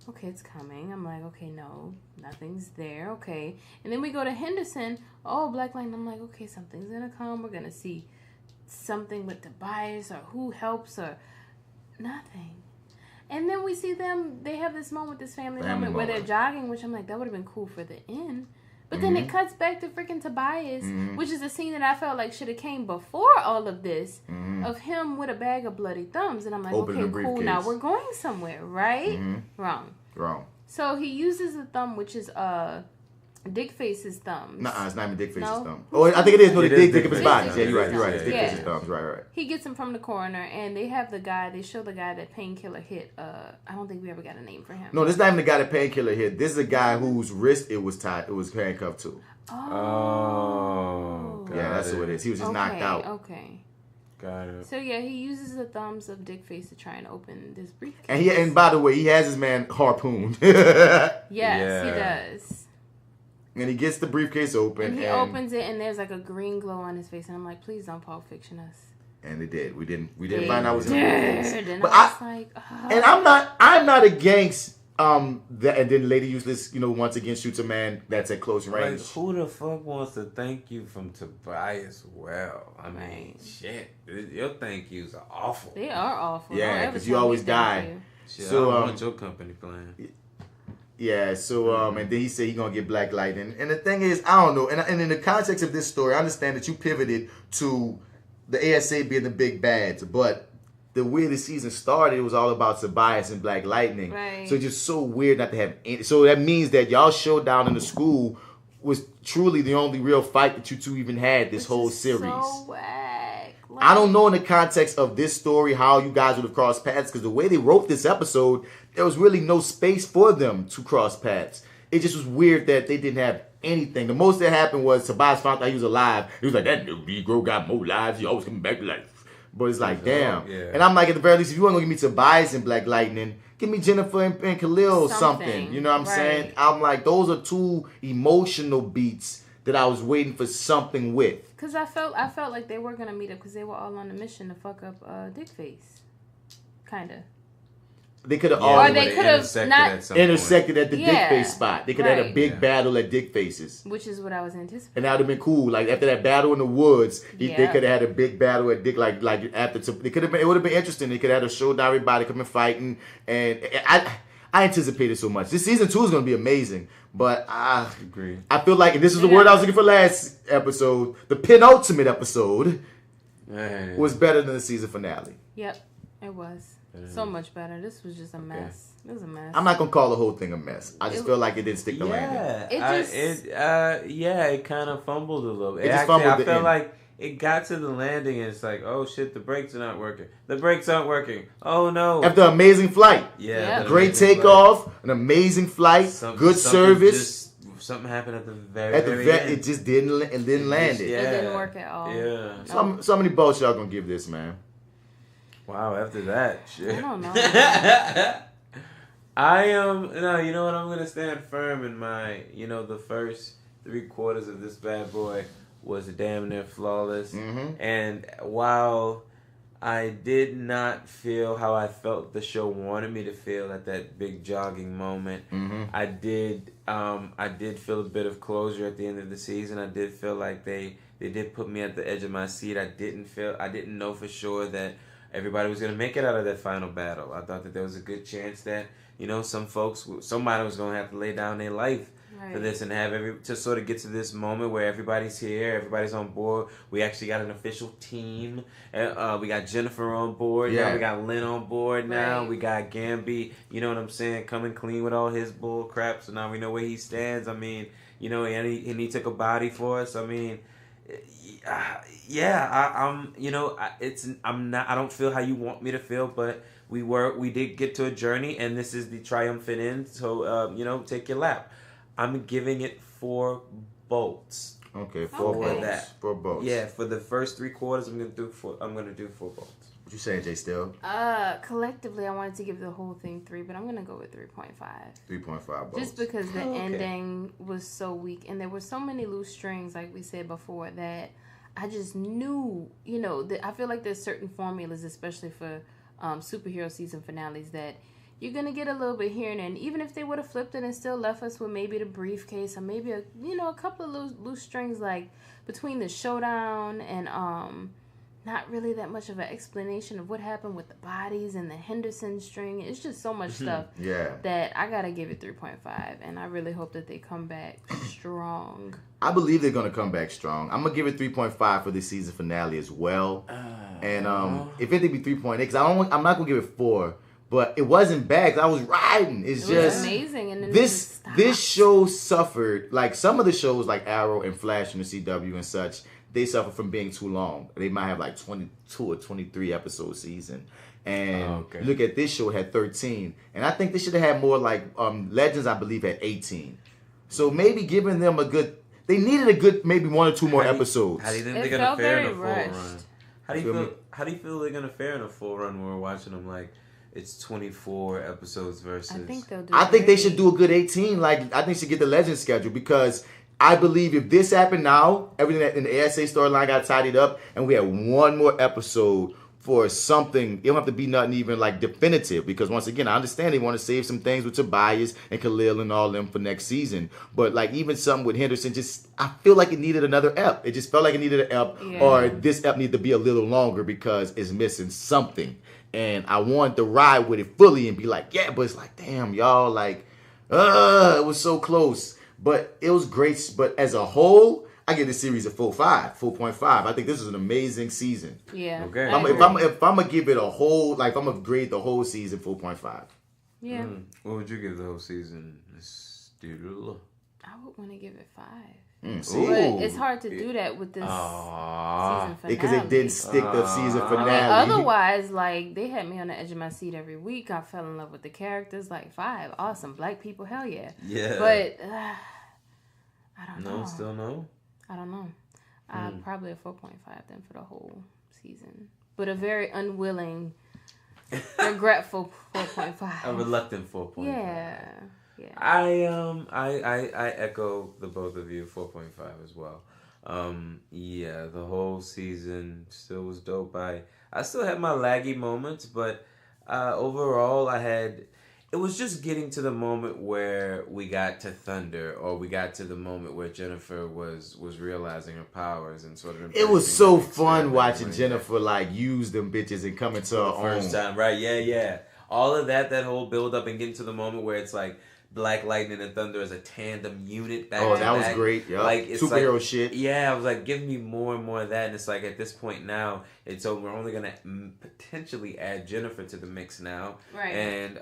Okay, it's coming. I'm like, okay, no, nothing's there. Okay. And then we go to Henderson. Oh, Black Lightning. I'm like, okay, something's going to come. We're going to see something with Tobias or who helps or nothing. And then we see them, they have this moment, this family moment where they're jogging, which I'm like, that would have been cool for the end. But then it cuts back to freaking Tobias, which is a scene that I felt like should have came before all of this, of him with a bag of bloody thumbs. And I'm like, okay, cool, now we're going somewhere, right? Wrong. So he uses the thumb, which is Dickface's thumbs. Nuh-uh, it's not even Dickface's thumb. Oh, I think it is. No, they dig up his body. Yeah, you're right. It's Dickface's thumbs. Right. He gets him from the coroner, and they have the guy. They show the guy that Painkiller hit. I don't think we ever got a name for him. No, this is not even the guy that Painkiller hit. This is a guy whose wrist it was tied. It was handcuffed to. Oh. Yeah, that's who it is. He was just knocked out. Okay. Got it. So yeah, he uses the thumbs of Dickface to try and open this briefcase. And by the way, he has his man harpooned. Yes, he does. And he gets the briefcase open. And he opens it, and there's like a green glow on his face, and I'm like, please don't Pulp Fiction us. And they did. We didn't find out what was in the briefcase. And but I was like, and I'm not against that. And then the lady useless, once again shoots a man that's at close range. Like, who the fuck wants to thank you from Tobias? Well, I mean, shit. Your thank yous are awful. They are awful. Yeah, because you always die. Shit, so I don't want your company playing. Yeah, so and then he said he's gonna get Black Lightning. And the thing is, I don't know. And in the context of this story, I understand that you pivoted to the ASA being the big bads, but the way the season started, it was all about Tobias and Black Lightning. Right. So it's just so weird not to have any. So that means that y'all showdown in the school was truly the only real fight that you two even had this whole series. So whack. I don't know in the context of this story how you guys would have crossed paths, because the way they wrote this episode, there was really no space for them to cross paths. It just was weird that they didn't have anything. The most that happened was Tobias found out he was alive. He was like, that Negro got more lives. He always coming back to life. But it's like, damn. Yeah. And I'm like, at the very least, if you want to give me Tobias and Black Lightning, give me Jennifer and Khalil something. You know what I'm saying? I'm like, those are two emotional beats that I was waiting for something with. Because I felt like they were going to meet up because they were all on a mission to fuck up Dickface. Kind of. They could have or they could have not intersected at the Dickface spot. They could have had a big battle at Dickface's, which is what I was anticipating. And that would have been cool. Like after that battle in the woods, they could have had a big battle at Dick. Like after they could have been. It would have been interesting. They could have had a showdown. Everybody coming fighting, and I anticipated so much. This season 2 is going to be amazing. But I agree. I feel like, and this is the word I was looking for last episode. The penultimate episode was better than the season finale. Yep, it was. So much better. This was just a mess. It was a mess. I'm not gonna call the whole thing a mess. I just feel like it didn't stick the landing. It kind of fumbled a little bit. I felt like it got to the landing and it's like, oh shit, the brakes are not working. The brakes aren't working. Oh no. After an amazing flight. Yeah. Great takeoff, an amazing flight, good service. Something happened at the very end. It just didn't land it. It didn't work at all. Yeah. So many votes y'all gonna give this, man? Wow, after that, shit. I don't know. I am, you know what, I'm going to stand firm in my, the first 3/4 of this bad boy was damn near flawless. Mm-hmm. And while I did not feel how I felt the show wanted me to feel at that big jogging moment, I did feel a bit of closure at the end of the season. I did feel like they did put me at the edge of my seat. I didn't know for sure that everybody was going to make it out of that final battle. I thought that there was a good chance that, somebody was going to have to lay down their life for this and have to sort of get to this moment where everybody's here, everybody's on board. We actually got an official team. We got Jennifer on board now. We got Lynn on board now. We got Gamby, you know what I'm saying, coming clean with all his bull crap. So now we know where he stands. I mean, and he took a body for us. I mean, I don't feel how you want me to feel, but we did get to a journey, and this is the triumphant end. So take your lap. I'm giving it 4 bolts. Okay, 4 bolts. That. 4 bolts. Yeah, for the first 3/4, I'm gonna do 4 bolts. What you saying, J.Steel? Collectively, I wanted to give the whole thing 3, but I'm gonna go with 3.5. 3.5 bolts. Just because the ending was so weak, and there were so many loose strings, like we said before, that I just knew, I feel like there's certain formulas, especially for superhero season finales, that you're going to get a little bit here and there. And even if they would have flipped it and still left us with maybe the briefcase or maybe, a couple of loose strings, like between the showdown and not really that much of an explanation of what happened with the bodies and the Henderson string. It's just so much stuff that I gotta give it 3.5, and I really hope that they come back strong. I believe they're gonna come back strong. I'm gonna give it 3.5 for this season finale as well. And if it be 3.8, because I'm not gonna give it 4. But it wasn't bad. 'Cause I was riding. It was amazing. And then this show suffered, like some of the shows like Arrow and Flash and the CW and such, they suffer from being too long. They might have like 22 or 23 episode season. And look at this show, it had 13. And I think they should have had more, like Legends, I believe, had 18. So maybe giving them they needed a good maybe 1 or 2 more episodes. How do you think they're going to fare in a full run? How do you feel they're going to fare in a full run when we're watching them like it's 24 episodes versus... I think they should do a good 18. Like, I think they should get the Legends schedule, because I believe if this happened now, everything in the ASA storyline got tidied up, and we had 1 more episode for something. It don't have to be nothing even like definitive, because once again, I understand they want to save some things with Tobias and Khalil and all them for next season. But like even something with Henderson, I feel like it needed another ep. It just felt like it needed an ep, or this ep needed to be a little longer because it's missing something. And I wanted to ride with it fully and be like, yeah, but it's like, damn, y'all, like, it was so close. But it was great. But as a whole, I give this series a 4.5. I think this is an amazing season. Yeah. Okay. If I'm going to give it a whole, like, I'm going to grade the whole season 4.5. Yeah. What would you give the whole season, Miss Doodle? I would want to give it 5. But it's hard to do that with this season finale. Because they didn't stick the season finale. I mean, otherwise, like, they had me on the edge of my seat every week. I fell in love with the characters. Like, 5. Awesome. Black people, hell yeah. Yeah. But, I don't know. No, still no? I don't know. Probably a 4.5 then for the whole season. But a very unwilling, regretful 4.5. A reluctant 4.5. Yeah. I echo the both of you, 4.5 as well. The whole season still was dope. I still had my laggy moments, but overall it was just getting to the moment where we got to Thunder, or we got to the moment where Jennifer was realizing her powers and sort of... It was so fun watching Jennifer like use them bitches and come into her own. First time, right? Yeah. All of that whole build up and getting to the moment where it's like Black Lightning and Thunder as a tandem unit back to back. That was great. Yep. Like, it's superhero like, shit. Yeah, I was like, give me more and more of that. And it's like, at this point now, we're only going to potentially add Jennifer to the mix now. Right. And,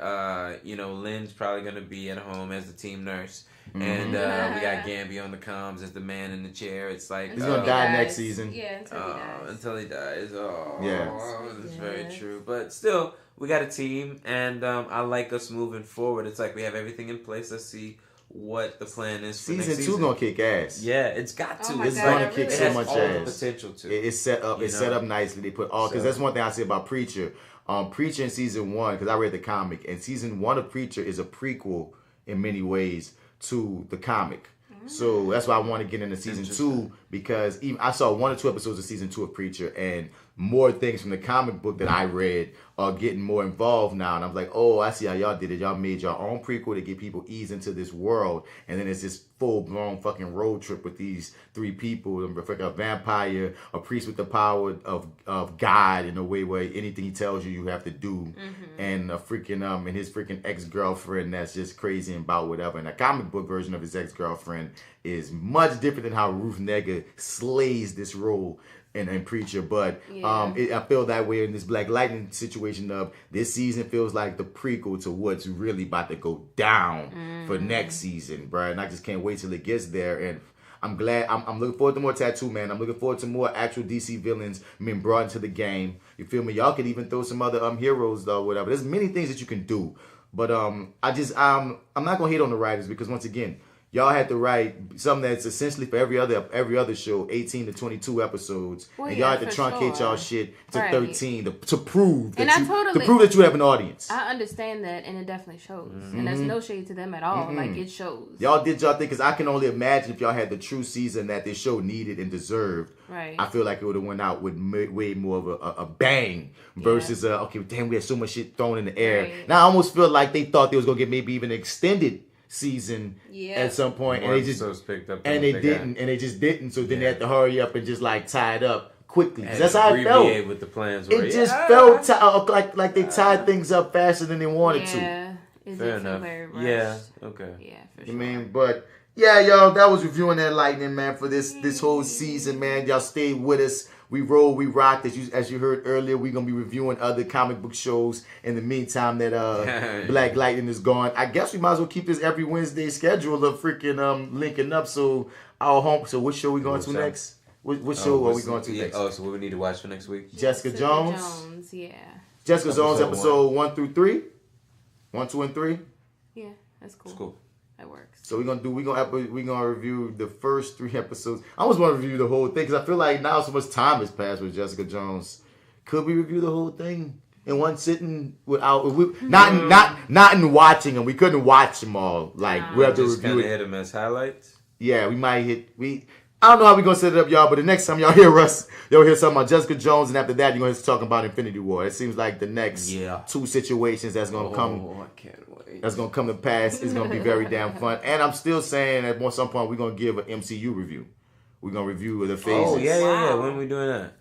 Lynn's probably going to be at home as the team nurse. Mm-hmm. And we got Gambi on the comms as the man in the chair. It's like... He's going to die next season. Yeah, until he dies. It's very true. But still... We got a team, and I like us moving forward. It's like we have everything in place. Let's see what the plan is for next season. Season 2 gonna kick ass. Yeah, it's got to. It's gonna kick so much ass. Potential to. It's set up. It's set up nicely. They put all because that's one thing I say about Preacher. Preacher in season 1, because I read the comic, and season 1 of Preacher is a prequel in many ways to the comic. So that's why I want to get into season 2, because I saw 1 or 2 episodes of season 2 of Preacher, and more things from the comic book that I read are getting more involved now. And I'm like, oh, I see how y'all did it. Y'all made your own prequel to get people eased into this world. And then it's this full-blown fucking road trip with these 3 people. A vampire, a priest with the power of God in a way where anything he tells you, you have to do. Mm-hmm. And a freaking, and his freaking ex-girlfriend that's just crazy about whatever. And the comic book version of his ex-girlfriend is much different than how Ruth Negga slays this role in Preacher, but I feel that way in this Black Lightning situation of this season feels like the prequel to what's really about to go down for next season, bro. And I just can't wait till it gets there. And I'm glad. I'm looking forward to more Tattoo Man. I'm looking forward to more actual DC villains being brought into the game. You feel me? Y'all could even throw some other heroes though, whatever. There's many things that you can do, but I'm not gonna hate on the writers, because once again, y'all had to write something that's essentially for every other show, 18 to 22 episodes, and y'all had to truncate y'all shit to 13 to prove that you have an audience. I understand that, and it definitely shows, and there's no shade to them at all. Like, it shows. Y'all did y'all thing, because I can only imagine if y'all had the true season that this show needed and deserved. Right. I feel like it would have went out with way more of a bang versus okay, damn, we had so much shit thrown in the air. Right. Now I almost feel like they thought they was gonna get maybe even extended season at some point, and they just picked up and they didn't, so then they had to hurry up and just like tie it up quickly. That's how it felt. With the plans it just felt like they tied things up faster than they wanted to. Yeah, fair enough. Yeah, okay. Yeah, for sure. I mean, but yeah, y'all, that was reviewing that lightning, man, for this whole season, man. Y'all stay with us. We roll, we rock. As you heard earlier, we're gonna be reviewing other comic book shows in the meantime that Black Lightning is gone. I guess we might as well keep this every Wednesday schedule of freaking linking up. So our home. So what show we going to next? What show are we going to next? Oh, so what we need to watch for next week? Jessica Jones. Jessica Jones episode 1 through 3. 1, 2, and 3. Yeah, that's cool. That's cool. That works. So we're gonna review the first 3 episodes. I almost want to review the whole thing because I feel like now so much time has passed with Jessica Jones. Could we review the whole thing in one sitting without not in watching them? We couldn't watch them all. Like we have to just review it. Hit them as highlights. Yeah, we might hit I don't know how we're going to set it up, y'all, but the next time y'all hear us, you'll hear something about Jessica Jones, and after that, you're going to hear us talking about Infinity War. It seems like the next 2 situations that's going to come. I can't wait. That's going to come to pass. It's going to be very damn fun. And I'm still saying at some point, we're going to give an MCU review. We're going to review the phases. Oh, yeah. When are we doing that?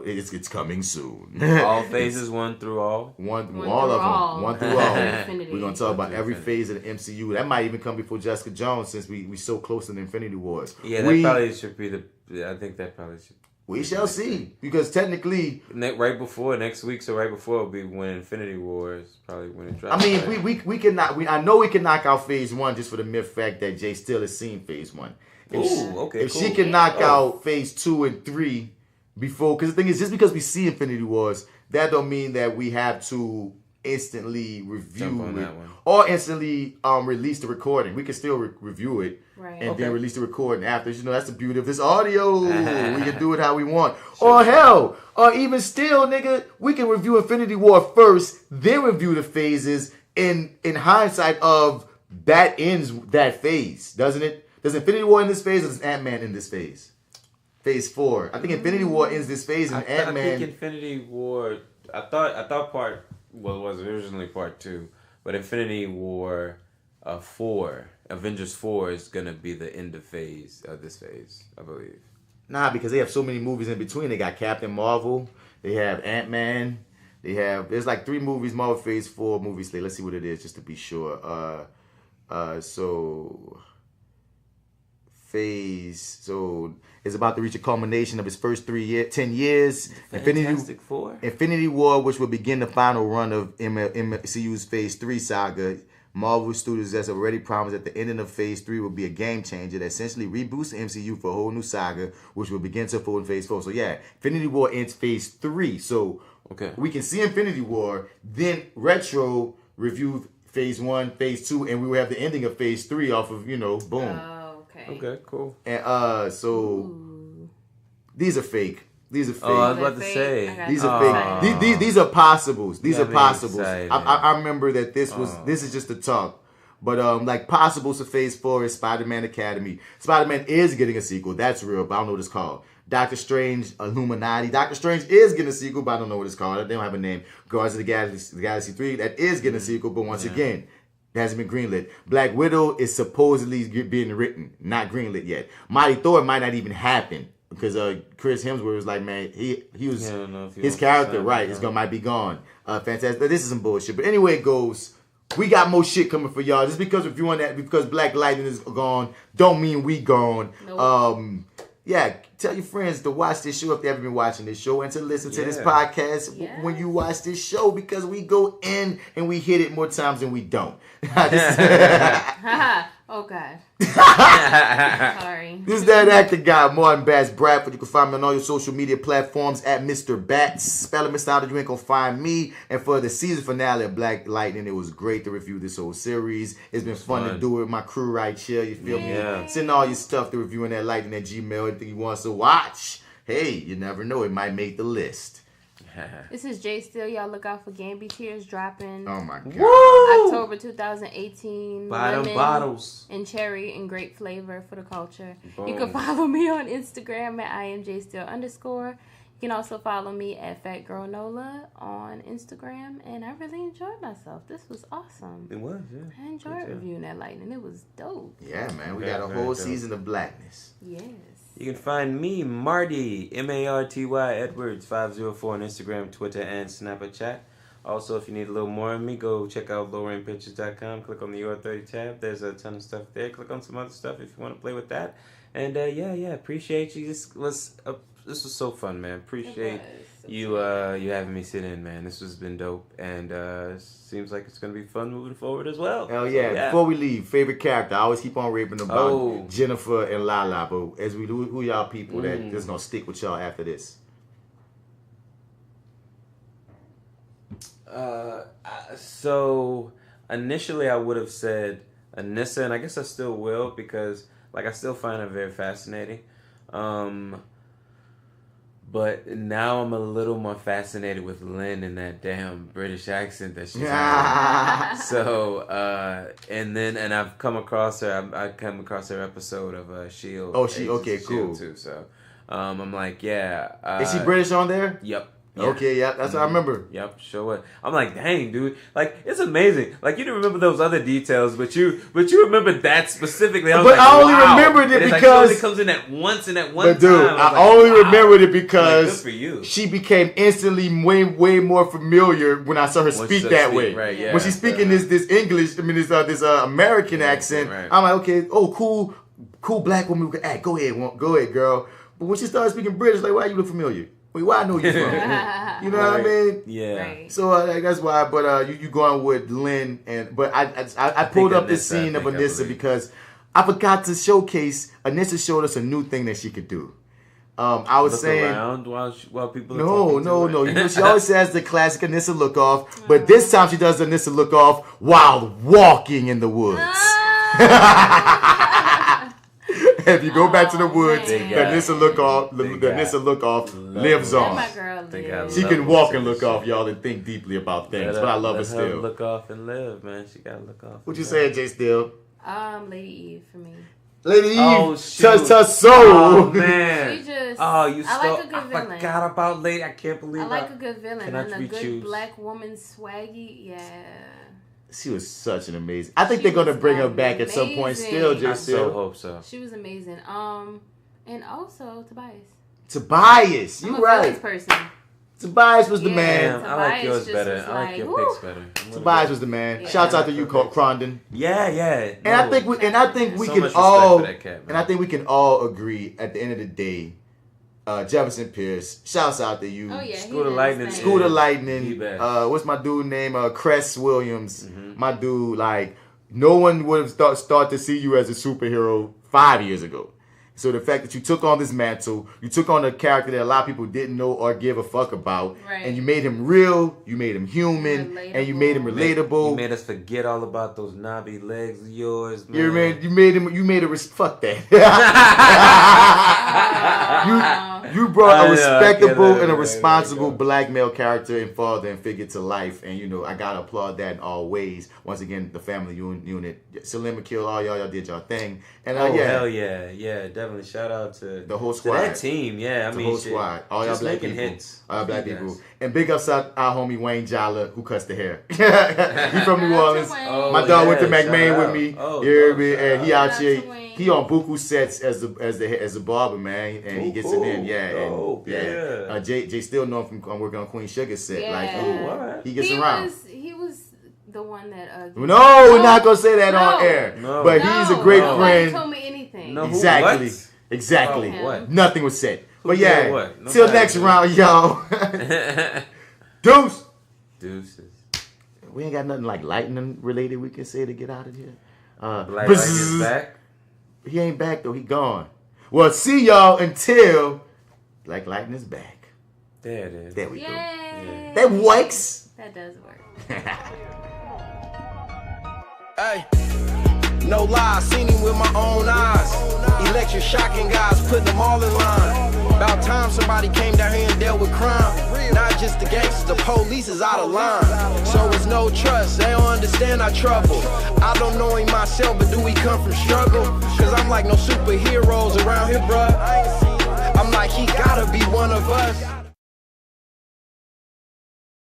It's coming soon. All phases 1 through all? One through all. We're going to talk about every phase of the MCU. That might even come before Jessica Jones since we so close to the Infinity Wars. Yeah, that probably should be I think that probably should. We shall see. Because technically... right before, next week, so right before will be when Infinity Wars, probably when it drops. I mean, we cannot... I know we can knock out phase 1 just for the mere fact that J.Steel has seen phase 1. If she can knock out phase 2 and 3 before, because the thing is, just because we see Infinity Wars, that don't mean that we have to instantly review it or instantly release the recording. We can still review it and then release the recording after. You know, that's the beauty of this audio. We can do it how we want. Or hell, or even still, nigga, we can review Infinity War first, then review the phases in hindsight of that ends that phase, doesn't it? Does Infinity War in this phase or does Ant-Man in this phase? Phase 4. I think Infinity War ends this phase and Ant-Man... I think Infinity War... I thought it was originally part 2. But Infinity War 4, Avengers 4 is going to be the end of this phase, I believe. Nah, because they have so many movies in between. They got Captain Marvel. They have Ant-Man. There's like 3 movies, Marvel Phase 4 movie slate. Let's see what it is just to be sure. So it's about to reach a culmination of its first 10 years. Fantastic Four. Infinity War, which will begin the final run of MCU's Phase 3 saga. Marvel Studios has already promised that the ending of Phase 3 will be a game changer that essentially reboosts the MCU for a whole new saga, which will begin to unfold in Phase 4. So yeah, Infinity War ends Phase 3. So we can see Infinity War, then retro review Phase 1, Phase 2, and we will have the ending of Phase 3 off of, boom. Okay, cool. And these are fake. These are fake. Oh, I was about to say. These are fake. These are possibles. These are possibles. I remember that this is just a talk. But like possibles for Phase 4 is Spider-Man Academy. Spider-Man is getting a sequel. That's real, but I don't know what it's called. Doctor Strange Illuminati. Doctor Strange is getting a sequel, but I don't know what it's called. They don't have a name. Guardians of the Galaxy 3, that is getting a sequel, but once again, it hasn't been greenlit. Black Widow is supposedly being written, not greenlit yet. Mighty Thor might not even happen because Chris Hemsworth was like, man, he was his character, right? It's might be gone. Fantastic. This is some bullshit. But anyway, it goes. We got more shit coming for y'all. Just because we're doing that, because Black Lightning is gone, don't mean we gone. Nope. Yeah, tell your friends to watch this show if they haven't been watching this show and to listen to this podcast when you watch this show because we go in and we hit it more times than we don't. Oh, God. Sorry. This is that actor guy, Martin Bradford. You can find me on all your social media platforms at Mr. Bats. Spell it, Mr. Out, you ain't gonna find me. And for the season finale of Black Lightning, it was great to review this whole series. It's been fun to do it with my crew right here. You feel me? Send all your stuff to reviewing that Lightning at Gmail. Anything you want us to watch. Hey, you never know. It might make the list. This is J.Steel. Y'all look out for Gamby Tears dropping. Oh my God. Woo! October 2018. Lemon bottles. And cherry and grape flavor for the culture. Boom. You can follow me on Instagram at IamJSteel_. You can also follow me at FatGirlNola on Instagram. And I really enjoyed myself. This was awesome. It was, yeah. I enjoyed reviewing that Lightning. It was dope. Yeah, man. We got a whole season of blackness. Yes. You can find me, Marty, M-A-R-T-Y, Edwards, 504 on Instagram, Twitter, and Snapchat. Also, if you need a little more of me, go check out lowrainpictures.com. Click on the Your30 tab. There's a ton of stuff there. Click on some other stuff if you want to play with that. And appreciate you. This was so fun, man. Appreciate you having me sit in, man. This has been dope, and seems like it's gonna be fun moving forward as well. Hell yeah. So, yeah. Before we leave, favorite character. I always keep on raving about Jennifer and Lala, but as we do, who y'all people that's gonna stick with y'all after this? So initially I would have said Anissa, and I guess I still will, because I still find her very fascinating. But now I'm a little more fascinated with Lynn and that damn British accent that she's having. So, and I've come across her. I come across her episode of Shield. Oh, cool. Shield too. So, I'm like, yeah. Is she British on there? Yep. Yeah. Okay, yeah, that's what I remember. Yep, sure was. I'm like, dang, dude, it's amazing. You didn't remember those other details, but you remember that specifically. I only remembered it because she only comes in at once in that one time. Dude, I only remembered it because good for you. She became instantly way more familiar when I saw her speak that way. Right, yeah, when she's speaking this English, this American accent, right. I'm like, okay, cool black woman who can act. Go ahead, girl. But when she started speaking British, why you look familiar? Wait, where I know you from? You know what I mean? Yeah. Right. So that's why. But you going with Lynn, but I pulled up this scene of Anissa because I forgot to showcase. Anissa showed us a new thing that she could do. I was saying around while people. No. You know, she always has the classic Anissa look off, but this time she does the Anissa look off while walking in the woods. If you go back to the woods, the Anissa look off lives on. She can walk and look off, y'all, and think deeply about things. But I love her still. Look off and live, man. She gotta look off. What you saying, J.Steel? Lady Eve for me. Lady Eve, touch her soul. Oh man. You like a good villain. I forgot about Lady. I can't believe. I like a good villain and a good black woman swaggy. Yeah. She was such an amazing. I think they're gonna bring her back at some point. Still, I so hope so. She was amazing. And also Tobias. Tobias, you right. Person. Tobias was the man. I like yours better. I like your picks better. Tobias was the man. Yeah. Shouts out to you, Crondon. Yeah. And I think we can all agree at the end of the day. Jefferson Pierce, shouts out to you. Oh yeah, Scooter Lightning. What's my dude name? Cress Williams. Mm-hmm. My dude, no one would have start to see you as a superhero 5 years ago. So the fact that you took on this mantle, you took on a character that a lot of people didn't know or give a fuck about, and you made him real, you made him human, and you made him relatable. You made us forget all about those knobby legs of yours, man. You made a fuck that. You brought a respectable and a responsible black male character and father and figure to life, and I gotta applaud that in all ways. Once again, the family unit, Salim McKill, all y'all did y'all thing, and hell yeah, definitely shout out to the whole squad, to that team. Yeah, the whole squad, all y'all black people, hits. All y'all black people, and big ups our homie Wayne Jala who cuts the hair. He from New Orleans. My dog went to McMain with me. And he out here. He on buku sets as a barber, man, and he gets it in. J.Steel know him from working on Queen Sugar set. He gets around. He was the one that. No, we're not gonna say that on air. No. But he's a great friend. Nobody told me anything. No, exactly. What? Nothing was said. But till next round, y'all. Deuces. We ain't got nothing lightning related we can say to get out of here. Black Lightning's back. He ain't back though. He gone. Well, see y'all until Black Lightning is back. There it is. There we go. Yeah. That works. That does work. Hey, no lie, seen him with my own eyes. Electric shocking guys, putting them all in line. About time somebody came down here and dealt with crime. Not just the gangsters, the police is out of line. So it's no trust, they don't understand our trouble. I don't know him myself, but do we come from struggle? Cause I'm like no superheroes around here, bruh. I'm like, he gotta be one of us.